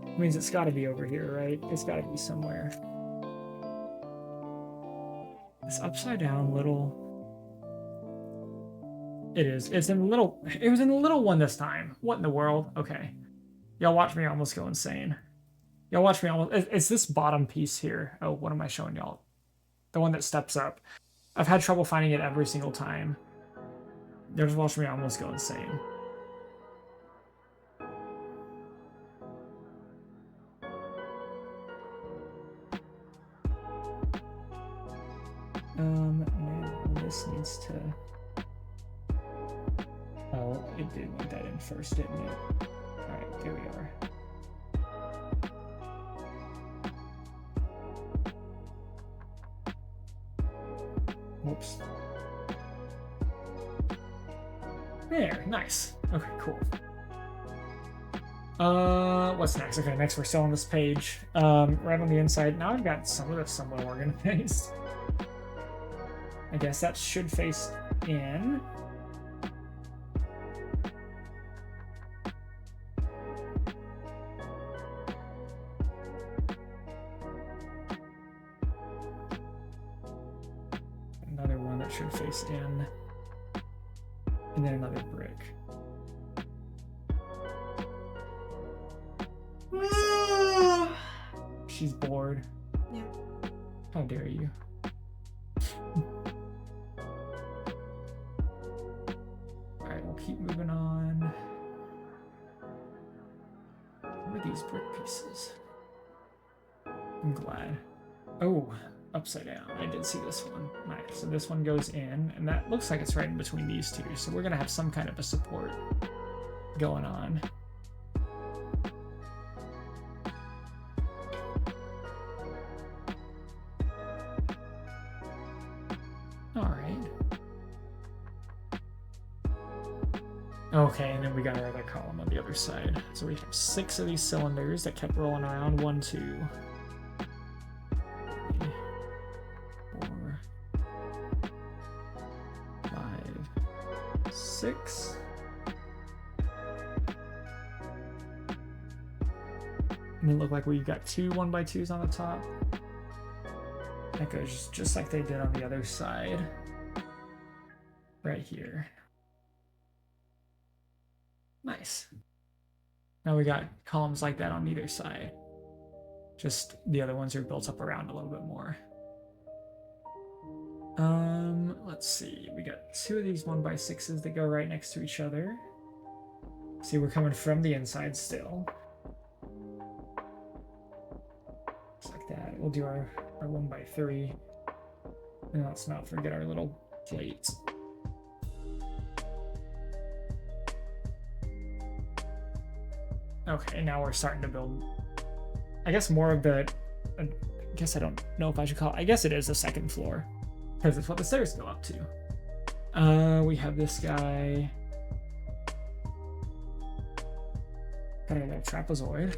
Speaker 1: It means it's got to be over here, right? It's got to be somewhere. This upside down little... It is. It's in the little... It was in the little one this time. What in the world? Okay. Y'all watch me almost go insane. Y'all watch me almost... It's this bottom piece here. Oh, what am I showing y'all? The one that steps up. I've had trouble finding it every single time. They're just watching me almost go insane. Now this needs to... Oh, it did want that in first, didn't it? Alright, here we are. Whoops. There, nice. Okay, cool. What's next? Okay, next we're still on this page. Right on the inside. Now I've got some of this somewhat organized. I guess that should face in. Another one that should face in. And then another brick. She's bored.
Speaker 2: Yep.
Speaker 1: How dare you? Alright, we'll keep moving on. What are these brick pieces? I'm glad. Oh, upside down. I did see this one. Nice. So this one goes in, and that looks like it's right in between these two. So we're gonna have some kind of a support going on. Okay, and then we got our other column on the other side. So we have 6 of these cylinders that kept rolling around. 1, 2, 3, 4, 5, 6. And it looked like we've got 2 1x2s on the top. That goes just like they did on the other side. Right here. Nice. Now we got columns like that on either side. Just the other ones are built up around a little bit more. Let's see. We got 2 of these 1x6s that go right next to each other. See, we're coming from the inside still. Just like that. We'll do our 1x3. And let's not forget our little plates. Okay, now we're starting to build, I guess, more of the, I guess I don't know if I should call it, I guess it is the second floor, because it's what the stairs go up to. We have this guy, Got a little trapezoid.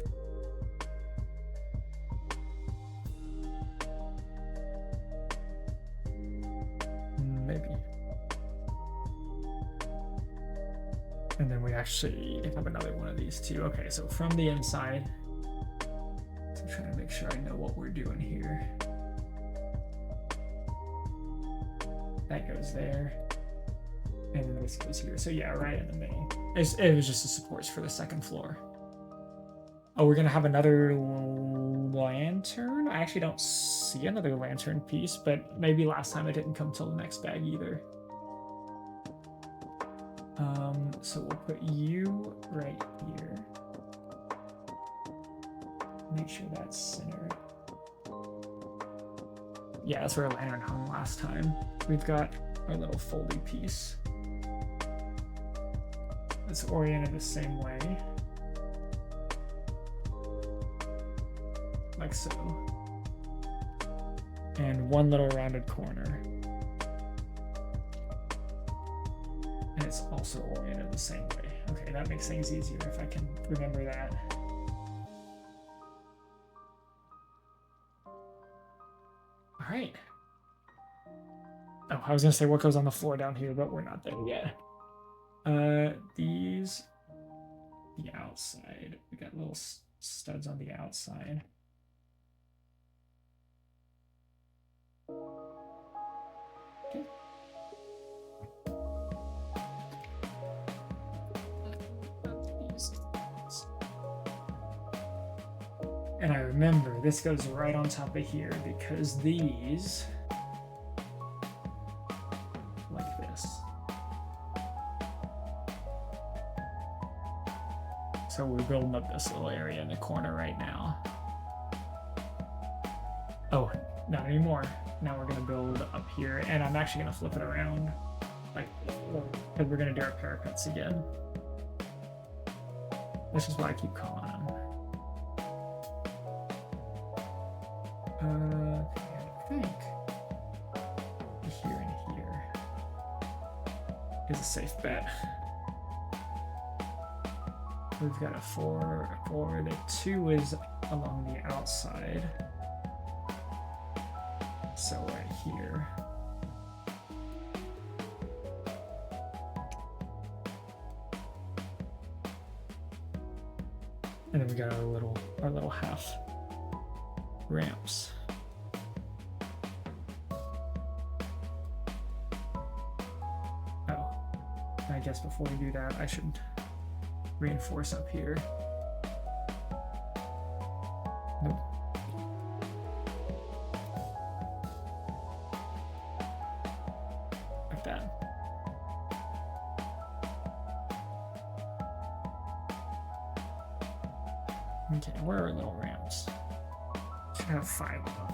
Speaker 1: Maybe. And then we actually have another one of these too. Okay, so from the inside, so I'm trying to make sure I know what we're doing here. That goes there. And then this goes here. So yeah, right in the middle. It was just the supports for the second floor. Oh, we're gonna have another lantern? I actually don't see another lantern piece, but maybe last time it didn't come till the next bag either. So we'll put you right here. Make sure that's centered. Yeah, that's where a lantern hung last time. We've got our little foldy piece. It's oriented the same way. Like so. And one little rounded corner. And it's also oriented the same way. Okay, that makes things easier if I can remember that. All right. Oh, I was gonna say what goes on the floor down here, but we're not there yet. These, the outside. We got little studs on the outside. Okay. And I remember this goes right on top of here because these, like this. So we're building up this little area in the corner right now. Oh, not anymore. Now we're gonna build up here, and I'm actually gonna flip it around, like, because we're gonna do our parapets again. This is what I keep calling them. I think here and here is a safe bet. We've got a 4, the 2 is along the outside. So right here. And then we got our little half ramps. Oh, I guess before we do that, I should reinforce up here. Nope. Like that. Okay, where are our little ramps? Should have 5 of them.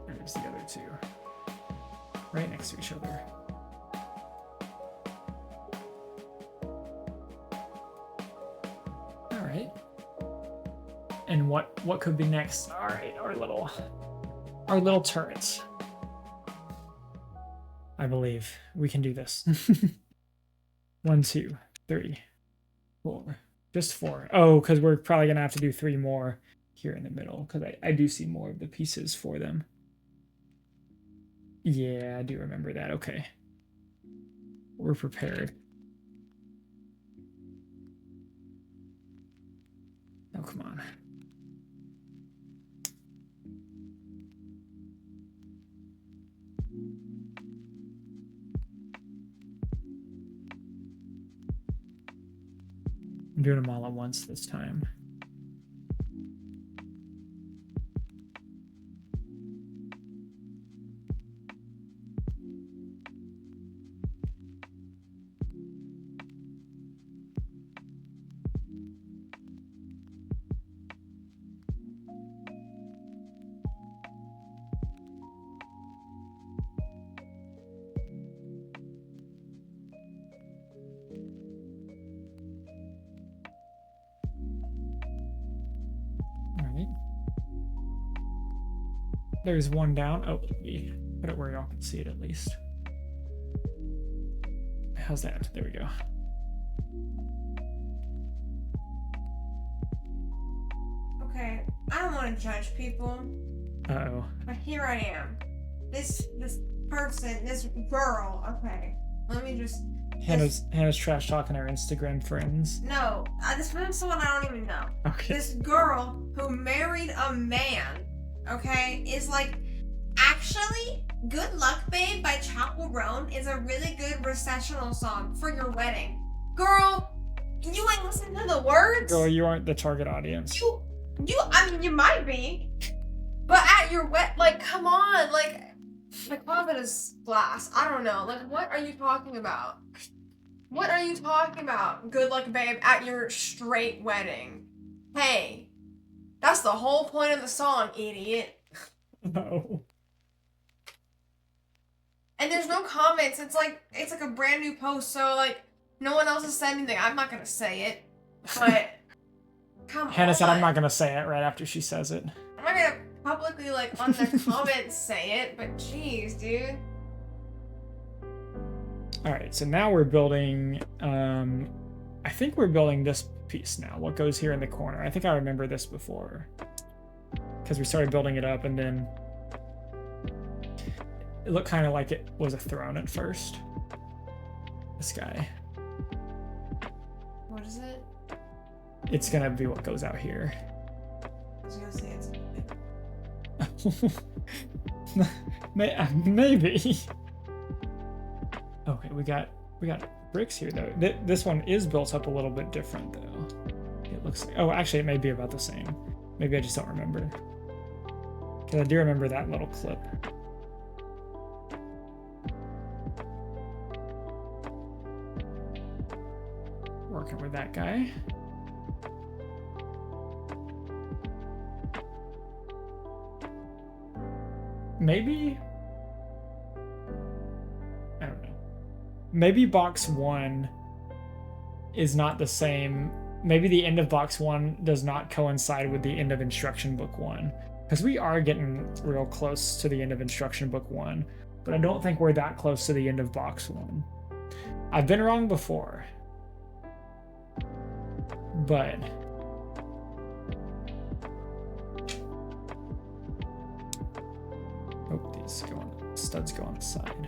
Speaker 1: There's the other 2. Right next to each other. All right. And what could be next? All right, our little turrets. I believe we can do this. 1, 2, 3, 4. Just 4. Oh, because we're probably gonna have to do 3 more here in the middle, because I do see more of the pieces for them. Yeah, I do remember that. Okay. We're prepared. Oh, come on. I'm doing them all at once this time. There's one down. Oh, let me put it where y'all can see it at least. How's that? There we go.
Speaker 2: Okay, I don't want to judge people.
Speaker 1: Uh-oh.
Speaker 2: But here I am. This person, this girl, okay. Let me just...
Speaker 1: Hannah's trash talking her Instagram friends.
Speaker 2: No, this is someone I don't even know.
Speaker 1: Okay.
Speaker 2: This girl who married a man, okay, is like, actually, Good Luck Babe by Chapel Roan is a really good recessional song for your wedding. Girl, you ain't listened to the words?
Speaker 1: Girl, you aren't the target audience.
Speaker 2: I mean, you might be. But at your like, come on, like confidence glass. I don't know. Like, what are you talking about? What are you talking about? Good Luck Babe at your straight wedding. Hey, that's the whole point of the song, idiot.
Speaker 1: No.
Speaker 2: And there's no comments. It's like a brand new post, so like no one else has said anything. I'm not gonna say it, but come on.
Speaker 1: Hannah said I'm not gonna say it right after she says it.
Speaker 2: I'm not gonna publicly like on the comments say it, but jeez, dude.
Speaker 1: All right, so now we're building. I think we're building this piece now. What goes here in the corner? I think I remember this before, because we started building it up, and then it looked kind of like it was a throne at first. This guy.
Speaker 2: What is it?
Speaker 1: It's gonna be what goes out here.
Speaker 2: I was gonna say it's.
Speaker 1: Maybe. Okay, we got bricks here though. This one is built up a little bit different though. It looks like, oh, actually it may be about the same. Maybe I just don't remember. Because I do remember that little clip. Working with that guy. Maybe, I don't know. Maybe box 1 is not the same. Maybe the end of box 1 does not coincide with the end of instruction book 1. Because we are getting real close to the end of instruction book 1. But I don't think we're that close to the end of box 1. I've been wrong before. But oh, these studs go on the side.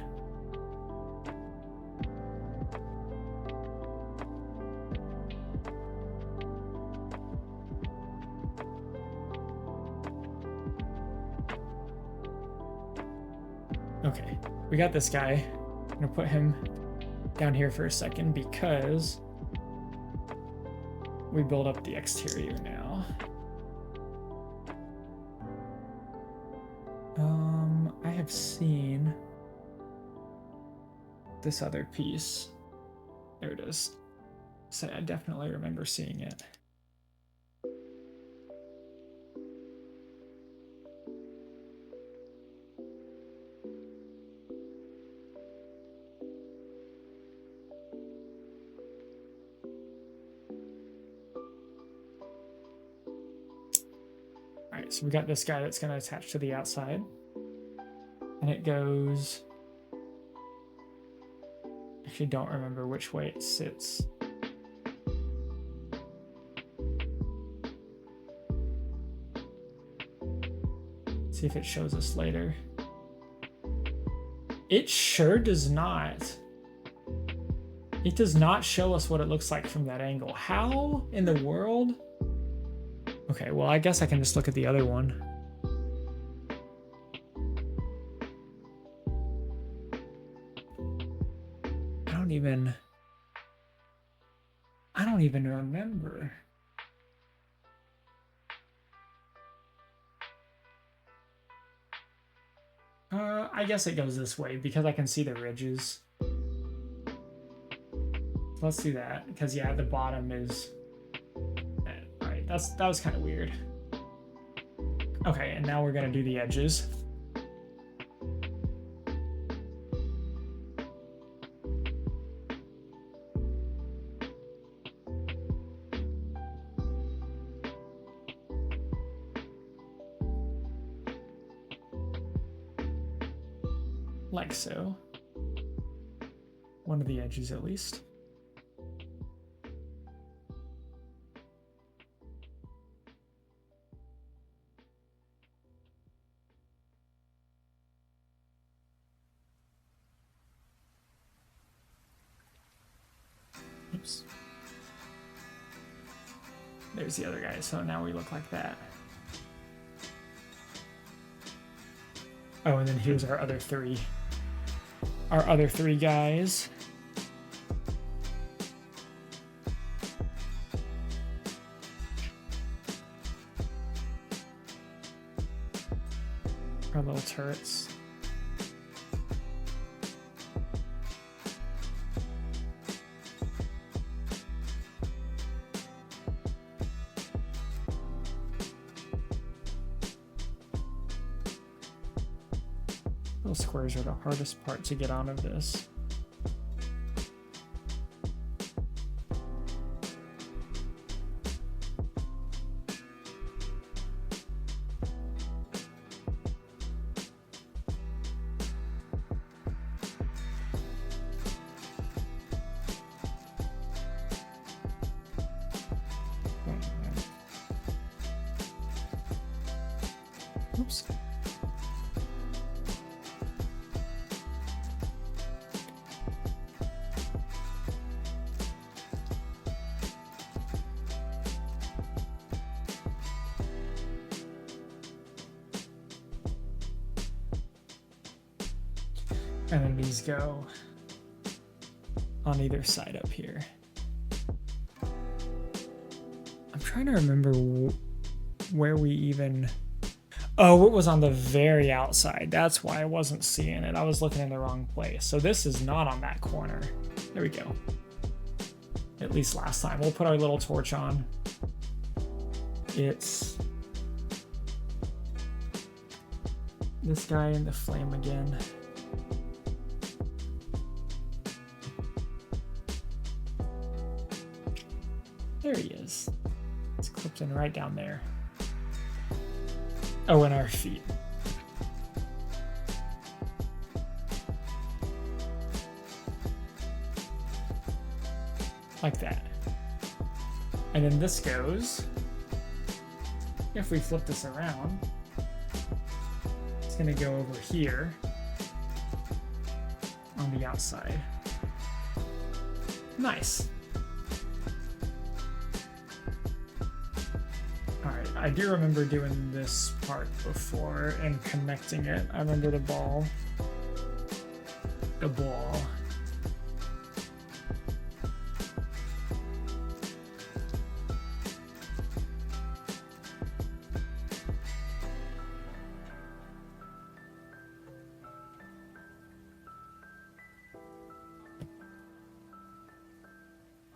Speaker 1: Okay, we got this guy. I'm gonna put him down here for a second because we build up the exterior now. I have seen this other piece. There it is. So I definitely remember seeing it. Alright, so we got this guy that's going to attach to the outside. And it goes... Actually, don't remember which way it sits. See if it shows us later. It sure does not. It does not show us what it looks like from that angle. How in the world? Okay, well, I guess I can just look at the other one. I don't even remember. I guess it goes this way because I can see the ridges. Let's do that because yeah, the bottom is. Alright, that was kind of weird. Okay, and now we're gonna do the edges. Like so. One of the edges at least. Oops. There's the other guy, so now we look like that. Oh, and then here's our other three. Our other three guys. Our little turrets. Little squares are the hardest part to get out of this. Oops. And then these go on either side up here. I'm trying to remember where we even... Oh, it was on the very outside. That's why I wasn't seeing it. I was looking in the wrong place. So this is not on that corner. There we go. At least last time. We'll put our little torch on. It's this guy in the flame again. There he is. It's clipped in right down there. Oh, and our feet. Like that. And then this goes, if we flip this around, it's gonna go over here on the outside. Nice. I do remember doing this part before and connecting it. I remember the ball. The ball.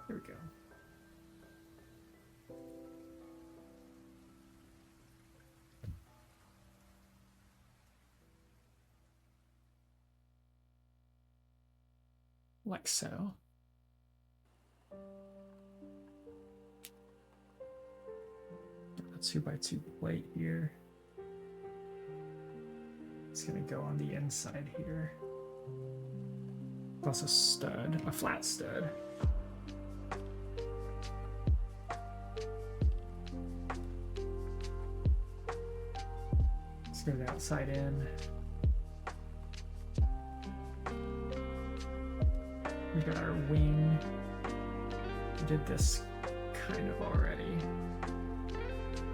Speaker 1: Here we go. Like so. A 2x2 plate here. It's gonna go on the inside here. Plus a stud, a flat stud. Let's go the outside in. We got our wing. We did this kind of already.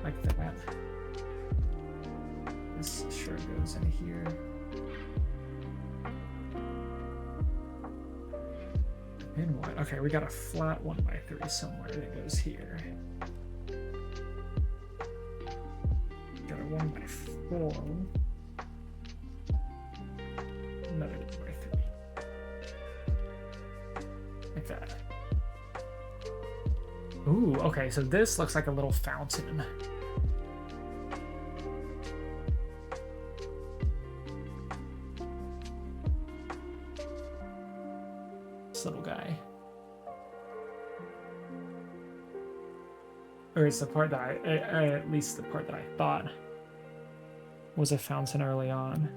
Speaker 1: Like that. This sure goes in here. And what? Okay, we got a flat 1x3 somewhere that goes here. Got a 1x4. Another 1x3. Like that. Ooh, okay, so this looks like a little fountain. This little guy. Or it's the part that at least the part that I thought was a fountain early on.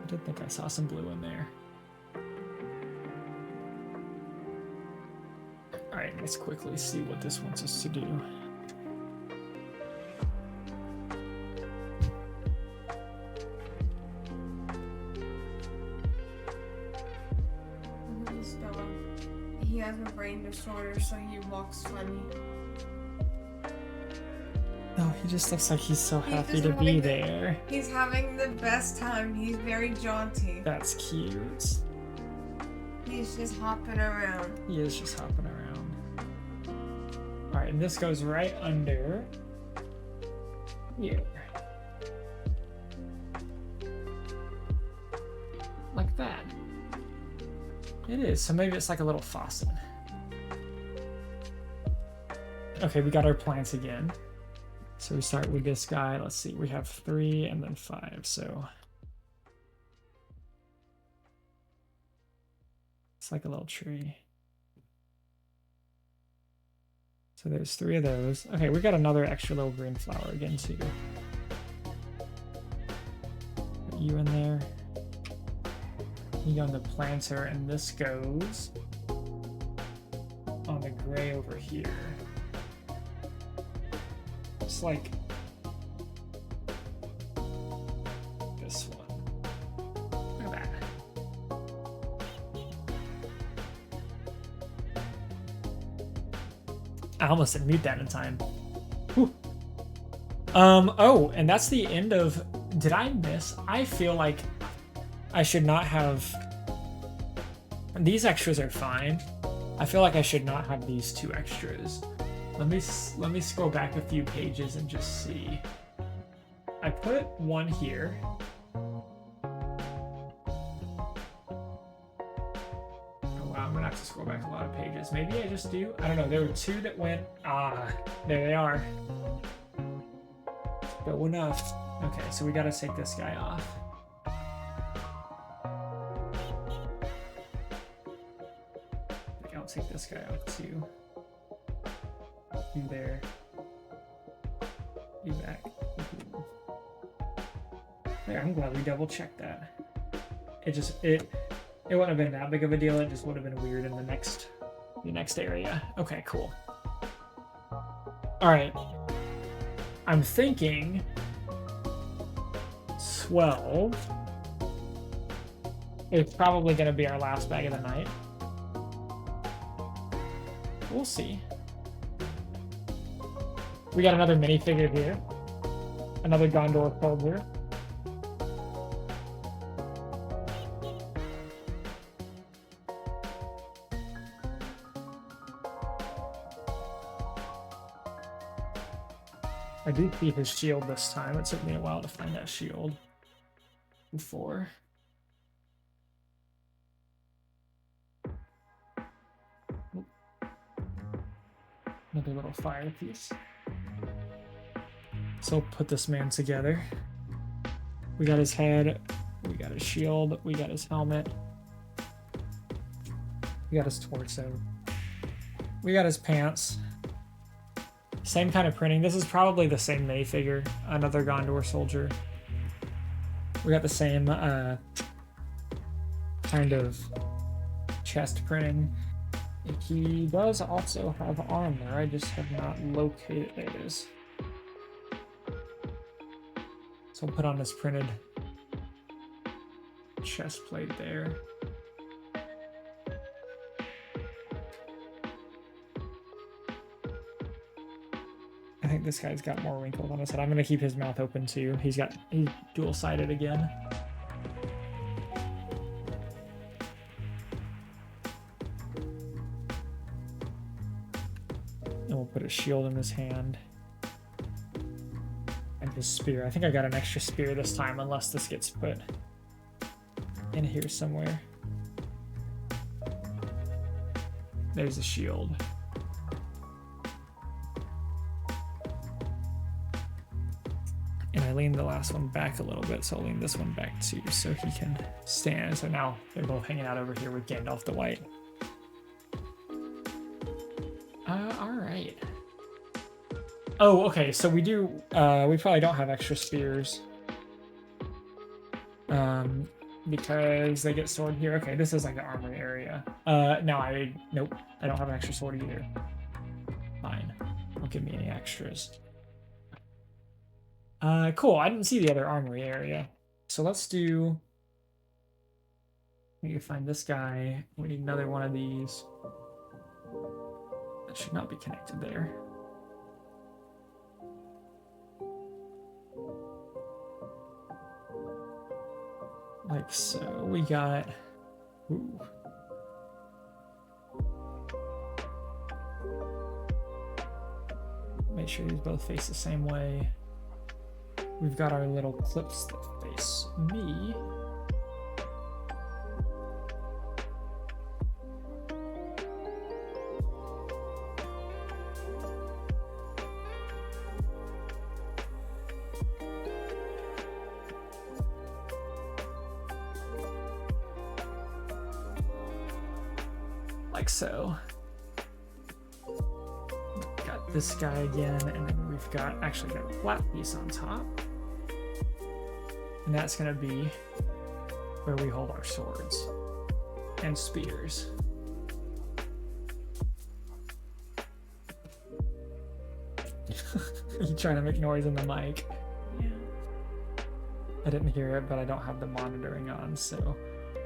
Speaker 1: did think I saw some blue in there. Alright, let's quickly see what this wants us to do.
Speaker 2: This fella, he has a brain disorder, so he walks funny.
Speaker 1: Oh, he just looks like he's so
Speaker 2: He's
Speaker 1: happy
Speaker 2: just
Speaker 1: to be
Speaker 2: having
Speaker 1: there.
Speaker 2: He's having the best time. He's very jaunty.
Speaker 1: That's cute.
Speaker 2: He's just hopping around.
Speaker 1: He is just hopping around. Alright, and this goes right under here. Like that. It is, so maybe it's like a little faucet. Okay, we got our plants again. So we start with this guy. Let's see, we have 3 and then 5, so it's like a little tree. So there's 3 of those. Okay, we got another extra little green flower again too. Put you in there. You go on the planter, and this goes on the gray over here. It's like this one. Look at that. I almost didn't mute that in time. Whew. Oh, and that's the end of... Did I miss? I feel like I should not have... These extras are fine. I feel like I should not have these 2 extras. Let me scroll back a few pages and just see. I put 1 here. Oh wow, I'm gonna have to scroll back a lot of pages. Maybe I just do. I don't know. There were 2 that went. There they are. Go enough. Okay, so we gotta take this guy off. I think I'll take this guy off too. You there. You back. There, I'm glad we double checked that. It wouldn't have been that big of a deal, it just would have been weird in the next area. Okay, cool. Alright. I'm thinking 12 is probably gonna be our last bag of the night. We'll see. We got another minifigure here. Another Gondor soldier. I do see his shield this time. It took me a while to find that shield before. Another little fire piece. So I'll put this man together. We got his head, we got his shield, we got his helmet, we got his torso, we got his pants. Same kind of printing. This is probably the same minifigure, another Gondor soldier. We got the same kind of chest printing. He does also have armor, I just have not located. There it is. So I'll put on this printed chest plate there. I think this guy's got more wrinkles on his head. I'm gonna keep his mouth open too. He's dual-sided again. And we'll put a shield in his hand. And his spear. I think I got an extra spear this time, unless this gets put in here somewhere. There's a shield. And I leaned the last one back a little bit, so I'll lean this one back too, so he can stand. So now they're both hanging out over here with Gandalf the White. Alright. Oh, okay, so we do, we probably don't have extra spears. because they get stored here. Okay, this is like the armory area. Nope, I don't have an extra sword either. Fine, don't give me any extras. Cool, I didn't see the other armory area. So let's do... We need to find this guy. We need another one of these. That should not be connected there. Like so. We got... Ooh. Make sure these both face the same way. We've got our little clips that face me. Like so. Got this guy again, and then we've got actually got a flat piece on top. And that's gonna be where we hold our swords and spears. You trying to make noise in the mic?
Speaker 2: Yeah.
Speaker 1: I didn't hear it, but I don't have the monitoring on, so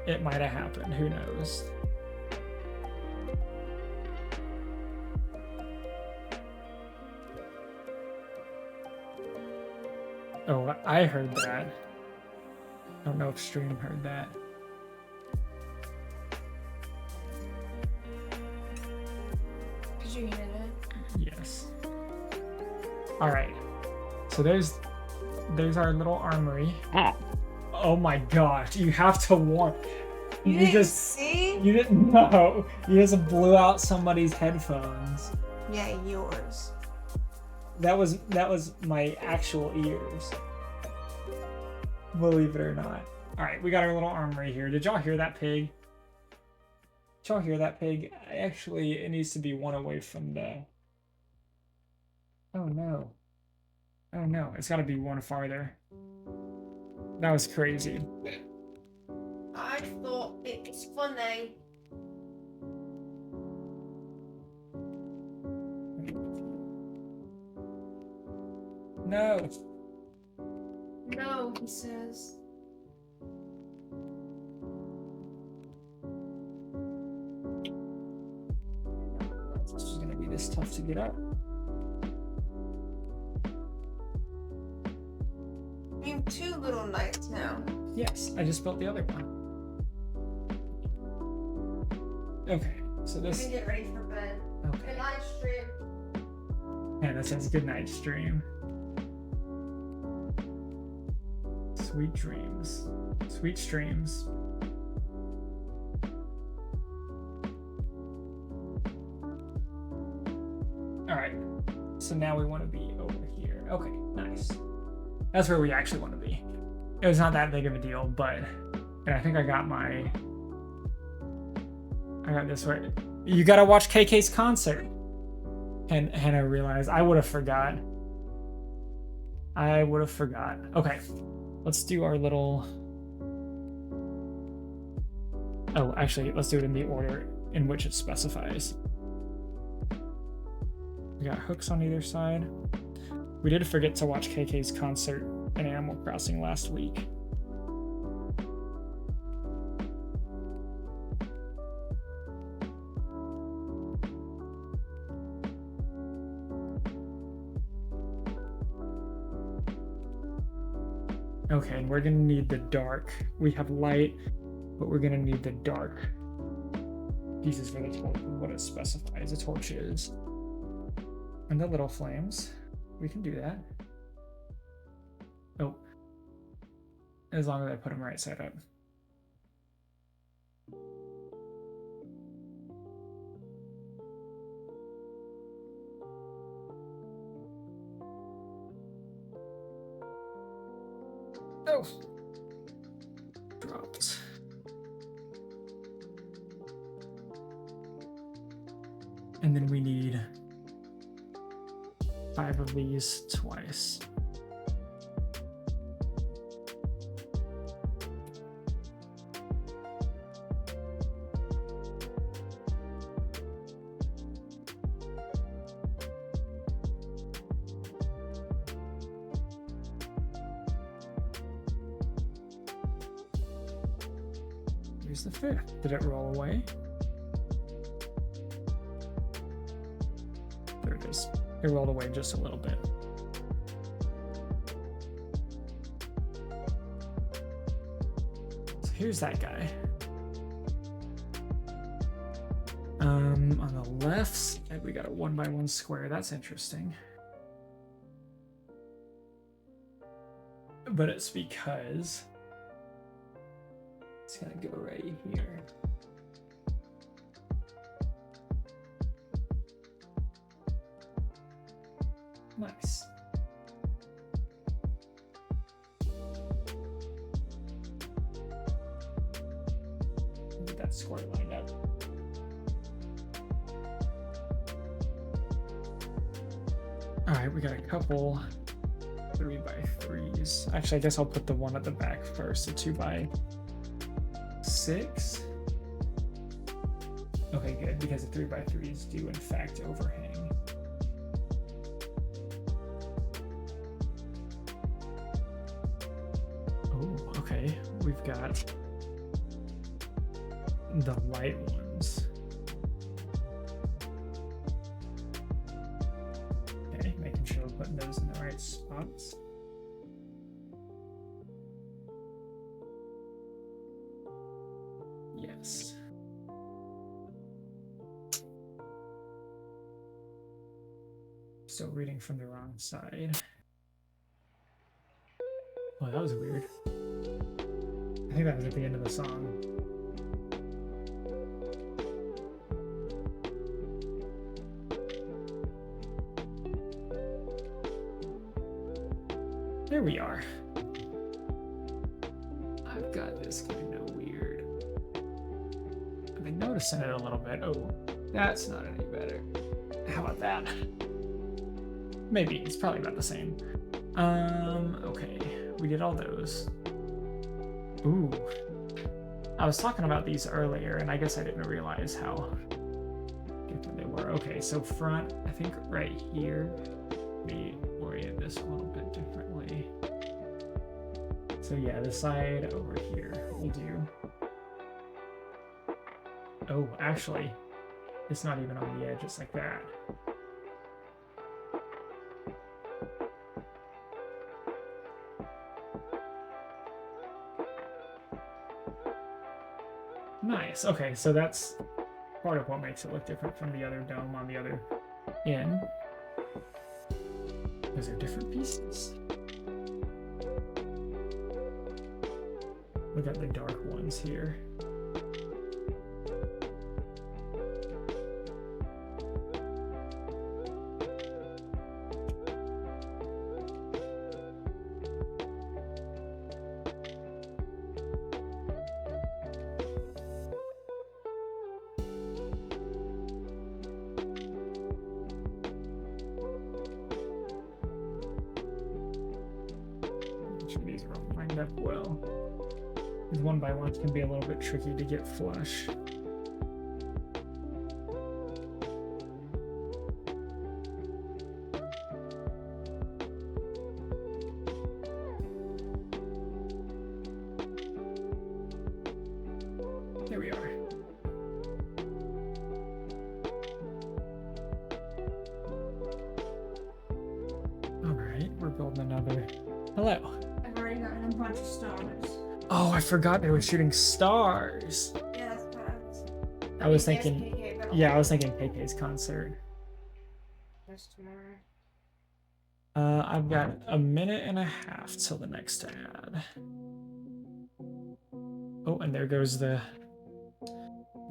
Speaker 1: it might have happened. Who knows? Oh, I heard that. I don't know if stream heard that.
Speaker 2: Did you hear that?
Speaker 1: Yes. All right. So there's our little armory. Oh my gosh! You have to warn.
Speaker 2: You didn't see?
Speaker 1: You didn't know. You just blew out somebody's headphones.
Speaker 2: Yeah, yours.
Speaker 1: That was my actual ears. Believe it or not. All right, we got our little armory here. Did y'all hear that pig? Did y'all hear that pig? Actually, it needs to be one away from the... Oh no. Oh no, it's gotta be one farther. That was crazy.
Speaker 2: I thought it was funny.
Speaker 1: No.
Speaker 2: No, he says.
Speaker 1: This is gonna be this tough to get up.
Speaker 2: I mean, 2 little knights now.
Speaker 1: Yes, I just built the other one. Okay, so
Speaker 2: I'm
Speaker 1: this...
Speaker 2: gonna get ready for bed.
Speaker 1: Okay.
Speaker 2: Good night, stream.
Speaker 1: Yeah, that says good night, stream. Sweet dreams. Sweet streams. Alright, so now we want to be over here. Okay, nice. That's where we actually want to be. It was not that big of a deal, but and I think I got this right. You gotta watch KK's concert. And Hannah realized I would have forgot. Okay, let's do our little... Oh, actually, let's do it in the order in which it specifies. We got hooks on either side. We did forget to watch KK's concert in Animal Crossing last week. Okay, and we're gonna need the dark. We have light, but we're gonna need the dark pieces for the torch, what it specifies a torch is. And the little flames. We can do that. Oh. As long as I put them right side up. Oh. Dropped. And then we need 5 of these twice. Where's the 5th? Did it roll away? There it is. It rolled away just a little bit. So here's that guy. On the left side, we got a 1x1 square. That's interesting. But it's because it's gonna go right here. Nice. Get that square lined up. All right, we got a couple 3x3s. Actually, I guess I'll put the one at the back first, the 2x6. Okay, good, because the 3x3s do in fact overhang. Oh, okay, we've got the light ones. Okay, making sure we're putting those in the right spots. Yes. Still reading from the wrong side. Oh, that was weird. I think that was at the end of the song. There we are. I've got this kind of weird. I've been noticing it a little bit. Oh, that's not any better. How about that? Maybe, it's probably about the same. Okay, we did all those. Ooh. I was talking about these earlier, and I guess I didn't realize how different they were. Okay, so front, I think right here, we orient this a little bit differently. So yeah, the side over here will do. Oh, actually, it's not even on the edge, it's like that. Nice. Okay, so that's part of what makes it look different from the other dome on the other end. Those are different pieces. We got the dark ones here. These are all lined up well. These 1x1s can be a little bit tricky to get flush. There we are. All right, we're building another. Hello.
Speaker 2: I've already gotten a bunch of stars.
Speaker 1: Oh, I forgot they were shooting stars.
Speaker 2: Yeah, that's what
Speaker 1: I was thinking,
Speaker 2: KK, but
Speaker 1: yeah, I was thinking KK's concert.
Speaker 2: that's tomorrow.
Speaker 1: I've got a minute and a half till the next ad. Oh, and there goes the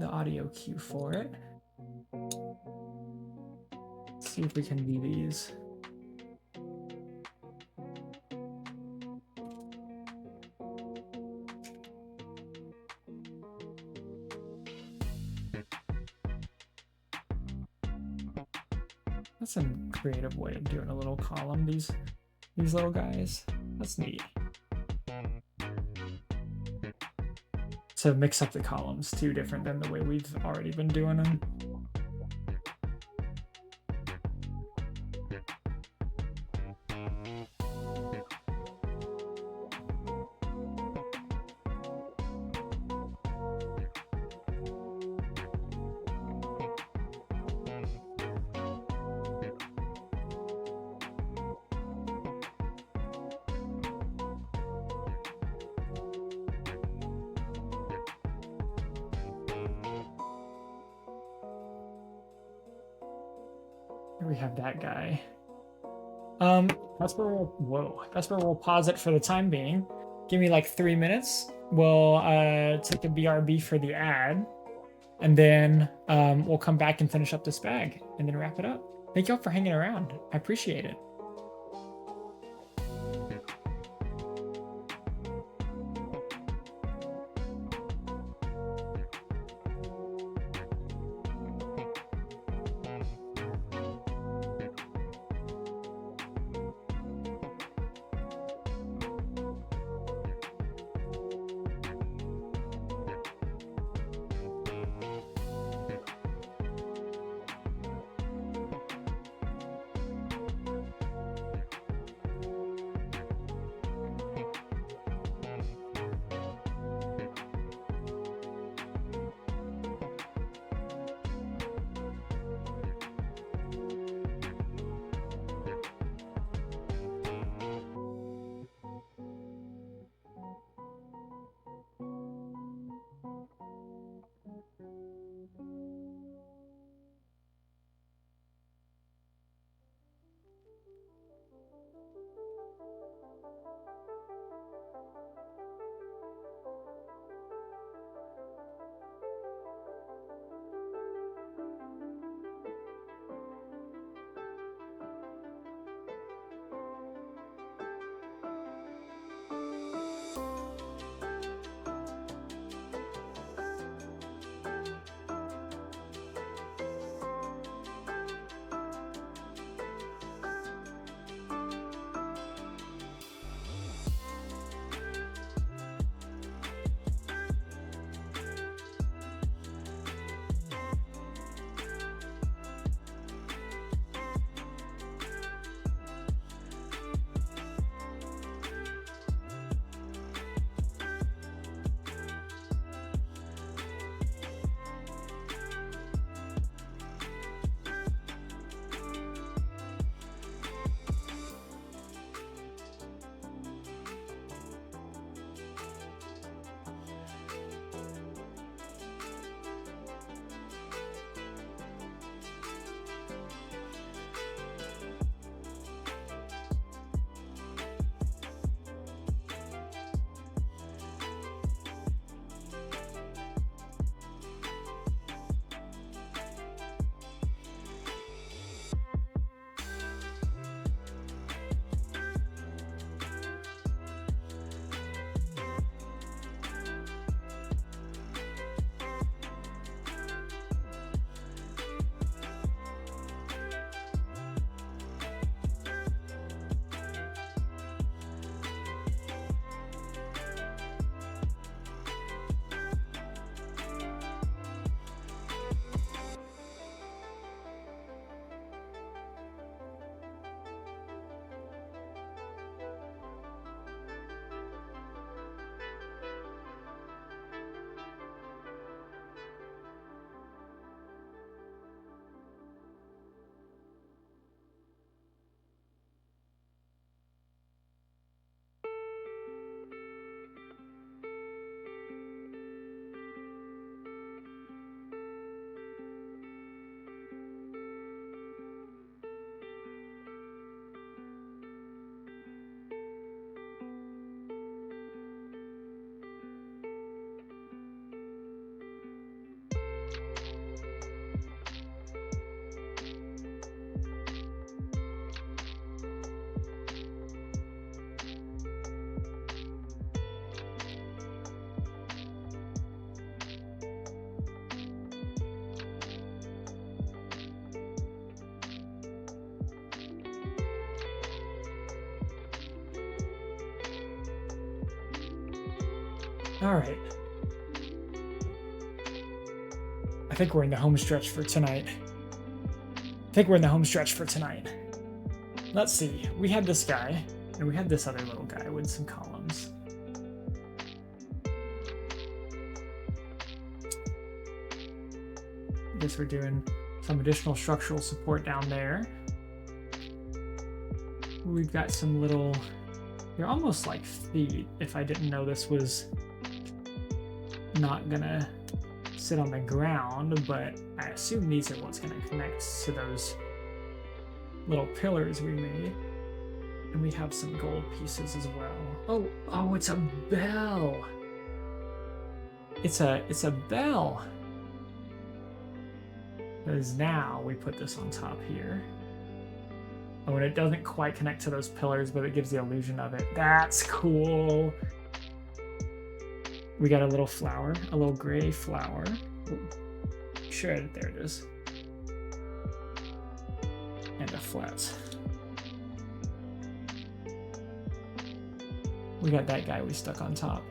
Speaker 1: audio cue for it. Let's see if we can do these. That's a creative way of doing a little column, these little guys. That's neat. To mix up the columns too, different than the way we've already been doing them. Here we have that guy. That's where we'll pause it for the time being. Give me like 3 minutes. We'll take a BRB for the ad, and then we'll come back and finish up this bag and then wrap it up. Thank y'all for hanging around. I appreciate it. All right. I think we're in the home stretch for tonight. Let's see. We had this guy, and we had this other little guy with some columns. I guess we're doing some additional structural support down there. We've got some little... They're almost like feet, if I didn't know this was not gonna sit on the ground, but I assume these are what's gonna connect to those little pillars we made. And we have some gold pieces as well. Oh, it's a bell. It's a bell. Because now we put this on top here. Oh, and it doesn't quite connect to those pillars, but it gives the illusion of it. That's cool. We got a little flower, a little gray flower. Sure, there it is. And a flat. We got that guy we stuck on top.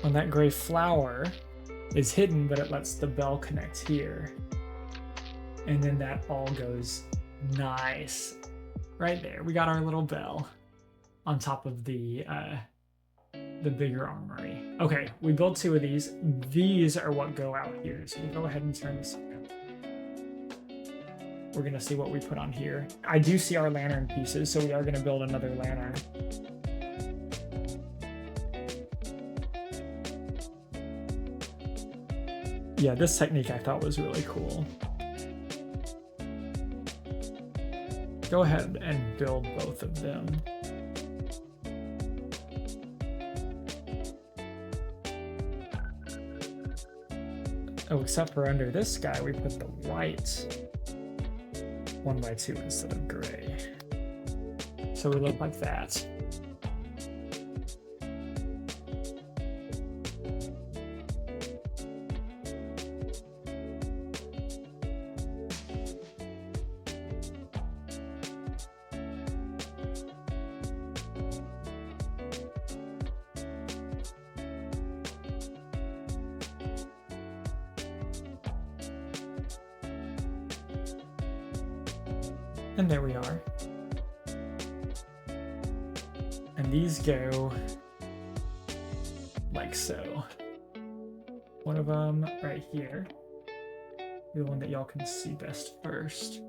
Speaker 1: And that gray flower is hidden, but it lets the bell connect here. And then that all goes nice. Right there, we got our little bell on top of the bigger armory. Okay, we built 2 of these. These are what go out here. So we'll go ahead and turn this around. We're gonna see what we put on here. I do see our lantern pieces, so we are gonna build another lantern. Yeah, this technique I thought was really cool. Go ahead and build both of them. Oh, except for under this guy, we put the white 1x2 instead of gray. So we look like that. And there we are. And these go like so. One of them right here. The one that y'all can see best first.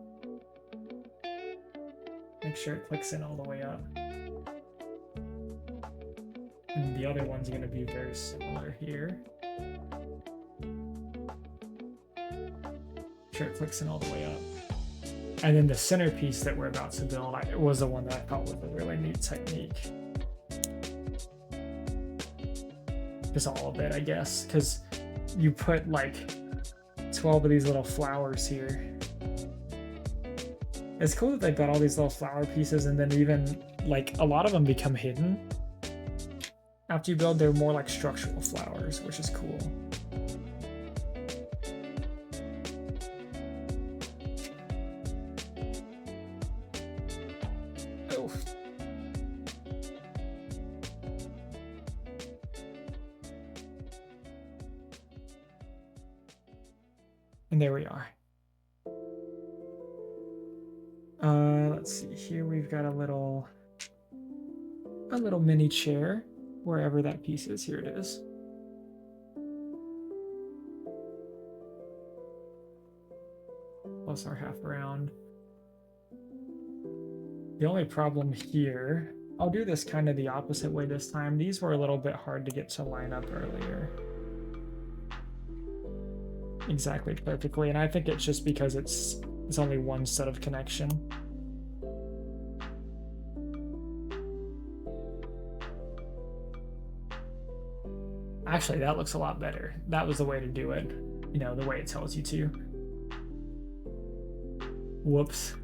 Speaker 1: Make sure it clicks in all the way up. And the other one's gonna be very similar here. Make sure it clicks in all the way up. And then the centerpiece that we're about to build was the one that I thought was a really neat technique. Just all of it, I guess, because you put like 12 of these little flowers here. It's cool that they've got all these little flower pieces, and then even like a lot of them become hidden. After you build, they're more like structural flowers, which is cool. And there we are. Let's see, here we've got a little mini chair, wherever that piece is. Here it is. Plus our half round. The only problem here, I'll do this kind of the opposite way this time. These were a little bit hard to get to line up earlier. Exactly perfectly, and I think it's just because it's only one set of connection. Actually, that looks a lot better. That was the way to do it. You know, the way it tells you to. Whoops.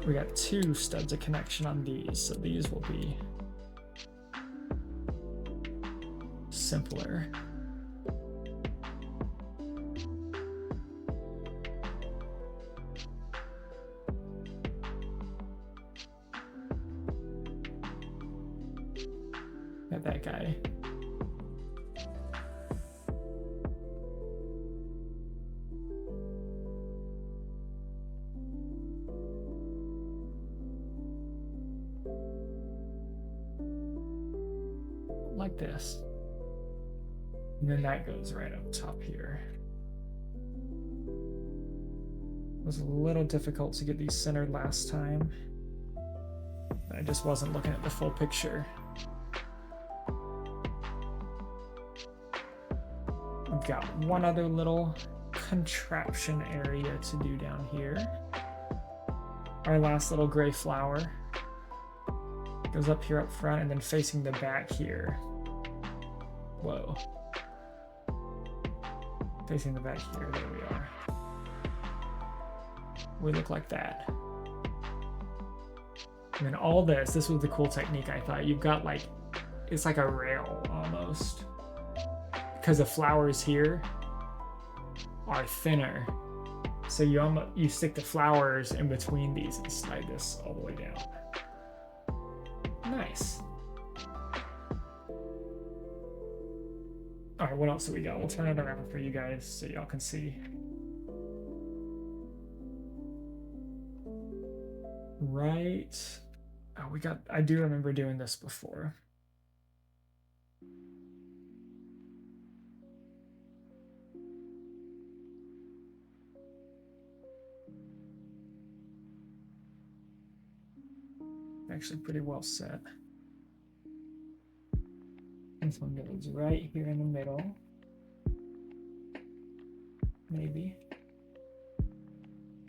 Speaker 1: We got 2 studs of connection on these, so these will be simpler. Got that guy. Like this. And then that goes right up top here. It was a little difficult to get these centered last time. I just wasn't looking at the full picture. We've got one other little contraption area to do down here. Our last little gray flower goes up here up front and then facing the back here. Whoa. Facing the back here, there we are. We look like that. And then all this was the cool technique I thought. You've got like, it's like a rail almost. Because the flowers here are thinner. So you stick the flowers in between these and slide this all the way down. Nice. All right, what else do we got? We'll turn it around for you guys so y'all can see. Right. Oh, I do remember doing this before. Actually pretty well set. This one goes right here in the middle. Maybe.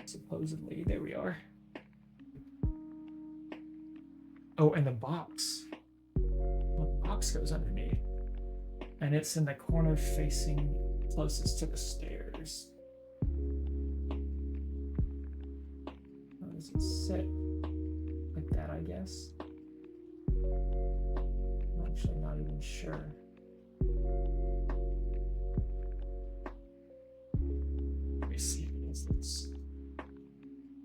Speaker 1: Supposedly, there we are. Oh, and the box. Well, the box goes underneath. And it's in the corner facing closest to the stairs. How does it sit? Like that, I guess. I'm actually not even sure. Let me see.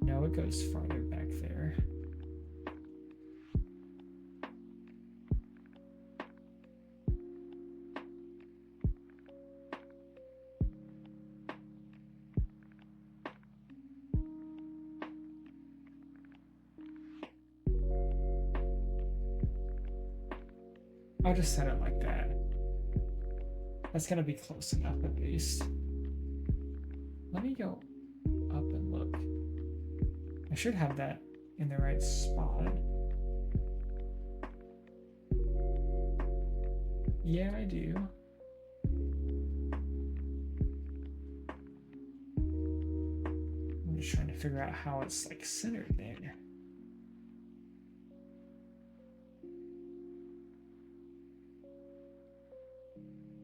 Speaker 1: No, it goes farther back there. I'll just set it like that. That's gonna be close enough at least. Let me go up and look. I should have that in the right spot. Yeah, I do. I'm just trying to figure out how it's like centered there.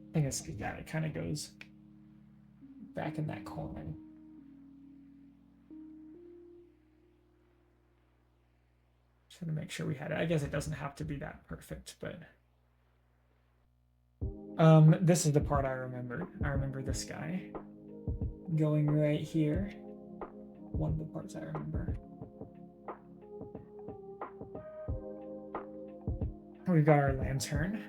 Speaker 1: I think it's like that. It kind of goes back in that corner. Trying to make sure we had it. I guess it doesn't have to be that perfect, but this is the part I remember. I remember this guy going right here. One of the parts I remember. We've got our lantern.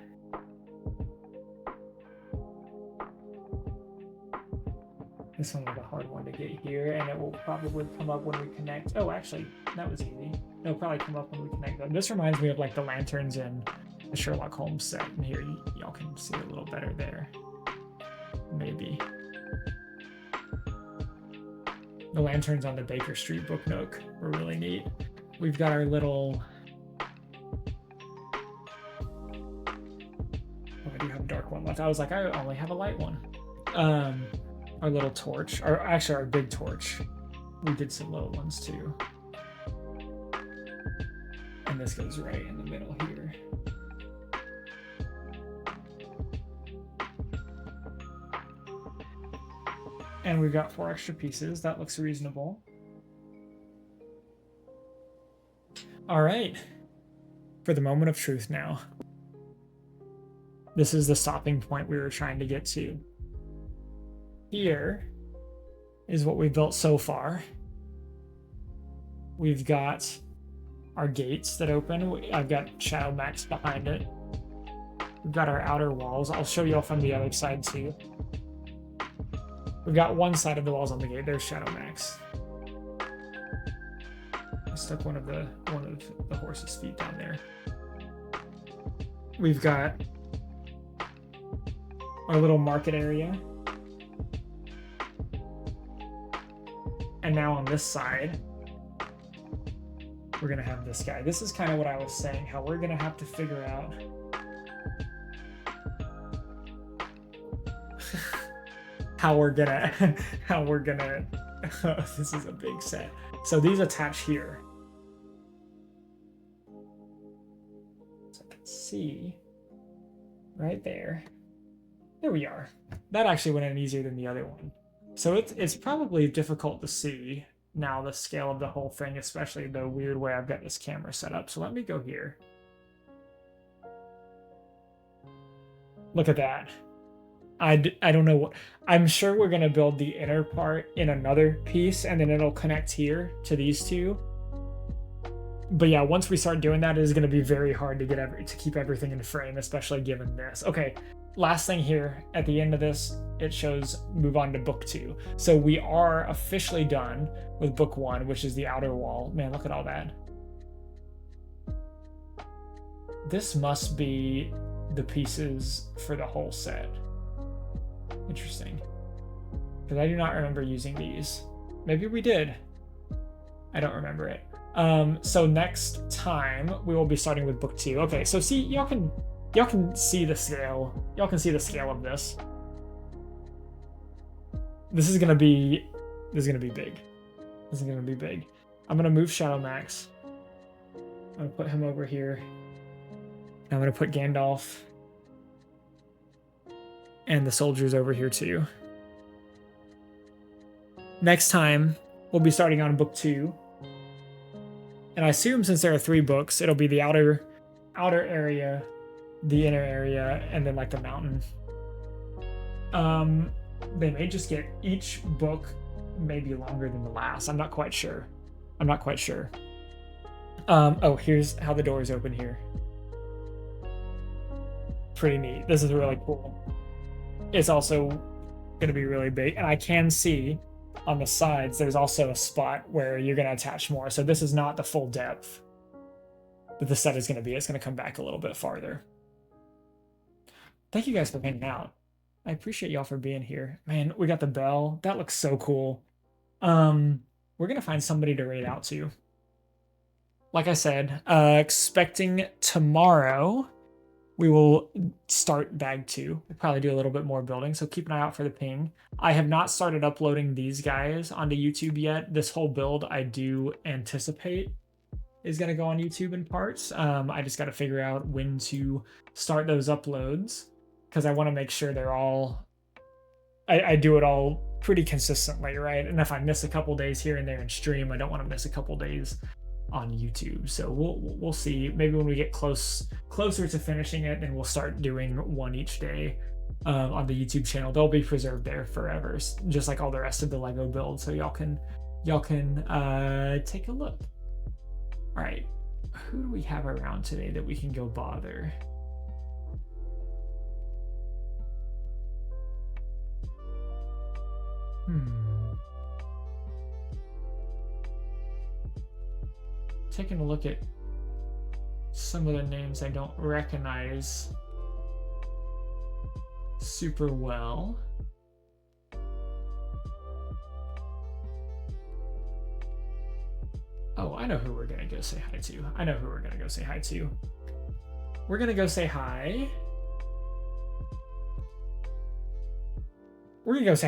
Speaker 1: This one was a hard one to get here, and it will probably come up when we connect. Oh, actually, that was easy. It'll probably come up when we connect them. This reminds me of like the lanterns in the Sherlock Holmes set. And here, y'all can see it a little better there. Maybe. The lanterns on the Baker Street Book Nook were really neat. We've got our little... Oh, I do have a dark one left. I was like, I only have a light one. Our little torch, or actually our big torch. We did some little ones too. And this goes right in the middle here. And we've got 4 extra pieces. That looks reasonable. All right. For the moment of truth now. This is the stopping point we were trying to get to. Here is what we built so far. We've got our gates that open. I've got Shadow Max behind it. We've got our outer walls. I'll show you all from the other side too. We've got one side of the walls on the gate. There's Shadow Max. I stuck one of the horse's feet down there. We've got our little market area. And now on this side, we're gonna have this guy. This is kind of what I was saying, how we're gonna have to figure out how we're gonna this is a big set. So these attach here. So I can see right there. There we are. That actually went in easier than the other one. So it's probably difficult to see now the scale of the whole thing, especially the weird way I've got this camera set up. So let me go here. Look at that. I don't know what, I'm sure we're gonna build the inner part in another piece and then it'll connect here to these two. But yeah, once we start doing that, it is gonna be very hard to get to keep everything in frame, especially given this. Okay, last thing here, at the end of this, it shows move on to book 2. So we are officially done with book 1, which is the outer wall. Man, look at all that. This must be the pieces for the whole set. Interesting. Because I do not remember using these. Maybe we did. I don't remember it. So next time we will be starting with book 2. Okay, so see, y'all can see the scale. Y'all can see the scale of this. This is gonna be big. This is gonna be big. I'm gonna move Shadow Max. I'm gonna put him over here. I'm gonna put Gandalf and the soldiers over here too. Next time, we'll be starting on book 2. And I assume since there are 3 books, it'll be the outer area, the inner area, and then like the mountain. They may just get each book maybe longer than the last. I'm not quite sure. Oh, here's how the doors open here. Pretty neat. This is really cool. It's also going to be really big. And I can see on the sides, there's also a spot where you're going to attach more. So this is not the full depth that the set is going to be. It's going to come back a little bit farther. Thank you guys for hanging out. I appreciate y'all for being here. Man, we got the bell. That looks so cool. We're going to find somebody to raid out to. Like I said, expecting tomorrow, we will start bag 2. We'll probably do a little bit more building, so keep an eye out for the ping. I have not started uploading these guys onto YouTube yet. This whole build I do anticipate is going to go on YouTube in parts. I just got to figure out when to start those uploads because I want to make sure they're all... I do it all pretty consistently, right? And if I miss a couple days here and there in stream, I don't want to miss a couple days on YouTube. So we'll see. Maybe when we get closer to finishing it, then we'll start doing one each day on the YouTube channel. They'll be preserved there forever, just like all the rest of the Lego build. So y'all can take a look. All right, who do we have around today that we can go bother? Taking a look at some of the names I don't recognize super well. Oh, I know who we're gonna go say hi to. We're gonna go say hi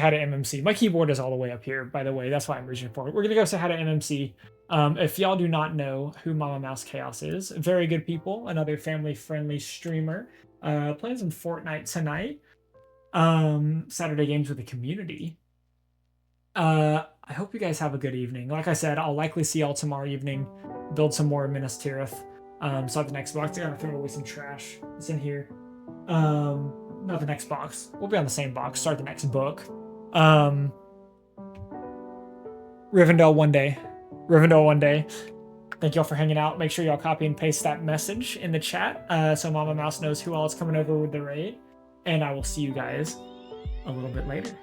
Speaker 1: to MMC. My keyboard is all the way up here, by the way. That's why I'm reaching for it. We're gonna go say hi to MMC. If y'all do not know who Mama Mouse Chaos is, very good people, another family-friendly streamer. Playing some Fortnite tonight. Saturday games with the community. I hope you guys have a good evening. Like I said, I'll likely see y'all tomorrow evening. Build some more Minas Tirith. Start the next box. I gotta throw away some trash. It's in here. Not the next box. We'll be on the same box. Start the next book. Rivendell one day. Thank y'all for hanging out. Make sure y'all copy and paste that message in the chat so Mama Mouse knows who all is coming over with the raid. And I will see you guys a little bit later.